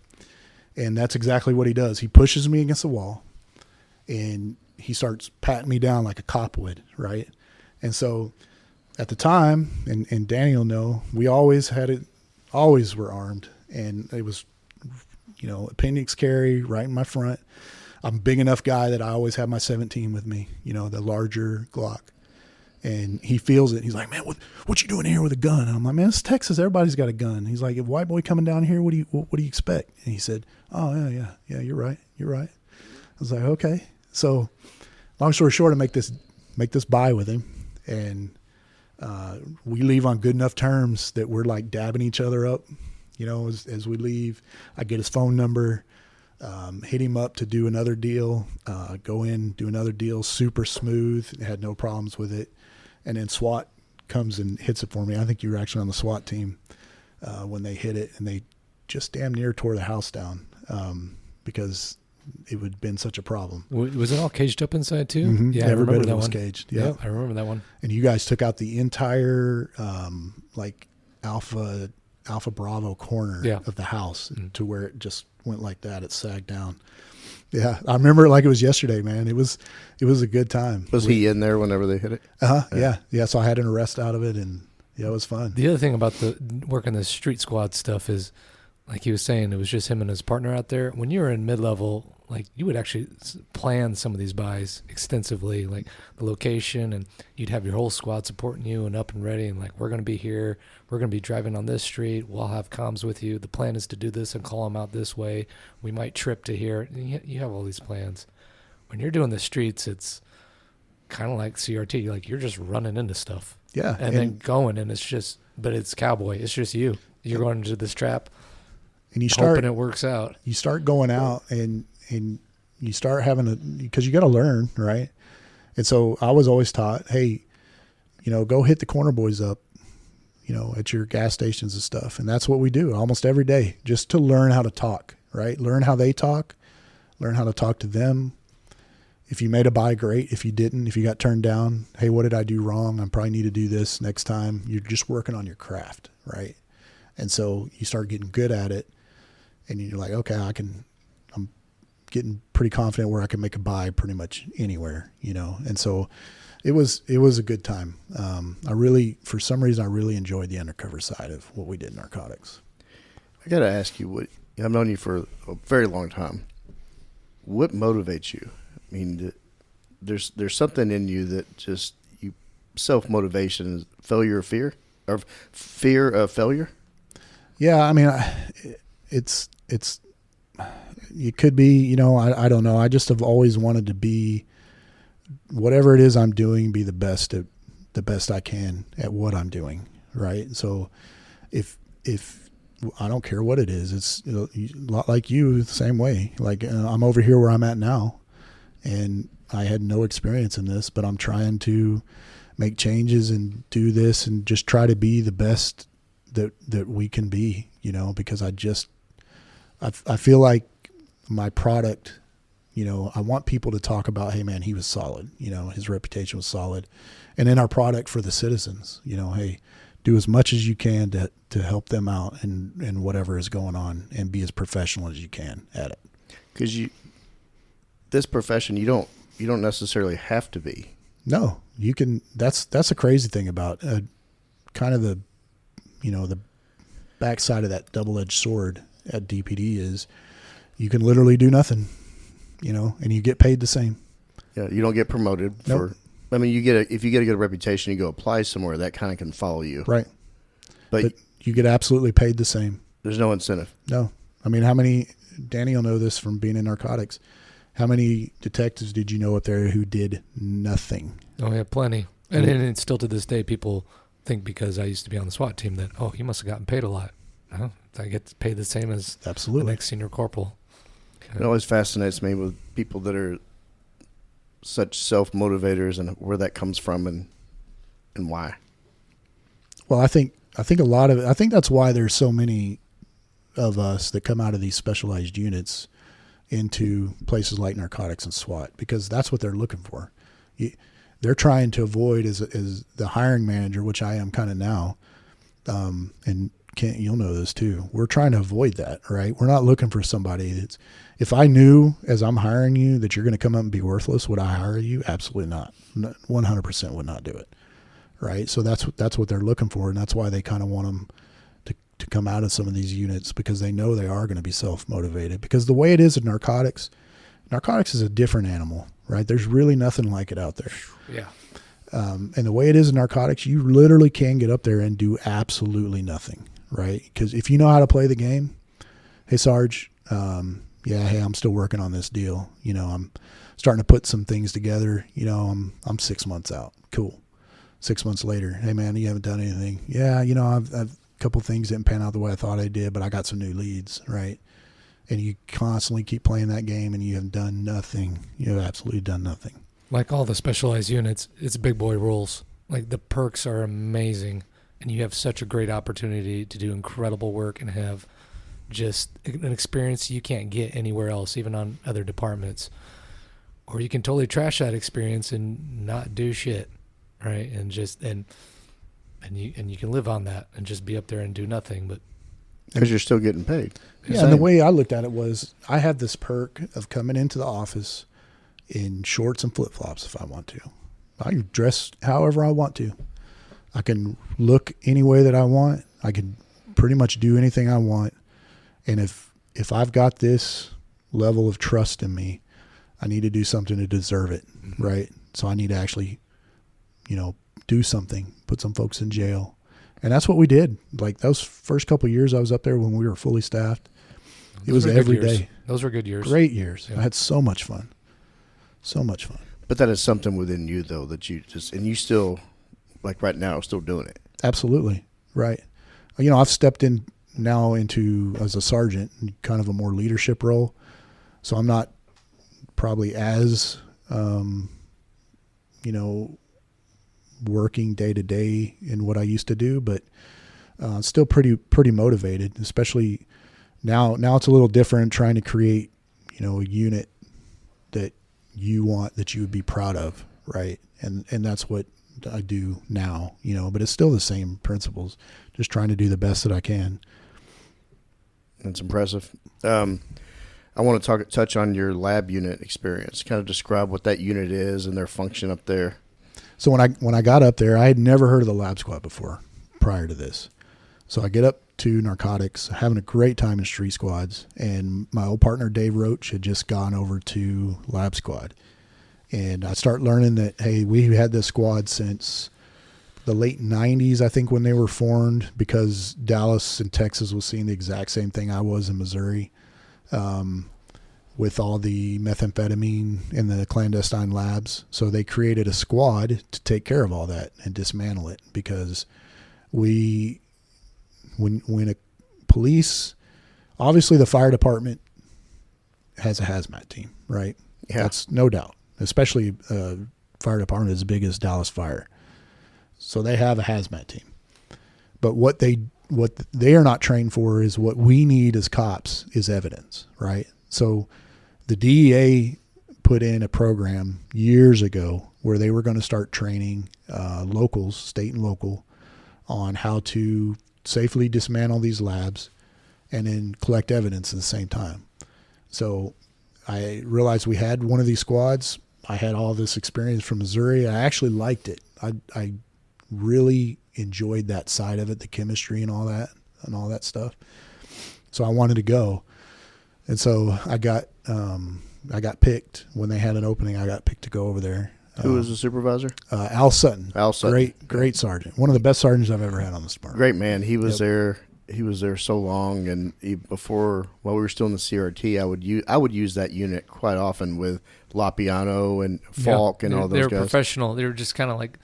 [SPEAKER 1] And that's exactly what he does. He pushes me against the wall and he starts patting me down like a cop would, right? And so at the time, and Danny will know, we always were armed. And it was, you know, appendix carry right in my front. I'm a big enough guy that I always have my 17 with me, you know, the larger Glock. And he feels it. He's like, "Man, what you doing here with a gun?" And I'm like, "Man, it's Texas. Everybody's got a gun." He's like, "If white boy coming down here, what do you expect?" And he said, "Oh yeah, you're right. I was like, "Okay." So, long story short, I make this buy with him, and we leave on good enough terms that we're like dabbing each other up. You know, as we leave, I get his phone number, hit him up to do another deal, go in, do another deal, super smooth, had no problems with it. And then SWAT comes and hits it for me. I think you were actually on the SWAT team when they hit it, and they just damn near tore the house down because it would have been such a problem.
[SPEAKER 7] Was it all caged up inside too?
[SPEAKER 1] Mm-hmm.
[SPEAKER 7] Yeah,
[SPEAKER 1] every bit of
[SPEAKER 7] that
[SPEAKER 1] it was
[SPEAKER 7] one.
[SPEAKER 1] caged.
[SPEAKER 7] Yeah, I remember that one.
[SPEAKER 1] And you guys took out the entire like Alpha Bravo corner of the house to where it just went like that. It sagged down. Yeah, I remember it like it was yesterday, man. It was a good time.
[SPEAKER 2] Was he in there whenever they hit it?
[SPEAKER 1] Yeah. So I had an arrest out of it, and yeah, it was fun.
[SPEAKER 7] The other thing about working the street squad stuff is, like he was saying, it was just him and his partner out there. When you were in mid-level, like you would actually plan some of these buys extensively, like the location, and you'd have your whole squad supporting you and up and ready, and like, we're going to be here, we're going to be driving on this street, we'll have comms with you, the plan is to do this and call them out this way, we might trip to here. You have all these plans. When you're doing the streets, it's kind of like CRT, like you're just running into stuff.
[SPEAKER 1] Yeah.
[SPEAKER 7] And then going, and but it's cowboy, it's just you're going into this trap
[SPEAKER 1] and you
[SPEAKER 7] hoping it works out.
[SPEAKER 1] You start going out and you start because you got to learn, right? And so I was always taught, hey, you know, go hit the corner boys up, you know, at your gas stations and stuff. And that's what we do almost every day, just to learn how to talk, right? Learn how they talk, learn how to talk to them. If you made a buy, great. If you didn't, if you got turned down, hey, what did I do wrong? I probably need to do this next time. You're just working on your craft, right? And so you start getting good at it, and you're like, okay, I'm getting pretty confident where I can make a buy pretty much anywhere, you know? And so it was a good time. For some reason, I really enjoyed the undercover side of what we did in Narcotics.
[SPEAKER 2] I got to ask you, I've known you for a very long time. What motivates you? I mean, there's something in you that just self-motivation is failure of fear, or fear of failure.
[SPEAKER 1] Yeah, I mean, it's it could be, I don't know. I just have always wanted to be, whatever it is I'm doing, be the best I can at what I'm doing, right? So if I don't care what it is, it's a lot like you, the same way. Like I'm over here where I'm at now, and I had no experience in this, but I'm trying to make changes and do this and just try to be the best that we can be, because I feel like my product, I want people to talk about, hey man, he was solid, his reputation was solid. And then our product for the citizens, hey, do as much as you can to help them out and whatever is going on, and be as professional as you can at it.
[SPEAKER 2] Because this profession, you don't necessarily have to be.
[SPEAKER 1] No, you can. That's a crazy thing about kind of the backside of that double-edged sword at DPD is you can literally do nothing, and you get paid the same.
[SPEAKER 2] Yeah, you don't get promoted
[SPEAKER 1] Nope.
[SPEAKER 2] I mean, if you get a good reputation, you go apply somewhere, that kind of can follow you.
[SPEAKER 1] Right.
[SPEAKER 2] But
[SPEAKER 1] you get absolutely paid the same.
[SPEAKER 2] There's no incentive.
[SPEAKER 1] No. I mean, how many, Danny will know this from being in narcotics, how many detectives did you know up there who did nothing?
[SPEAKER 7] Oh, yeah, plenty. And still to this day, people think because I used to be on the SWAT team that, he must have gotten paid a lot. No, I get paid the same as
[SPEAKER 1] Absolutely.
[SPEAKER 7] the next senior corporal.
[SPEAKER 2] It always fascinates me with people that are such self-motivators and where that comes from and why.
[SPEAKER 1] Well, I think a lot of it, I think that's why there's so many of us that come out of these specialized units into places like narcotics and SWAT, because that's what they're looking for. They're trying to avoid, as the hiring manager, which I am kind of now, and Kent, you'll know this too. We're trying to avoid that, right? We're not looking for somebody that's, if I knew as I'm hiring you that you're going to come up and be worthless, would I hire you? Absolutely not. 100% would not do it. Right. So that's what they're looking for. And that's why they kind of want them to come out of some of these units, because they know they are going to be self-motivated, because the way it is in narcotics is a different animal, right? There's really nothing like it out there.
[SPEAKER 7] Yeah.
[SPEAKER 1] And the way it is in narcotics, you literally can get up there and do absolutely nothing, right? Because if you know how to play the game, hey, Sarge, hey, I'm still working on this deal. I'm starting to put some things together. I'm 6 months out. Cool. 6 months later, hey man, you haven't done anything. Yeah, I've a couple things didn't pan out the way I thought I did, but I got some new leads, right? And you constantly keep playing that game, and you have done nothing. You have absolutely done nothing.
[SPEAKER 7] Like all the specialized units, it's big boy rules. Like the perks are amazing, and you have such a great opportunity to do incredible work and have just an experience you can't get anywhere else, even on other departments. Or you can totally trash that experience and not do shit, right? And just and you can live on that and just be up there and do nothing, but
[SPEAKER 2] because you're still getting paid.
[SPEAKER 1] Yeah, and the way I looked at it was, I have this perk of coming into the office in shorts and flip-flops if I want to. I can dress however I want to. I can look any way that I want. I can pretty much do anything I want. And if I've got this level of trust in me, I need to do something to deserve it, right? So I need to actually, do something, put some folks in jail. And that's what we did. Like those first couple of years I was up there when we were fully staffed, it was every day.
[SPEAKER 7] Those were good years.
[SPEAKER 1] Great years.
[SPEAKER 7] Yeah.
[SPEAKER 1] I had so much fun. So much fun.
[SPEAKER 2] But that is something within you, though, that you just, and you still, like right now, still doing it.
[SPEAKER 1] Absolutely. Right. I've stepped in now into, as a sergeant, kind of a more leadership role. So I'm not probably as, working day to day in what I used to do, but still pretty motivated, especially now it's a little different, trying to create, a unit that you want, that you would be proud of. Right. And that's what I do now, but it's still the same principles, just trying to do the best that I can.
[SPEAKER 2] That's impressive. I want to touch on your lab unit experience, kind of describe what that unit is and their function up there.
[SPEAKER 1] So when I got up there, I had never heard of the lab squad before prior to this. So I get up to narcotics, having a great time in street squads, and my old partner Dave Roach had just gone over to lab squad. And I start learning that, hey, we had this squad since the late 90s, I think, when they were formed, because Dallas and Texas was seeing the exact same thing I was in Missouri, with all the methamphetamine in the clandestine labs. So they created a squad to take care of all that and dismantle it, because when a police, obviously the fire department has a hazmat team, right?
[SPEAKER 2] Yeah.
[SPEAKER 1] That's no doubt, especially fire department as big as Dallas Fire. So they have a hazmat team. But what they are not trained for is what we need as cops is evidence, right? So the DEA put in a program years ago where they were going to start training locals, state and local, on how to safely dismantle these labs and then collect evidence at the same time. So I realized we had one of these squads. I had all this experience from Missouri. I actually liked it. I really enjoyed that side of it, the chemistry and all that stuff. So I wanted to go. And so I got picked when they had an opening. I got picked to go over there.
[SPEAKER 2] Who was the supervisor?
[SPEAKER 1] Al Sutton.
[SPEAKER 2] Al Sutton.
[SPEAKER 1] Great sergeant. One of the best sergeants I've ever had on the department.
[SPEAKER 2] Great man. He was there. He was there so long, and while we were still in the CRT, I would use that unit quite often with Lapiano and Falk and all those guys.
[SPEAKER 7] They were professional. They were just kind of like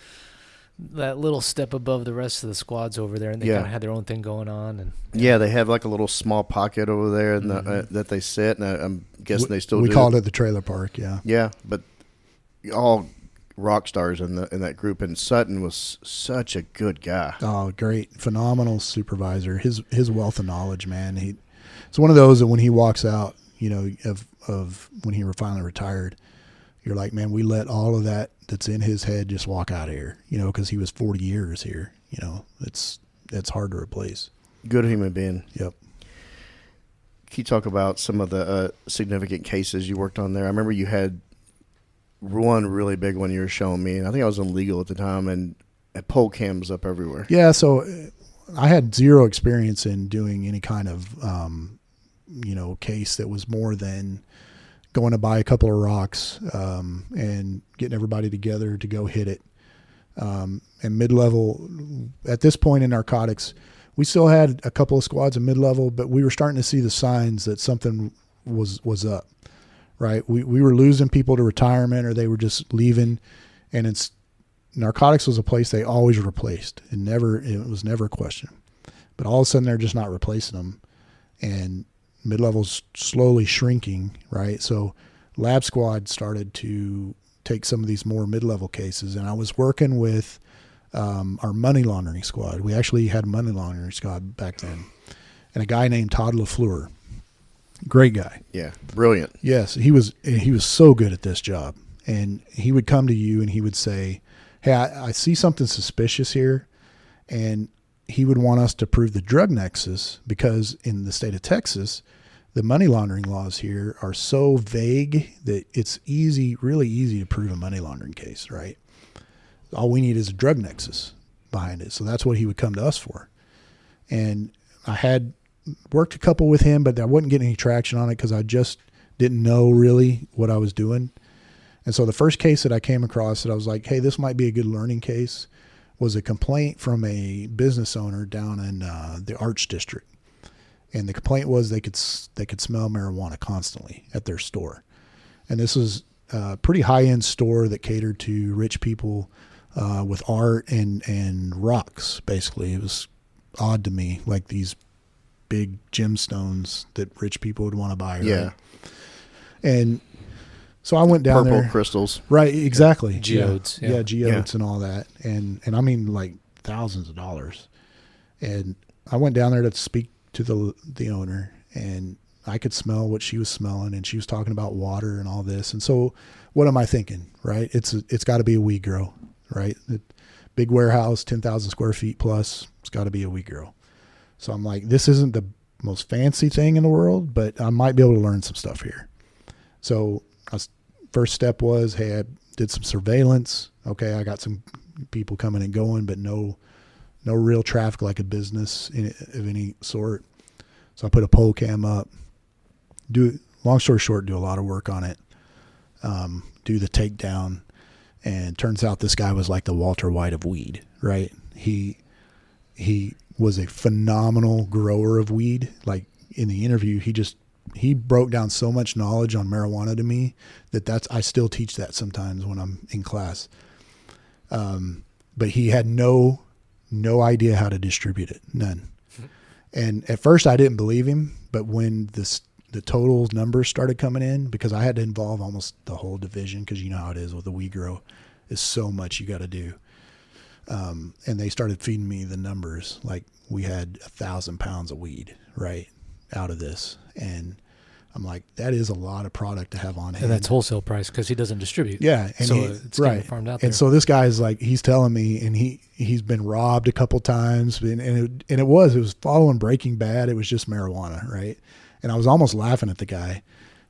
[SPEAKER 7] that little step above the rest of the squads over there, and they kind of had their own thing going on. And
[SPEAKER 2] they have like a little small pocket over there that they sit, and I'm guessing they still do.
[SPEAKER 1] We called it the trailer park, yeah.
[SPEAKER 2] Yeah, but all rock stars in that group, and Sutton was such a good guy.
[SPEAKER 1] Oh, great, phenomenal supervisor. His wealth of knowledge, man. It's one of those that when he walks out, of when he finally retired, you're like, man, we let all of that's in his head just walk out of here, because he was 40 years here. It's hard to replace.
[SPEAKER 2] Good human being.
[SPEAKER 1] Yep.
[SPEAKER 2] Can you talk about some of the significant cases you worked on there? I remember you had one really big one you were showing me, and I think I was in legal at the time, and pole cams up everywhere.
[SPEAKER 1] Yeah, so I had zero experience in doing any kind of, case that was more than going to buy a couple of rocks and getting everybody together to go hit it. And mid-level, at this point in Narcotics, we still had a couple of squads of mid-level, but we were starting to see the signs that something was up. Right, we were losing people to retirement, or they were just leaving, and Narcotics was a place they always replaced. It was never a question. But all of a sudden, they're just not replacing them, and mid-level's slowly shrinking. Right, so Lab Squad started to take some of these more mid-level cases, and I was working with our money laundering squad. We actually had a money laundering squad back then, and a guy named Todd LaFleur. Great guy.
[SPEAKER 2] Yeah, brilliant.
[SPEAKER 1] Yes, he was so good at this job. And he would come to you and he would say, hey, I see something suspicious here. And he would want us to prove the drug nexus, because in the state of Texas, the money laundering laws here are so vague that it's really easy to prove a money laundering case, right? All we need is a drug nexus behind it. So that's what he would come to us for. And I had worked a couple with him, but I wasn't getting any traction on it because I just didn't know really what I was doing. And so the first case that I came across that I was like, hey, this might be a good learning case, was a complaint from a business owner down in the Arch District. And the complaint was they could smell marijuana constantly at their store. And this was a pretty high-end store that catered to rich people with art and rocks, basically. It was odd to me, like these big gemstones that rich people would want to buy. Right?
[SPEAKER 2] Yeah.
[SPEAKER 1] And so I went down there.
[SPEAKER 2] Purple crystals.
[SPEAKER 1] Right, exactly.
[SPEAKER 7] Geodes.
[SPEAKER 1] Yeah, geodes and all that. And I mean like thousands of dollars. And I went down there to speak to the owner, and I could smell what she was smelling, and she was talking about water and all this. And so what am I thinking, right? It's got to be a weed grow, right? Big warehouse, 10,000 square feet plus. It's got to be a weed grow. So I'm like, this isn't the most fancy thing in the world, but I might be able to learn some stuff here. So first step was, hey, I did some surveillance. Okay, I got some people coming and going, but no real traffic like a business of any sort. So I put a pole cam up. Long story short, do a lot of work on it. do the takedown. And turns out this guy was like the Walter White of weed, right? He was a phenomenal grower of weed. Like in the interview, he broke down so much knowledge on marijuana to me I still teach that sometimes when I'm in class. But he had no idea how to distribute it, none. And at first I didn't believe him, but when the total numbers started coming in, because I had to involve almost the whole division, because you know how it is with the weed grow, is so much you got to do. And they started feeding me the numbers. Like we had 1,000 pounds of weed, right, out of this. And I'm like, that is a lot of product to have on hand.
[SPEAKER 7] And that's wholesale price because he doesn't distribute.
[SPEAKER 1] Yeah. And
[SPEAKER 7] so it's getting farmed out there.
[SPEAKER 1] And so this guy's like, he's telling me, and he's been robbed a couple times, and it was following Breaking Bad. It was just marijuana, right? And I was almost laughing at the guy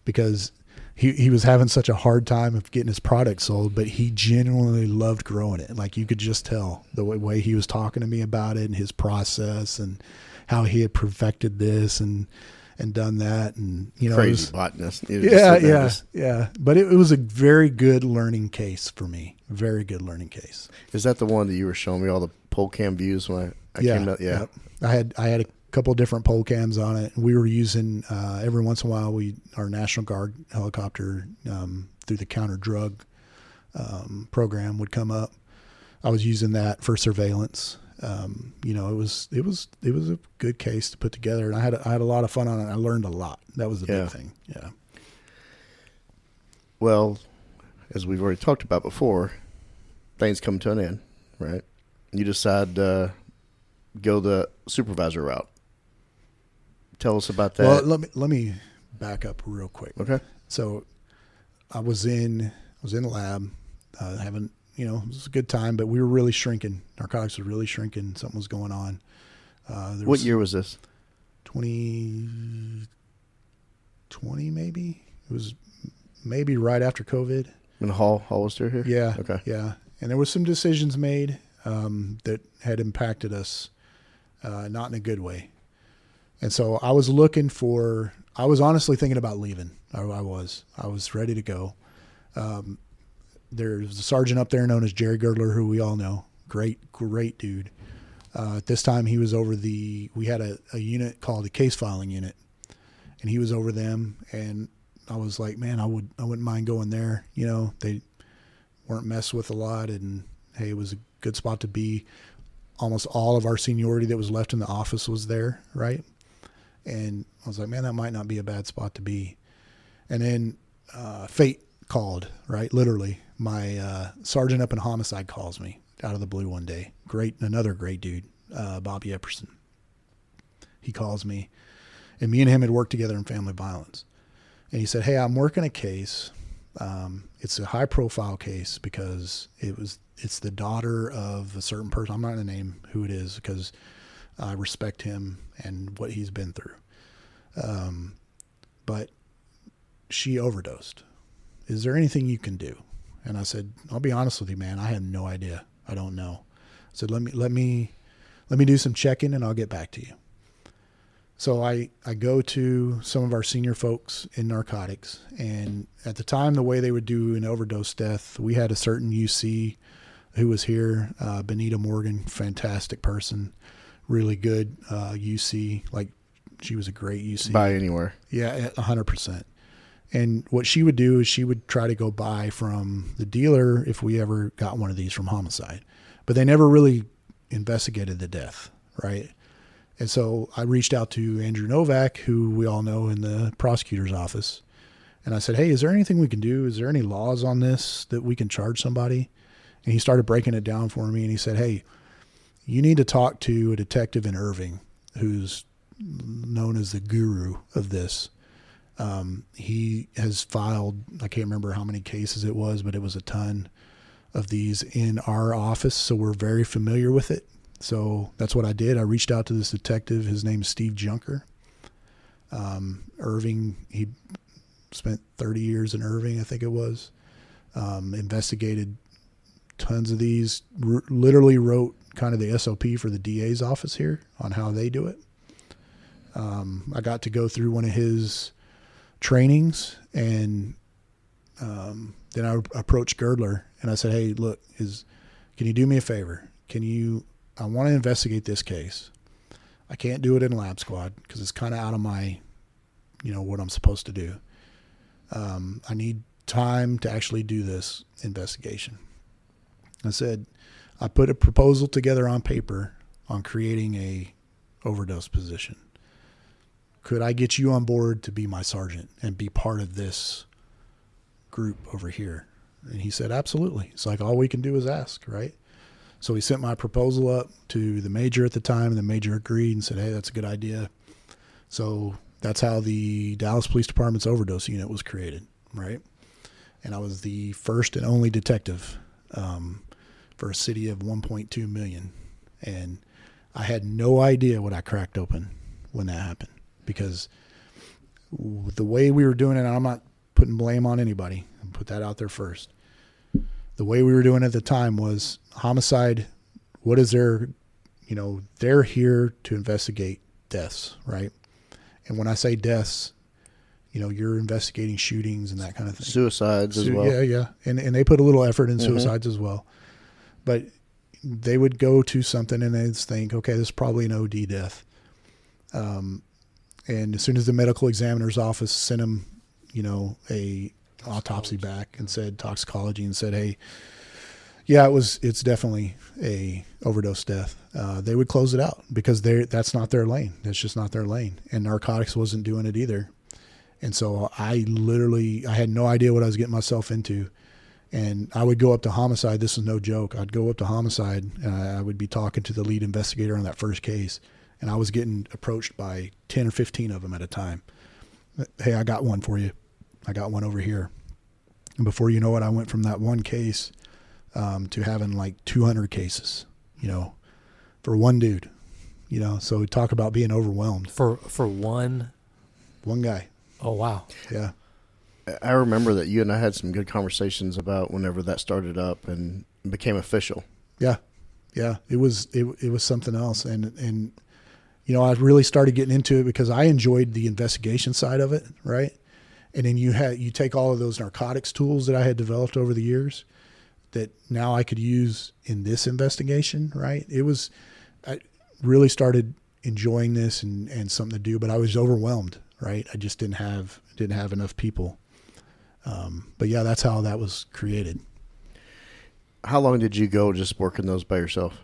[SPEAKER 1] because he was having such a hard time of getting his product sold, but he genuinely loved growing it. Like you could just tell the way he was talking to me about it and his process and how he had perfected this and done that. And, you know,
[SPEAKER 2] crazy botanist.
[SPEAKER 1] Yeah. But it was a very good learning case for me. Very good learning case.
[SPEAKER 2] Is that the one that you were showing me all the pole cam views when I came out? Yeah.
[SPEAKER 1] Yep. I had a couple different pole cams on it. We were using every once in a while our National Guard helicopter through the counter drug program would come up. I was using that for surveillance. You know, it was a good case to put together, and I had a lot of fun on it. I learned a lot. That was the big thing. Yeah.
[SPEAKER 2] Well, as we've already talked about before, things come to an end, right? You decide to go the supervisor route. Tell us about that.
[SPEAKER 1] Well, let me back up real quick.
[SPEAKER 2] Okay.
[SPEAKER 1] So I was in the lab, having, you know, it was a good time, but we were really shrinking. Narcotics was really shrinking. Something was going on.
[SPEAKER 2] What year was this?
[SPEAKER 1] 2020 maybe. It was maybe right after COVID.
[SPEAKER 2] And Hall was still here?
[SPEAKER 1] Yeah.
[SPEAKER 2] Okay.
[SPEAKER 1] Yeah. And there were some decisions made that had impacted us, not in a good way. And so I was honestly thinking about leaving. I was ready to go. There's a sergeant up there known as Jerry Girdler, who we all know. Great dude. At this time he was over we had a unit called the case filing unit, and he was over them. And I was like, man, I wouldn't mind going there. You know, they weren't messed with a lot, and hey, it was a good spot to be. Almost all of our seniority that was left in the office was there, right? And I was like, man, that might not be a bad spot to be. And then fate called, right? Literally, my sergeant up in homicide calls me out of the blue one day. Another great dude, Bobby Epperson. He calls me, and me and him had worked together in family violence. And he said, hey, I'm working a case. It's a high profile case because it's the daughter of a certain person. I'm not going to name who it is because I respect him and what he's been through. But she overdosed. Is there anything you can do? And I said, I'll be honest with you, man. I have no idea. I don't know. I said, let me do some checking and I'll get back to you. So I go to some of our senior folks in narcotics, and at the time, the way they would do an overdose death, we had a certain UC who was here, Benita Morgan, fantastic person, really good UC. Like, she was a great UC.
[SPEAKER 2] Buy anywhere.
[SPEAKER 1] Yeah, 100%. And what she would do is she would try to go buy from the dealer if we ever got one of these from homicide. But they never really investigated the death, right? And so I reached out to Andrew Novak, who we all know in the prosecutor's office. And I said, hey, is there anything we can do? Is there any laws on this that we can charge somebody? And he started breaking it down for me. And he said, hey, you need to talk to a detective in Irving who's known as the guru of this. He has filed, I can't remember how many cases it was, but it was a ton of these in our office. So we're very familiar with it. So that's what I did. I reached out to this detective. His name is Steve Junker. Irving, he spent 30 years in Irving, I think it was. Investigated tons of these, literally wrote kind of the SOP for the DA's office here on how they do it. I got to go through one of his trainings, and then I approached Girdler and I said, hey, look, can you do me a favor? I want to investigate this case. I can't do it in lab squad because it's kind of out of my, what I'm supposed to do. I need time to actually do this investigation. I said, I put a proposal together on paper on creating a overdose position. Could I get you on board to be my sergeant and be part of this group over here? And he said, absolutely. It's like, all we can do is ask, right? So he sent my proposal up to the major at the time, and the major agreed and said, hey, that's a good idea. So that's how the Dallas Police Department's overdose unit was created, right? And I was the first and only detective for a city of 1.2 million. And I had no idea what I cracked open when that happened, because the way we were doing it, and I'm not putting blame on anybody, I'll put that out there first. The way we were doing it at the time was homicide. What is their, they're here to investigate deaths, right? And when I say deaths, you're investigating shootings and that kind of thing.
[SPEAKER 2] Suicides as well.
[SPEAKER 1] Yeah. And they put a little effort in suicides as well. But they would go to something and they'd think, okay, this is probably an OD death. And as soon as the medical examiner's office sent them, a autopsy back and said toxicology and said, hey, yeah, it's definitely a overdose death. They would close it out because that's not their lane. That's just not their lane. And Narcotics wasn't doing it either. And so I had no idea what I was getting myself into. And I would go up to homicide. This is no joke. I'd go up to homicide and I would be talking to the lead investigator on that first case. And I was getting approached by 10 or 15 of them at a time. Hey, I got one for you. I got one over here. And before you know it, I went from that one case to having like 200 cases, for one dude, so we talk about being overwhelmed.
[SPEAKER 7] For one
[SPEAKER 1] guy.
[SPEAKER 7] Oh, wow.
[SPEAKER 1] Yeah.
[SPEAKER 2] I remember that you and I had some good conversations about whenever that started up and became official.
[SPEAKER 1] Yeah. Yeah. It was something else. And I really started getting into it because I enjoyed the investigation side of it. Right. And then you take all of those narcotics tools that I had developed over the years that now I could use in this investigation. Right. I really started enjoying this and something to do, but I was overwhelmed. Right. I just didn't have enough people. But yeah, that's how that was created.
[SPEAKER 2] How long did you go just working those by yourself?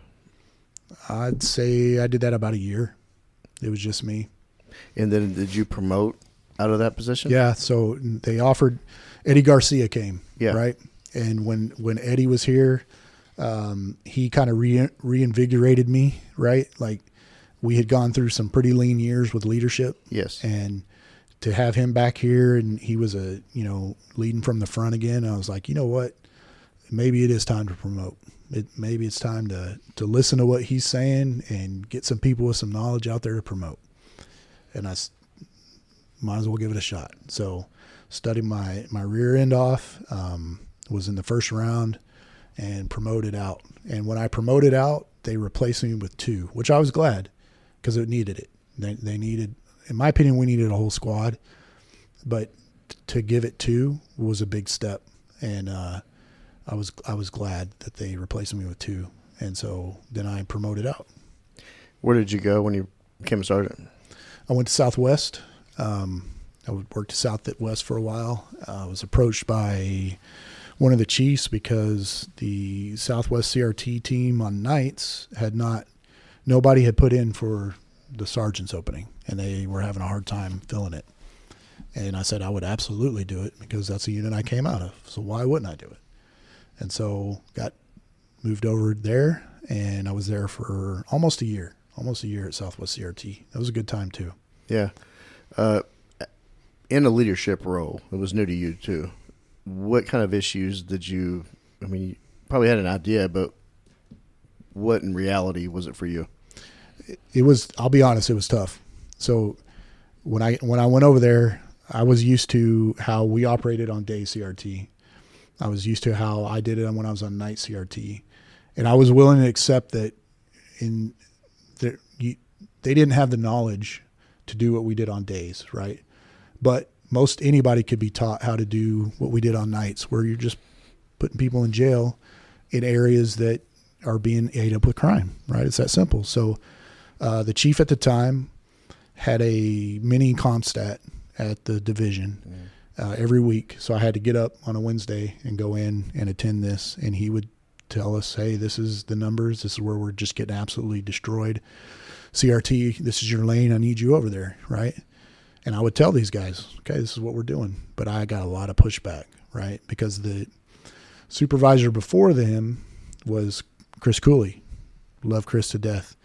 [SPEAKER 1] I'd say I did that about a year. It was just me.
[SPEAKER 2] And then did you promote out of that position?
[SPEAKER 1] Yeah. So they offered, Eddie Garcia came.
[SPEAKER 2] Yeah.
[SPEAKER 1] Right. And when Eddie was here, he kind of reinvigorated me. Right. Like we had gone through some pretty lean years with leadership.
[SPEAKER 2] Yes.
[SPEAKER 1] And to have him back here and he was leading from the front again, I was like, you know what? Maybe it is time to promote. Maybe it's time to listen to what he's saying and get some people with some knowledge out there to promote. And I might as well give it a shot. So studied my rear end off, was in the first round and promoted out. And when I promoted out, they replaced me with 2, which I was glad because it needed it. They needed, in my opinion, we needed a whole squad, but to give it 2 was a big step. And, I was glad that they replaced me with 2. And so then I promoted out.
[SPEAKER 2] Where did you go when you became a sergeant?
[SPEAKER 1] I went to Southwest. I worked to Southwest for a while. I was approached by one of the chiefs because the Southwest CRT team on nights nobody had put in for the sergeant's opening, and they were having a hard time filling it. And I said I would absolutely do it because that's the unit I came out of. So why wouldn't I do it? And so got moved over there, and I was there for almost a year at Southwest CRT. That was a good time too.
[SPEAKER 2] Yeah. In a leadership role, it was new to you too. What kind of issues you probably had an idea, but what in reality was it for you?
[SPEAKER 1] It was, I'll be honest, it was tough. So when I went over there, I was used to how we operated on day CRT. I was used to how I did it when I was on night CRT. And I was willing to accept that they didn't have the knowledge to do what we did on days, right? But most anybody could be taught how to do what we did on nights, where you're just putting people in jail in areas that are being ate up with crime, right? It's that simple. So the chief at the time had a mini CompStat at the division every week. So I had to get up on a Wednesday and go in and attend this, and he would tell us, hey, this is the numbers. This is where we're just getting absolutely destroyed. CRT, this is your lane. I need you over there, right? And I would tell these guys, okay, this is what we're doing. But I got a lot of pushback, right? Because the supervisor before them was Chris Cooley. Love Chris to death.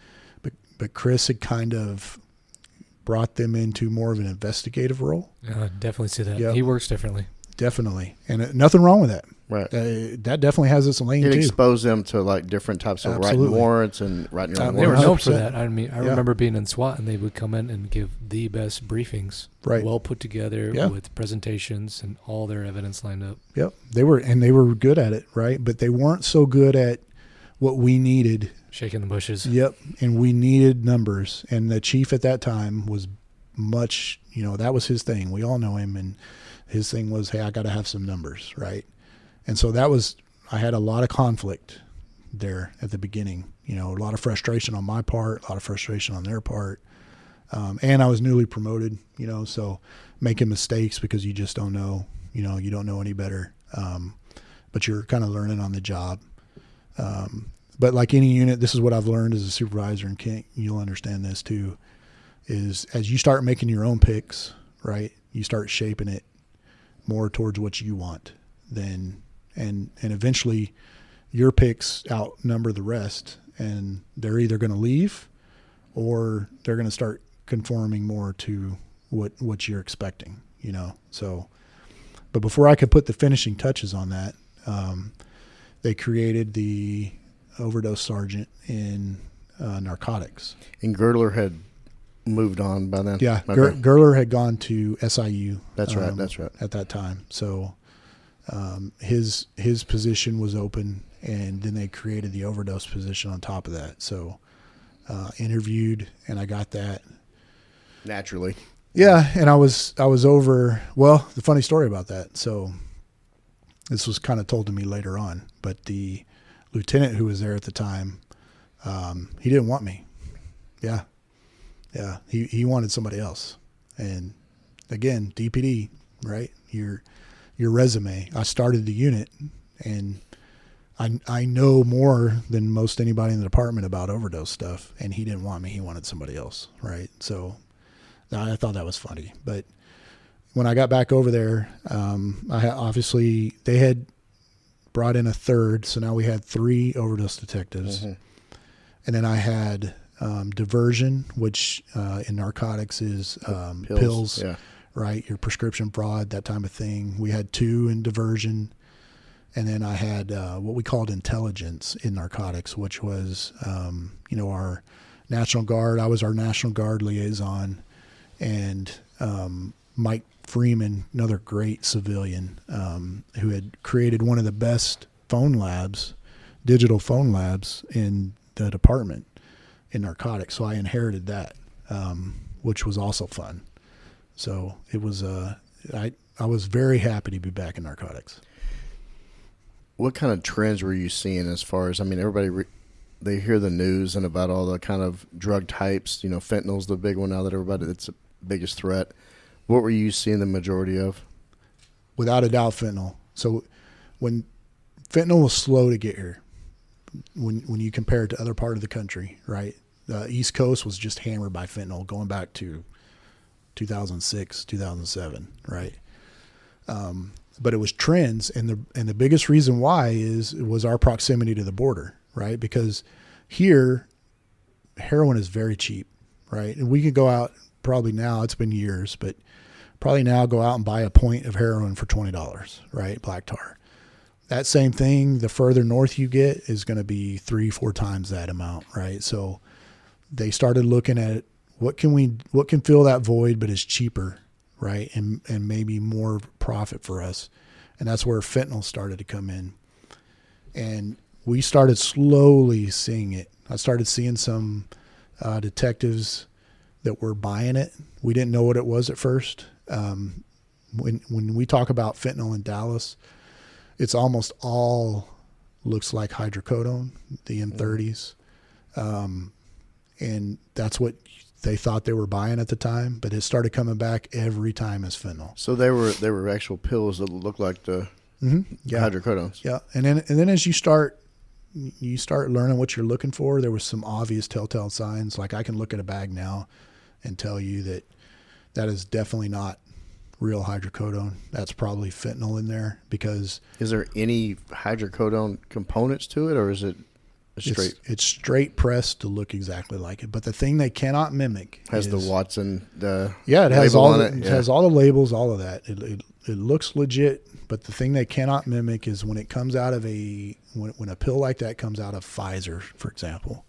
[SPEAKER 1] But Chris had kind of brought them into more of an investigative role.
[SPEAKER 7] I definitely see that.
[SPEAKER 1] Yep.
[SPEAKER 7] He works differently.
[SPEAKER 1] Definitely. And nothing wrong with that.
[SPEAKER 2] Right.
[SPEAKER 1] That definitely has its lane,
[SPEAKER 2] It
[SPEAKER 1] too.
[SPEAKER 2] exposed them to like different types of writing
[SPEAKER 1] Absolutely.
[SPEAKER 2] warrants and writing your own
[SPEAKER 7] They were
[SPEAKER 2] warrants.
[SPEAKER 7] known for
[SPEAKER 1] 100%.
[SPEAKER 7] that. I mean, I remember being in SWAT, and they would come in and give the best briefings,
[SPEAKER 1] Right.
[SPEAKER 7] well put together
[SPEAKER 1] Yeah.
[SPEAKER 7] with presentations and all their evidence lined up.
[SPEAKER 1] Yep. They were good at it, right? But they weren't so good at what we needed.
[SPEAKER 7] Shaking the bushes.
[SPEAKER 1] Yep. And we needed numbers. And the chief at that time was much, that was his thing. We all know him. And his thing was, hey, I got to have some numbers, right? And so I had a lot of conflict there at the beginning, a lot of frustration on my part, a lot of frustration on their part. And I was newly promoted, so making mistakes because you just don't know, you don't know any better. But you're kind of learning on the job. But like any unit, this is what I've learned as a supervisor, and Kent, you'll understand this too, is as you start making your own picks, right, you start shaping it more towards what you want and eventually your picks outnumber the rest, and they're either going to leave or they're going to start conforming more to what you're expecting, So, but before I could put the finishing touches on that, they created the Overdose sergeant in Narcotics.
[SPEAKER 2] And Girdler had moved on by then.
[SPEAKER 1] Yeah,
[SPEAKER 2] Okay.
[SPEAKER 1] Gerler had gone to SIU.
[SPEAKER 2] That's right. That's right.
[SPEAKER 1] At that time, so his position was open, and then they created the Overdose position on top of that. So interviewed, and I got that
[SPEAKER 2] Naturally.
[SPEAKER 1] Yeah, and I was over. Well, the funny story about that. So this was kind of told to me later on, but the lieutenant who was there at the time, he didn't want me. Yeah. He wanted somebody else. And again, DPD, right? Your resume. I started the unit, and I know more than most anybody in the department about overdose stuff, and he didn't want me. He wanted somebody else, right? So I thought that was funny. But when I got back over there, obviously they had brought in a third, so now we had 3 overdose detectives. Mm-hmm. And then I had diversion, which in narcotics is pills,
[SPEAKER 2] yeah.
[SPEAKER 1] Right? Your prescription fraud, that type of thing. We had 2 in diversion. And then I had what we called intelligence in narcotics, which was, our National Guard. I was our National Guard liaison. And Mike Freeman, another great civilian, who had created one of the best digital phone labs in the department in narcotics. So I inherited that, which was also fun. So it was, I was very happy to be back in narcotics.
[SPEAKER 2] What kind of trends were you seeing as far as, everybody, they hear the news and about all the kind of drug types, fentanyl's the big one now that it's the biggest threat. What were you seeing the majority of?
[SPEAKER 1] Without a doubt, fentanyl. So when fentanyl was slow to get here, when you compare it to other part of the country, right? The East Coast was just hammered by fentanyl going back to 2006, 2007, right? But it was trends, and the biggest reason why was our proximity to the border, right? Because here, heroin is very cheap, right? And we could go out probably now, it's been years, but probably now go out and buy a point of heroin for $20, right? Black tar. That same thing, the further north you get, is going to be 3-4 times that amount, right? So they started looking at what can fill that void, but is cheaper, right? And maybe more profit for us. And that's where fentanyl started to come in. And we started slowly seeing it. I started seeing some detectives that were buying it. We didn't know what it was at first. when we talk about fentanyl in Dallas, it's almost all looks like hydrocodone, the M30s. And that's what they thought they were buying at the time, but it started coming back every time as fentanyl.
[SPEAKER 2] So they were actual pills that looked like the hydrocodones.
[SPEAKER 1] Yeah. And then as you start learning what you're looking for, there was some obvious telltale signs. Like I can look at a bag now and tell you that is definitely not real hydrocodone. That's probably fentanyl in there because...
[SPEAKER 2] Is there any hydrocodone components to it, or is it straight?
[SPEAKER 1] It's straight pressed to look exactly like it. But the thing they cannot mimic
[SPEAKER 2] has the Watson it
[SPEAKER 1] has all it has all the labels, all of that. It looks legit, but the thing they cannot mimic is when it comes out of when a pill like that comes out of Pfizer, for example,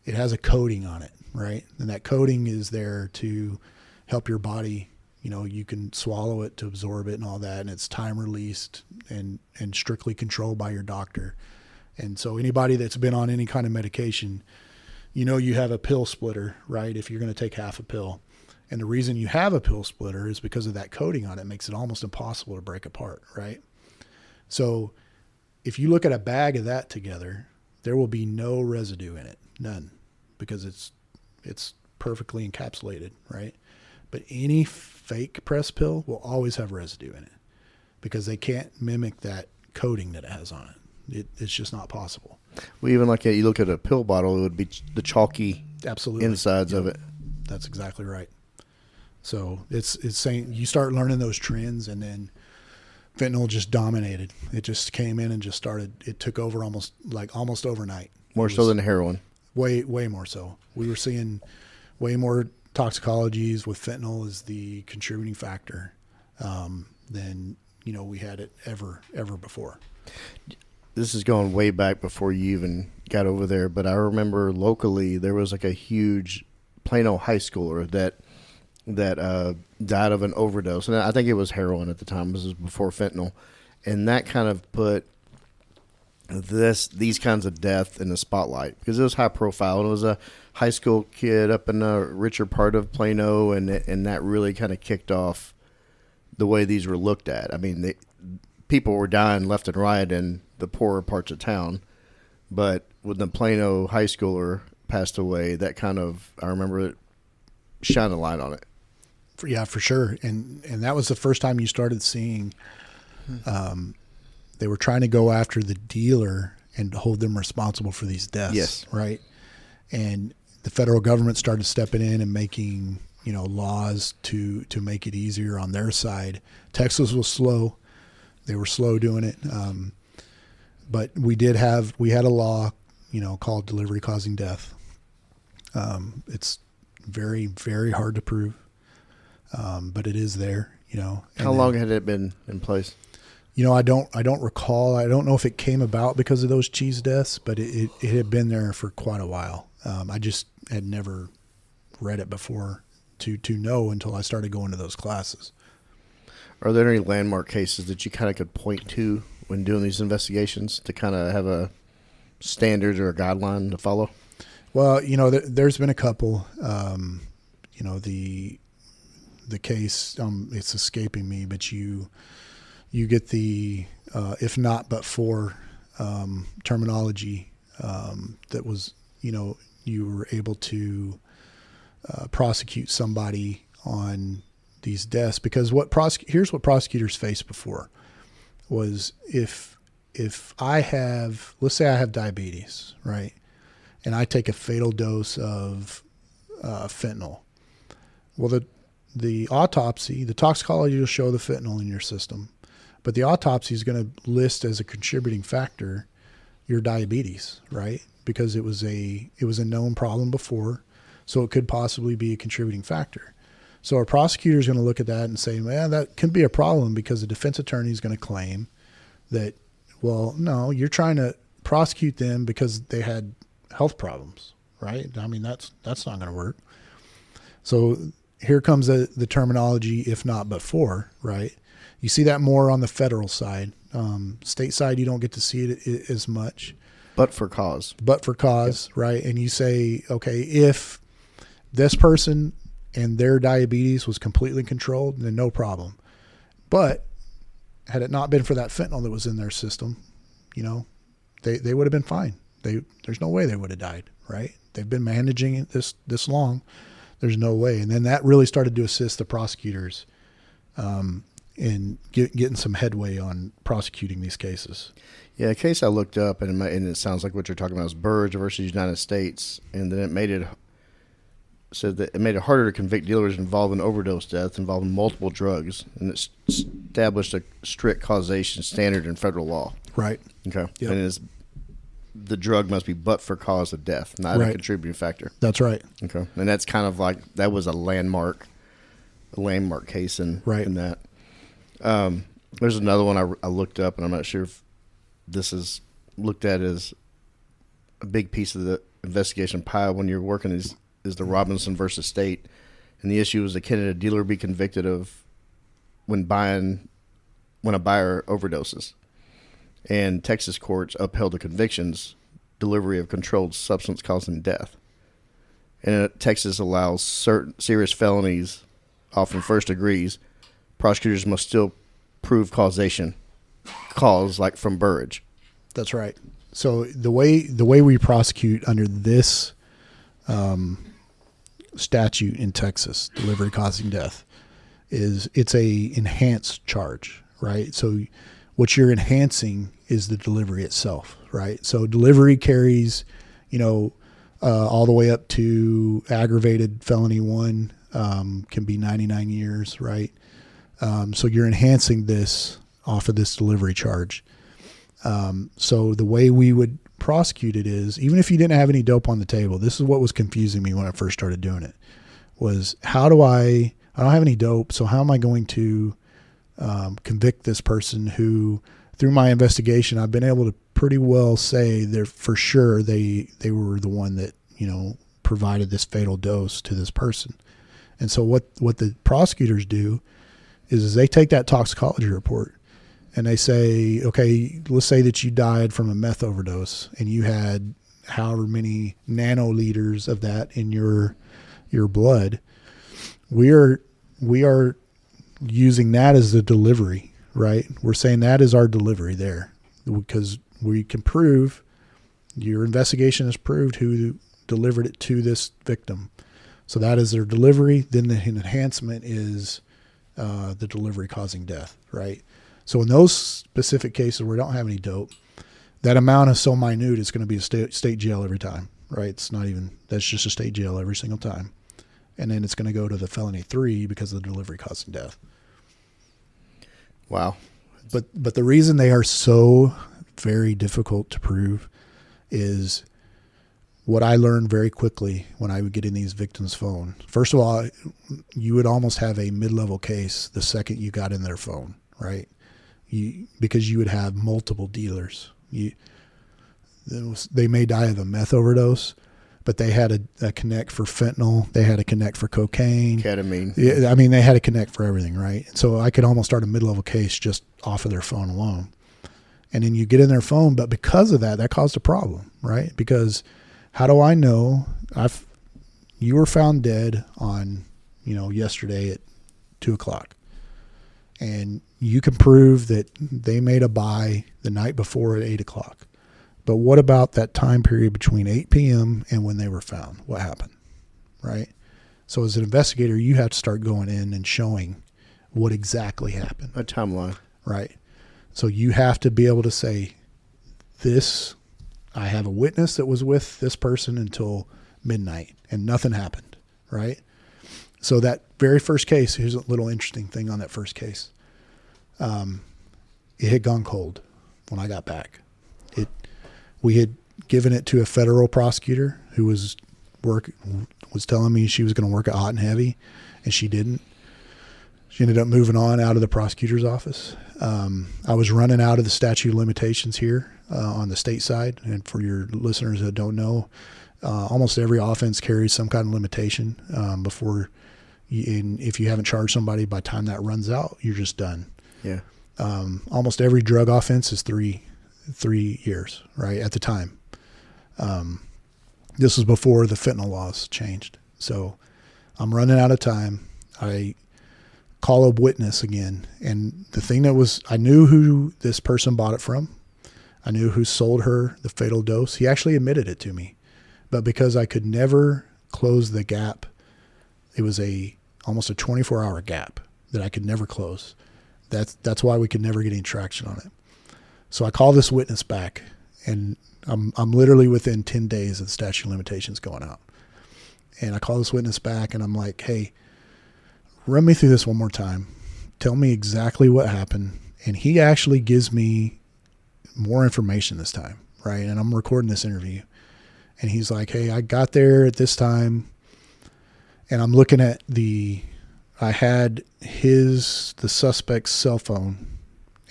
[SPEAKER 1] it has a coating on it, right? And that coating is there to help your body. You can swallow it to absorb it and all that, and it's time released and strictly controlled by your doctor. And so anybody that's been on any kind of medication, you have a pill splitter, right? If you're going to take half a pill. And the reason you have a pill splitter is because of that coating on it. It makes it almost impossible to break apart, right? So if you look at a bag of that together, there will be no residue in it, none, because it's perfectly encapsulated, right? But any fake press pill will always have residue in it because they can't mimic that coating that it has on it. It's just not possible.
[SPEAKER 2] Well, even like you look at a pill bottle, it would be the chalky insides of it.
[SPEAKER 1] That's exactly right. So it's saying you start learning those trends, and then fentanyl just dominated. It just came in and just started. It took over almost overnight.
[SPEAKER 2] More so than heroin.
[SPEAKER 1] Way more so. We were seeing way more toxicologies with fentanyl as the contributing factor than we had it ever before.
[SPEAKER 2] This is going way back before you even got over there, but I remember locally there was like a huge Plano high schooler that died of an overdose, and I think it was heroin at the time. This was before fentanyl, and that kind of put these kinds of death in the spotlight because it was high profile, and it was a high school kid up in a richer part of Plano, and that really kind of kicked off the way these were looked at. I mean, people were dying left and right in the poorer parts of town, but when the Plano high schooler passed away, that kind of, I remember it shined a light on it.
[SPEAKER 1] Yeah, for sure. And that was the first time you started seeing they were trying to go after the dealer and hold them responsible for these deaths.
[SPEAKER 2] Yes.
[SPEAKER 1] Right. And the federal government started stepping in and making, laws to make it easier on their side. Texas was slow. They were slow doing it. But we had a law, called delivery causing death. It's very, very hard to prove. But it is there,
[SPEAKER 2] How long had it been in place?
[SPEAKER 1] I don't recall. I don't know if it came about because of those cheese deaths, but it had been there for quite a while. I just had never read it before to know until I started going to those classes.
[SPEAKER 2] Are there any landmark cases that you kind of could point to when doing these investigations to kind of have a standard or a guideline to follow?
[SPEAKER 1] Well, there's been a couple. The case, it's escaping me, but you get the if not but for terminology that was, you were able to prosecute somebody on these deaths because here's what prosecutors faced before was if let's say I have diabetes, right, and I take a fatal dose of fentanyl. Well, the autopsy, the toxicology will show the fentanyl in your system, but the autopsy is going to list as a contributing factor your diabetes, right? Because it was a known problem before, so it could possibly be a contributing factor. So our prosecutor is going to look at that and say, man, that could be a problem because the defense attorney is going to claim that, well, no, you're trying to prosecute them because they had health problems, right? I mean, that's not going to work. So here comes the terminology, if not but for, right? You see that more on the federal side. State side, you don't get to see it as much.
[SPEAKER 2] But for cause.
[SPEAKER 1] Yep. Right? And you say, okay, if this person and their diabetes was completely controlled, then no problem. But had it not been for that fentanyl that was in their system, they would have been fine. There's no way they would have died, right? They've been managing it this long. There's no way. And then that really started to assist the prosecutors in getting some headway on prosecuting these cases.
[SPEAKER 2] Yeah, a case I looked up, and it sounds like what you're talking about is Burge versus United States, and then it said that it made it harder to convict dealers involved in overdose deaths involving multiple drugs, and it established a strict causation standard in federal law.
[SPEAKER 1] Right.
[SPEAKER 2] Okay.
[SPEAKER 1] Yep.
[SPEAKER 2] And the drug must be but for cause of death, not a contributing factor.
[SPEAKER 1] That's right.
[SPEAKER 2] Okay. And that's kind of like, that was a landmark case in that. There's another one I looked up, and I'm not sure if this is looked at as a big piece of the investigation pie when you're working is the Robinson versus State. And the issue is, can a dealer be convicted of when a buyer overdoses? And Texas courts upheld the convictions, delivery of controlled substance causing death. And Texas allows certain serious felonies, often first degrees. Prosecutors must still prove cause like from Burge.
[SPEAKER 1] That's right. So the way we prosecute under this statute in Texas, delivery causing death, is it's a enhanced charge, right? So what you're enhancing is the delivery itself, right? So delivery carries, all the way up to aggravated felony 1, can be 99 years, right? So you're enhancing this off of this delivery charge. So the way we would prosecute it is, even if you didn't have any dope on the table, this is what was confusing me when I first started doing it, was I don't have any dope, so how am I going to convict this person who, through my investigation, I've been able to pretty well say they're for sure they were the one that, provided this fatal dose to this person. And so what the prosecutors do is they take that toxicology report and they say, okay, let's say that you died from a meth overdose and you had however many nanoliters of that in your blood. We are using that as the delivery, right? We're saying that is our delivery there, because we can prove, your investigation has proved who delivered it to this victim. So that is their delivery. Then the enhancement is the delivery causing death, right? So in those specific cases where we don't have any dope, that amount is so minute, it's going to be a state jail every time, right? That's just a state jail every single time. And then it's going to go to the felony 3 because of the delivery causing death.
[SPEAKER 2] Wow.
[SPEAKER 1] But the reason they are so very difficult to prove is what I learned very quickly when I would get in these victims' phone. First of all, you would almost have a mid-level case the second you got in their phone, right? Because you would have multiple dealers. They may die of a meth overdose, but they had a connect for fentanyl. They had a connect for cocaine.
[SPEAKER 2] Ketamine.
[SPEAKER 1] Yeah, I mean, they had a connect for everything, right? So I could almost start a mid-level case just off of their phone alone. And then you get in their phone, but because of that caused a problem, right? Because how do I know you were found dead on, yesterday at 2:00, and you can prove that they made a buy the night before at 8:00. But what about that time period between 8 p.m. and when they were found? What happened, right? So as an investigator, you have to start going in and showing what exactly happened.
[SPEAKER 2] A timeline.
[SPEAKER 1] Right. So you have to be able to say, I have a witness that was with this person until midnight and nothing happened, right? So that very first case, here's a little interesting thing on that first case. It had gone cold when I got back. We had given it to a federal prosecutor who was telling me she was going to work at Hot and Heavy, and she didn't. She ended up moving on out of the prosecutor's office. I was running out of the statute of limitations here on the state side. And for your listeners that don't know, almost every offense carries some kind of limitation before if you haven't charged somebody by the time that runs out, you're just done.
[SPEAKER 2] Yeah.
[SPEAKER 1] Almost every drug offense is three years, right, at the time. This was before the fentanyl laws changed. So I'm running out of time. I call a witness again. And the thing I knew who this person bought it from. I knew who sold her the fatal dose. He actually admitted it to me. But because I could never close the gap, it was almost a 24-hour gap that I could never close. That's why we could never get any traction on it. So I call this witness back, and I'm literally within 10 days of the statute of limitations going out. And I call this witness back, and I'm like, hey, run me through this one more time. Tell me exactly what happened. And he actually gives me more information this time, right? And I'm recording this interview. And he's like, hey, I got there at this time, and I'm looking at I had the suspect's cell phone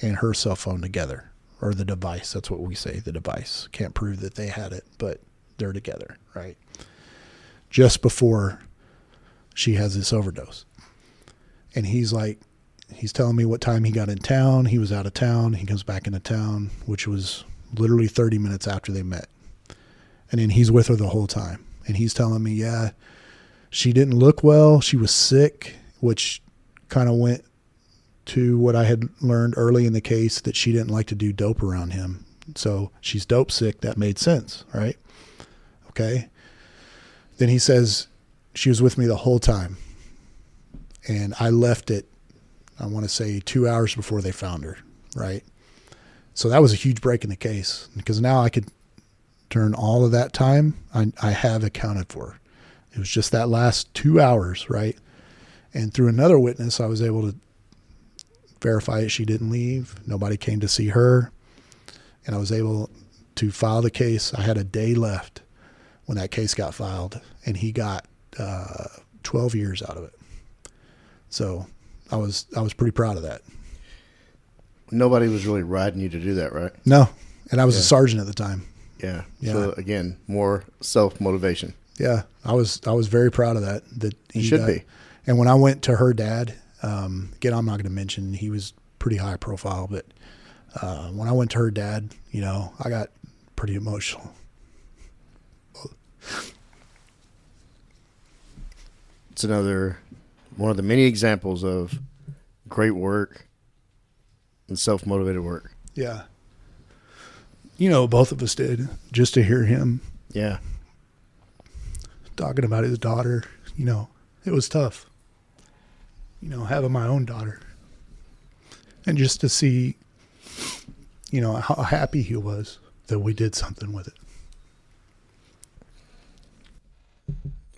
[SPEAKER 1] and her cell phone together, or the device. That's what we say, the device. Can't prove that they had it, but they're together, right? Just before she has this overdose. And he's telling me what time he got in town. He was out of town. He comes back into town, which was literally 30 minutes after they met. And then he's with her the whole time. And he's telling me, yeah, she didn't look well. She was sick, which kind of went to what I had learned early in the case, that she didn't like to do dope around him. So she's dope sick. That made sense, right? Okay. Then he says she was with me the whole time. And I left it, I want to say 2 hours before they found her, right? So that was a huge break in the case, because now I could turn all of that time I have accounted for. It was just that last 2 hours, right? And through another witness, I was able to verify it. She didn't leave. Nobody came to see her. And I was able to file the case. I had a day left when that case got filed, and he got 12 years out of it. So I was pretty proud of that.
[SPEAKER 2] Nobody was really riding you to do that, right?
[SPEAKER 1] No. And I was a sergeant at the time.
[SPEAKER 2] Yeah.
[SPEAKER 1] Yeah.
[SPEAKER 2] So again, more self-motivation.
[SPEAKER 1] Yeah. I was very proud of that.
[SPEAKER 2] He should be.
[SPEAKER 1] And when I went to her dad, again, I'm not going to mention, he was pretty high profile, but when I went to her dad, I got pretty emotional.
[SPEAKER 2] It's another one of the many examples of great work and self-motivated work.
[SPEAKER 1] Yeah. Both of us did, just to hear him.
[SPEAKER 2] Yeah.
[SPEAKER 1] Talking about his daughter, it was tough. Having my own daughter. And just to see, how happy he was that we did something with it.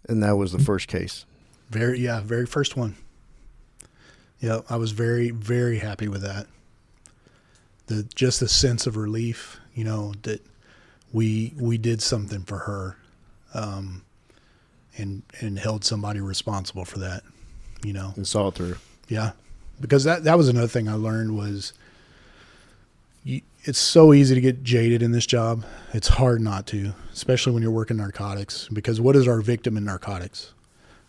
[SPEAKER 2] And that was the first case.
[SPEAKER 1] Very first one. Yeah, I was very, very happy with that. Just the sense of relief, that we did something for her, and held somebody responsible for that,
[SPEAKER 2] And saw it through.
[SPEAKER 1] Yeah, because that was another thing I learned was it's so easy to get jaded in this job. It's hard not to, especially when you're working narcotics, because what is our victim in narcotics?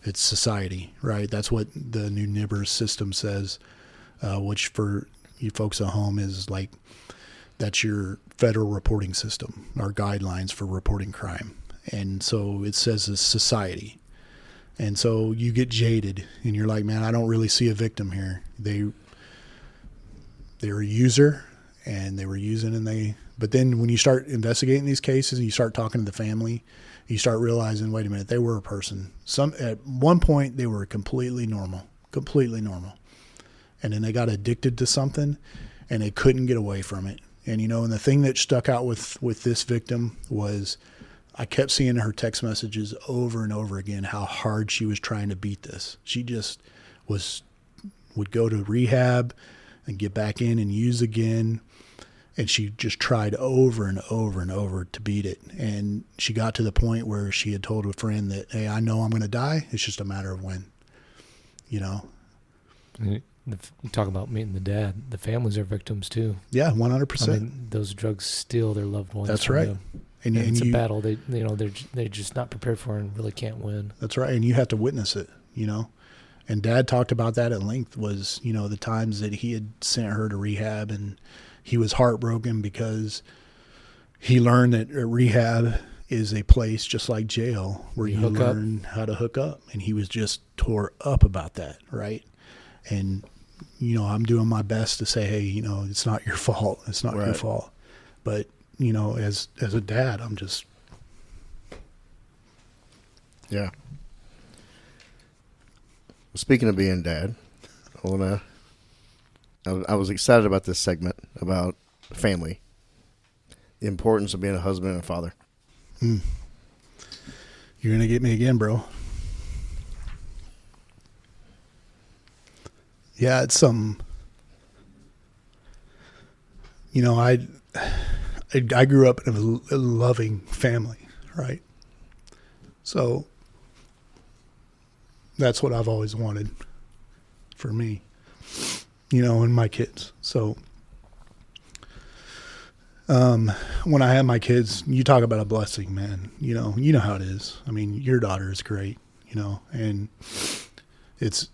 [SPEAKER 1] It's society, right? That's what the new NIBRS system says, which for you folks at home is like, that's your federal reporting system, our guidelines for reporting crime. And so it says it's society. And so you get jaded and you're like, man, I don't really see a victim here. They're a user and they were using but then when you start investigating these cases and you start talking to the family, you start realizing, wait a minute, they were a person. At one point they were completely normal. And then they got addicted to something and they couldn't get away from it. And, and the thing that stuck out with this victim was I kept seeing her text messages over and over again, how hard she was trying to beat this. She just would go to rehab and get back in and use again. And she just tried over and over and over to beat it. And she got to the point where she had told a friend that, hey, I know I'm going to die. It's just a matter of when,
[SPEAKER 7] You talk about meeting the dad. The families are victims too.
[SPEAKER 1] Yeah, 100%.
[SPEAKER 7] I mean, those drugs steal their loved ones.
[SPEAKER 1] That's right.
[SPEAKER 7] And it's a battle. They're just not prepared for and really can't win.
[SPEAKER 1] That's right. And you have to witness it, And Dad talked about that at length was, the times that he had sent her to rehab and he was heartbroken because he learned that rehab is a place just like jail where you learn how to hook up. And he was just tore up about that, right? And, I'm doing my best to say, hey, it's not your fault. It's not your fault. But, as a dad, I'm just.
[SPEAKER 2] Yeah. Speaking of being dad, I was excited about this segment about family, the importance of being a husband and a father.
[SPEAKER 1] You're going to get me again, bro. Yeah, it's something. I grew up in a loving family, right? So that's what I've always wanted for me, and my kids. So when I have my kids, you talk about a blessing, man. You know how it is. I mean, your daughter is great, and it's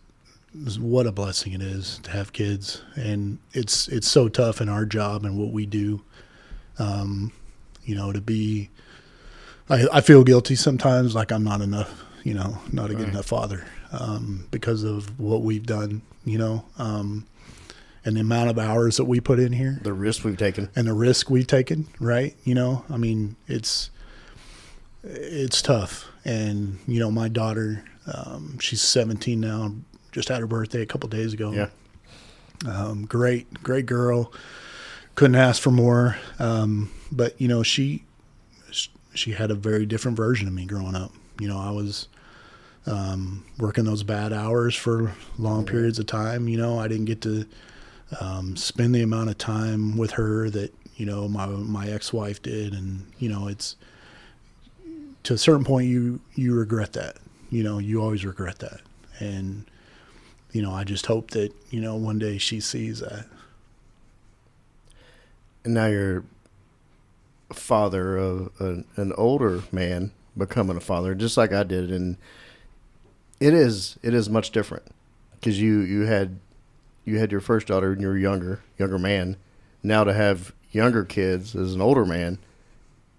[SPEAKER 1] what a blessing it is to have kids. And it's so tough in our job and what we do, to be, I feel guilty sometimes, like I'm not enough, not a good enough father, because of what we've done, and the amount of hours that we put in here,
[SPEAKER 2] the risk we've taken,
[SPEAKER 1] right? I mean, it's tough. And, my daughter, she's 17 now, just had her birthday a couple days ago.
[SPEAKER 2] Yeah.
[SPEAKER 1] Great girl. Couldn't ask for more. But, she had a very different version of me growing up. I was working those bad hours for long periods of time. I didn't get to spend the amount of time with her that, my ex-wife did. And, it's to a certain point you regret that. You always regret that. And, I just hope that, one day she sees that.
[SPEAKER 2] And now you're a father of an older man becoming a father, just like I did. And it is much different because you had your first daughter and you were younger man. Now to have younger kids as an older man,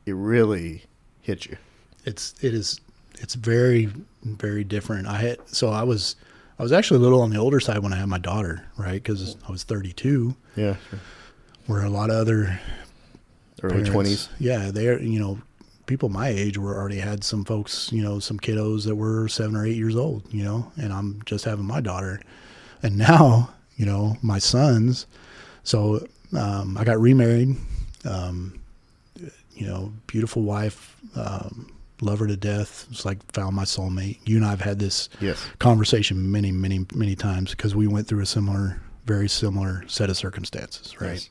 [SPEAKER 2] it really hits you.
[SPEAKER 1] It's very, very different. I was actually a little on the older side when I had my daughter, right? Because I was 32.
[SPEAKER 2] Yeah. Sure.
[SPEAKER 1] Where a lot of other
[SPEAKER 2] early
[SPEAKER 1] parents,
[SPEAKER 2] 20s.
[SPEAKER 1] Yeah, they're, people my age were already had some folks, some kiddos that were 7 or 8 years old, and I'm just having my daughter. And now, my sons. So I got remarried, beautiful wife, love her to death. It's like found my soulmate. You and I have had this conversation many, many, many times because we went through a very similar set of circumstances, right?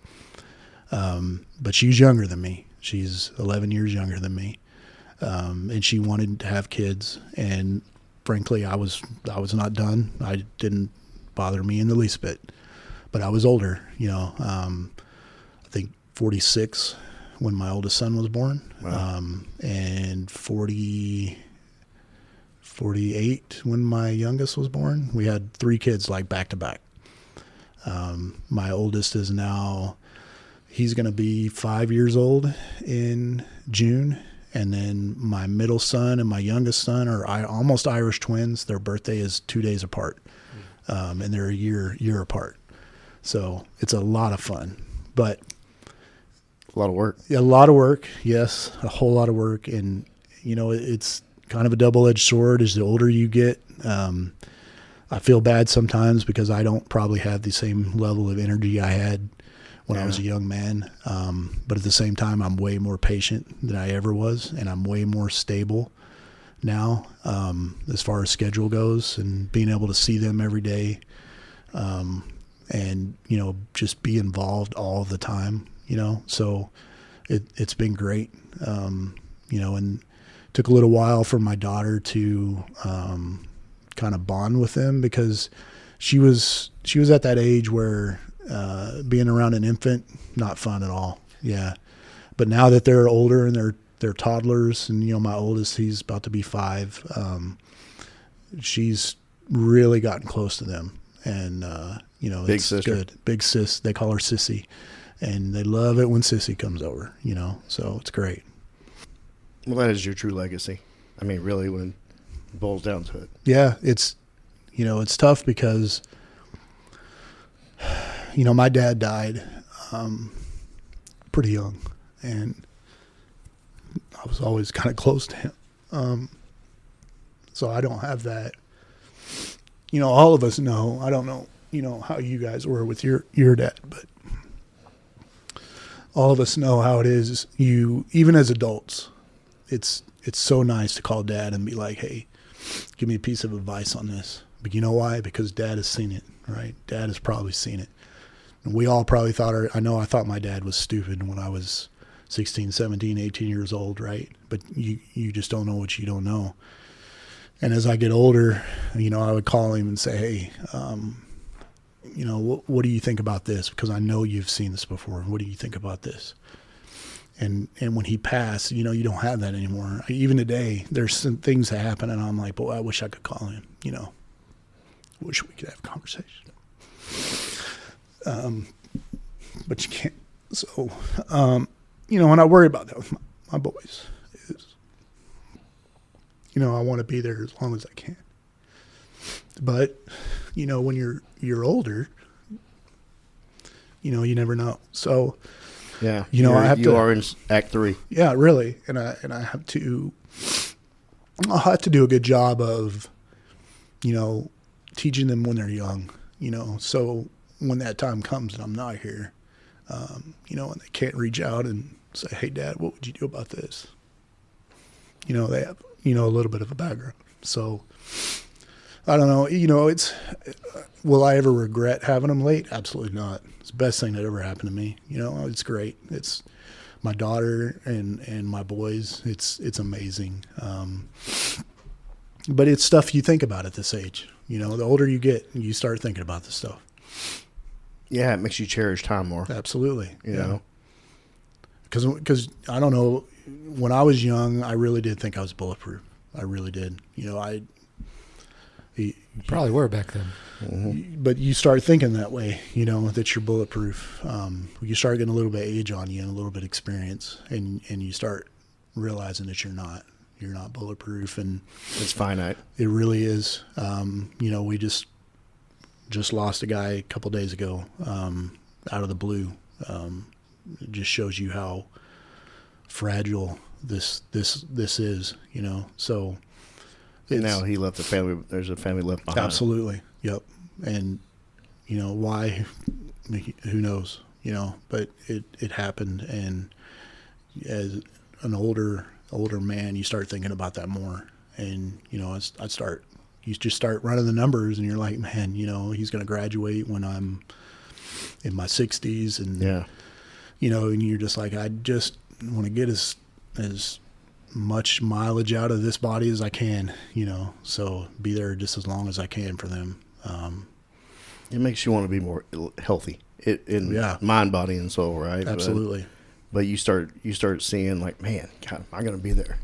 [SPEAKER 2] Yes.
[SPEAKER 1] But she's younger than me. She's 11 years younger than me. And she wanted to have kids. And frankly, I was not done. I didn't bother me in the least bit, but I was older, I think 46 when my oldest son was born.
[SPEAKER 2] Wow.
[SPEAKER 1] And 48 when my youngest was born. We had 3 kids like back to back. My oldest is now, he's going to be 5 years old in June. And then my middle son and my youngest son are almost Irish twins. Their birthday is 2 days apart. And they're a year apart. So it's a lot of fun, but
[SPEAKER 2] a lot of work.
[SPEAKER 1] A lot of work. Yes. A whole lot of work. And, it's kind of a double-edged sword as the older you get. I feel bad sometimes because I don't probably have the same level of energy I had when I was a young man. But at the same time, I'm way more patient than I ever was. And I'm way more stable now, as far as schedule goes and being able to see them every day. And, just be involved all the time, so it's been great. And took a little while for my daughter to, kind of bond with them because she was at that age where, being around an infant, not fun at all. Yeah. But now that they're older and they're toddlers and, my oldest, he's about to be 5. She's really gotten close to them and,
[SPEAKER 2] Big
[SPEAKER 1] it's
[SPEAKER 2] sister.
[SPEAKER 1] good. Big sis. They call her Sissy and they love it when Sissy comes over, so it's great.
[SPEAKER 2] Well, that is your true legacy. I mean, really, when it boils down to it.
[SPEAKER 1] Yeah. It's, it's tough because, my dad died pretty young, and I was always kind of close to him. So I don't have that. All of us know, I don't know, how you guys were with your dad, but all of us know how it is. Even as adults, it's so nice to call dad and be like, hey, give me a piece of advice on this. But you know why? Because dad has seen it, right? Dad has probably seen it. And we all probably I thought my dad was stupid when I was 16, 17, 18 years old, right? But you just don't know what you don't know. And as I get older, I would call him and say, hey, what do you think about this? Because I know you've seen this before. What do you think about this? And when he passed, you don't have that anymore. Even today, there's some things that happen, and I'm like, boy, I wish I could call him, Wish we could have a conversation. But you can't. So, and I worry about that with my boys. I want to be there as long as I can. But, when you're older, you never know. So,
[SPEAKER 2] yeah,
[SPEAKER 1] I have to.
[SPEAKER 2] You are in Act 3.
[SPEAKER 1] Yeah, really, and I have to. I'll have to do a good job of, teaching them when they're young. So when that time comes and I'm not here, and they can't reach out and say, "Hey, Dad, what would you do about this?" They have a little bit of a background. So I don't know. Will I ever regret having them late? Absolutely not. It's the best thing that ever happened to me. It's great. It's my daughter and my boys. It's amazing. But it's stuff you think about at this age. The older you get, you start thinking about this stuff.
[SPEAKER 2] Yeah, it makes you cherish time more.
[SPEAKER 1] Absolutely. Because I don't know, when I was young, I really did think I was bulletproof. I really did.
[SPEAKER 7] You probably were back then.
[SPEAKER 1] Mm-hmm. But you start thinking that way, that you're bulletproof. You start getting a little bit of age on you and a little bit of experience, and you start realizing that you're not. You're not bulletproof, and
[SPEAKER 2] it's finite.
[SPEAKER 1] It really is. We just lost a guy a couple days ago, out of the blue. It just shows you how fragile this is. So
[SPEAKER 2] now he left the family. There's a family left behind.
[SPEAKER 1] Absolutely. Yep. And why? Who knows? But it happened, and as an older man, you start thinking about that more. And, you just start running the numbers, and you're like, man, he's going to graduate when I'm in my 60s. And, and you're just like, I just want to get as much mileage out of this body as I can, so be there just as long as I can for them.
[SPEAKER 2] It makes you want to be more healthy in mind, body, and soul, right?
[SPEAKER 1] Absolutely.
[SPEAKER 2] But you start seeing like, man, God, am I going to be there?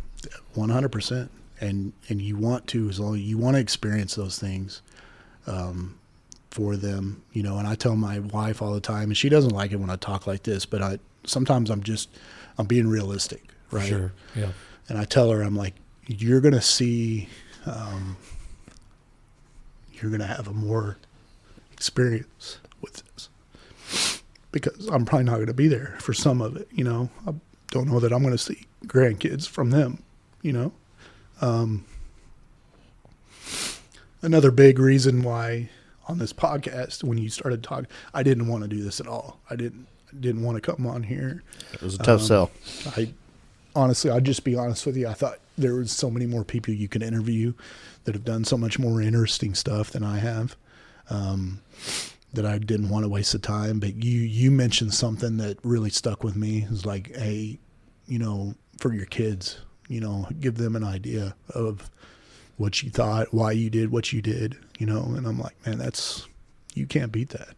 [SPEAKER 1] 100%. And you want to, as long as you want to experience those things, for them, and I tell my wife all the time, and she doesn't like it when I talk like this, but sometimes I'm being realistic, right?
[SPEAKER 7] Sure. Yeah.
[SPEAKER 1] And I tell her, I'm like, you're going to see, you're going to have a more experience with this, because I'm probably not going to be there for some of it. I don't know that I'm going to see grandkids from them, Another big reason why on this podcast, when you started talking, I didn't want to do this at all. I didn't want to come on here.
[SPEAKER 2] It was a tough sell.
[SPEAKER 1] Honestly, I'll just be honest with you. I thought there was so many more people you could interview that have done so much more interesting stuff than I have, that I didn't want to waste the time. But you mentioned something that really stuck with me. It was like, hey, for your kids, give them an idea of what you thought, why you did what you did, and I'm like, man, you can't beat that.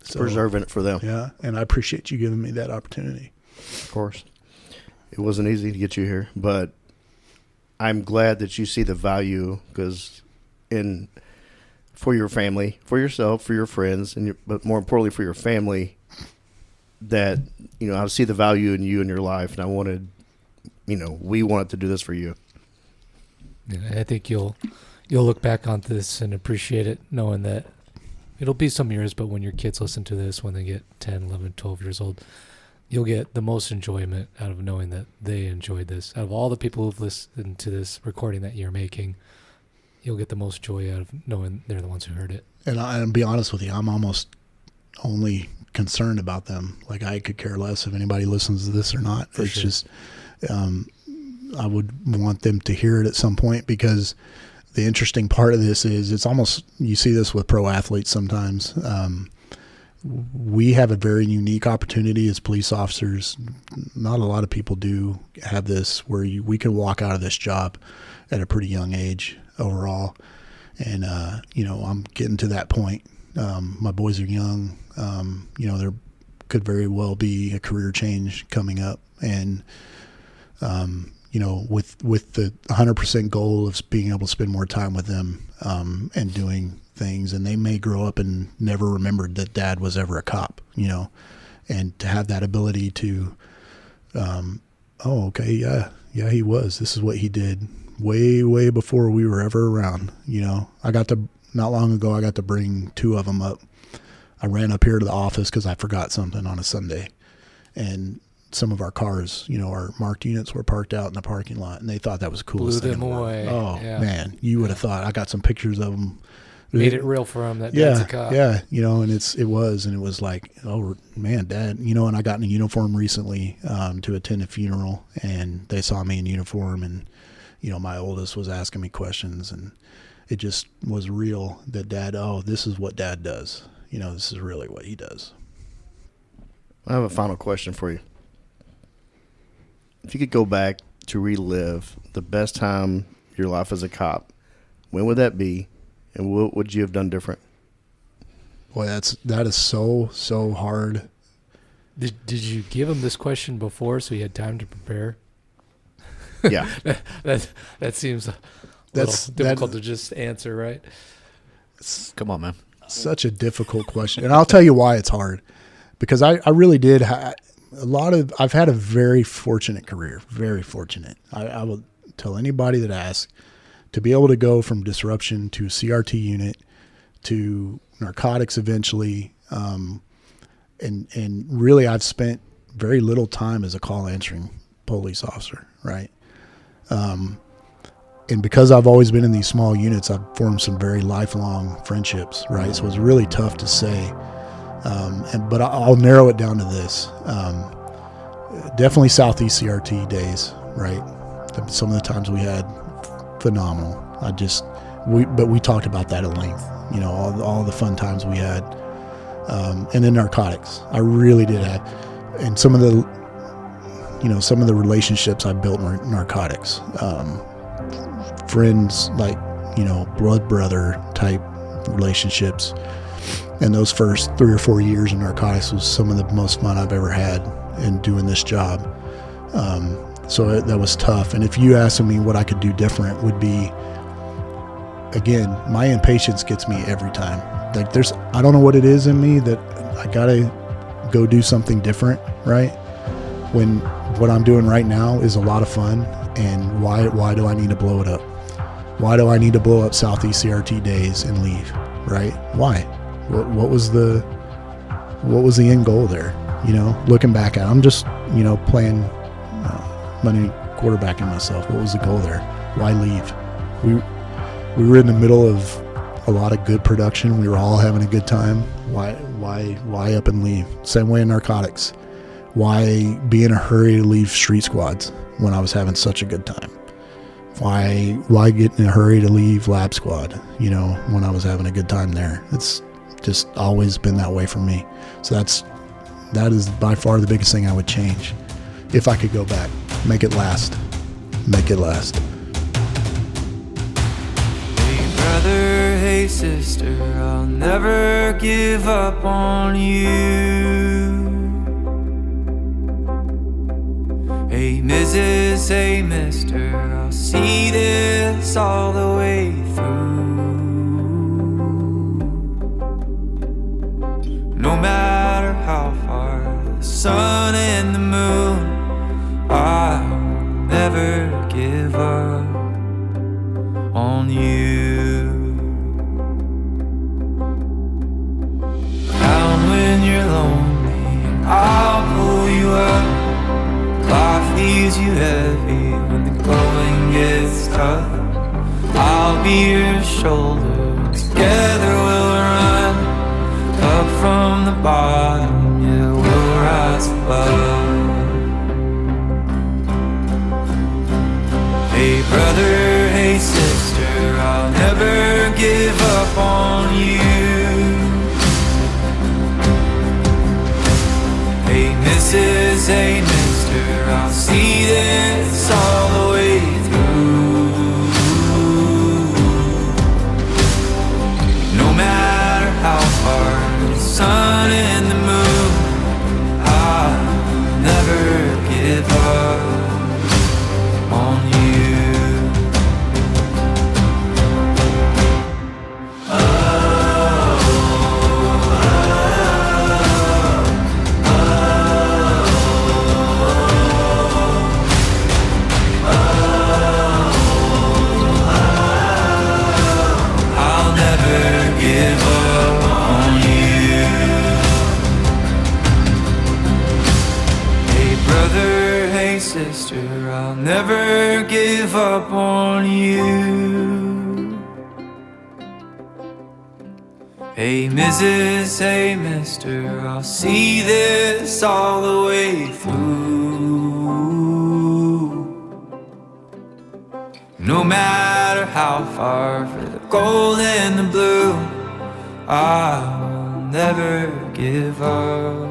[SPEAKER 2] So, preserving it for them.
[SPEAKER 1] Yeah. And I appreciate you giving me that opportunity.
[SPEAKER 2] Of course. It wasn't easy to get you here, but I'm glad that you see the value, because for your family, for yourself, for your friends, but more importantly for your family, that, I see the value in you and your life, and I wanted, we wanted to do this for you.
[SPEAKER 7] Yeah, I think you'll look back on this and appreciate it, knowing that it'll be some years, but when your kids listen to this, when they get 10, 11, 12 years old, you'll get the most enjoyment out of knowing that they enjoyed this. Out of all the people who've listened to this recording that you're making, you'll get the most joy out of knowing they're the ones who heard it. And
[SPEAKER 1] I'll be honest with you, I'm almost only concerned about them. Like, I could care less if anybody listens to this or not.
[SPEAKER 7] For
[SPEAKER 1] it's
[SPEAKER 7] sure.
[SPEAKER 1] just, I would want them to hear it at some point, because the interesting part of this is it's almost, you see this with pro athletes sometimes. We have a very unique opportunity as police officers. Not a lot of people do have this, where we can walk out of this job at a pretty young age overall. And, I'm getting to that point. My boys are young. There could very well be a career change coming up. And, with the 100% goal of being able to spend more time with them, and doing things, and they may grow up and never remembered that dad was ever a cop, and to have that ability to, he was, this is what he did way, way before we were ever around. Not long ago, I got to bring 2 of them up. I ran up here to the office because I forgot something on a Sunday, and some of our cars, our marked units were parked out in the parking lot, and they thought that was the coolest thing.
[SPEAKER 7] Blew them away.
[SPEAKER 1] Oh, yeah. Man, you would have thought. I got some pictures of them.
[SPEAKER 7] Made it real for him that dad's a cop.
[SPEAKER 1] Yeah, and it was like, oh, man, Dad, and I got in a uniform recently to attend a funeral, and they saw me in uniform, and, my oldest was asking me questions, and it just was real that Dad, this is what Dad does. This is really what he does.
[SPEAKER 2] I have a final question for you. If you could go back to relive the best time of your life as a cop, when would that be, and what would you have done different?
[SPEAKER 1] Boy, that is so hard.
[SPEAKER 7] Did you give him this question before so he had time to prepare?
[SPEAKER 2] Yeah.
[SPEAKER 7] that seems a little difficult to just answer, right?
[SPEAKER 6] Come on, man.
[SPEAKER 1] Such a difficult question. And I'll tell you why it's hard. Because I really did I've had a very fortunate career, very fortunate. I will tell anybody that asks, to be able to go from disruption to CRT unit to narcotics eventually. And really I've spent very little time as a call answering police officer, right? And because I've always been in these small units, I've formed some very lifelong friendships, right? So it's really tough to say. But I'll narrow it down to this. Definitely South East CRT days, right? Some of the times we had, phenomenal. But we talked about that at length, all the fun times we had. And then narcotics, I really did have, and some of the relationships I built in narcotics, friends, like, blood brother type relationships. And those first 3 or 4 years in narcotics was some of the most fun I've ever had in doing this job. So that was tough. And if you asked me what I could do different, would be, again, my impatience gets me every time. Like, I don't know what it is in me that I gotta go do something different, right? When what I'm doing right now is a lot of fun, and why do I need to blow it up? Why do I need to blow up Southeast CRT days and leave, right? Why? What was the end goal there? Looking back at it, I'm just, playing money quarterbacking myself. What was the goal there? Why leave? We were in the middle of a lot of good production. We were all having a good time. Why up and leave? Same way in narcotics. Why be in a hurry to leave street squads when I was having such a good time? Why get in a hurry to leave lab squad, when I was having a good time there? It's just always been that way for me. So that is by far the biggest thing I would change. If I could go back, make it last. Make it last.
[SPEAKER 8] Hey brother, hey sister, I'll never give up on you. Hey Mrs., hey mister, I'll see this all the way through. No matter how far the sun and the moon, I'll never give up on you. tough, I'll be your shoulder. Together we'll run up from the bottom, yeah, we'll rise above. Hey brother, hey sister, I'll never give up on you. Hey Mrs., hey mister, I'll see this all the way through. No matter how far the sun and the moon, I'll never give up on you. Sister, I'll never give up on you. Hey Mrs., hey mister, I'll see this all the way through. No matter how far, for the gold and the blue, I'll never give up.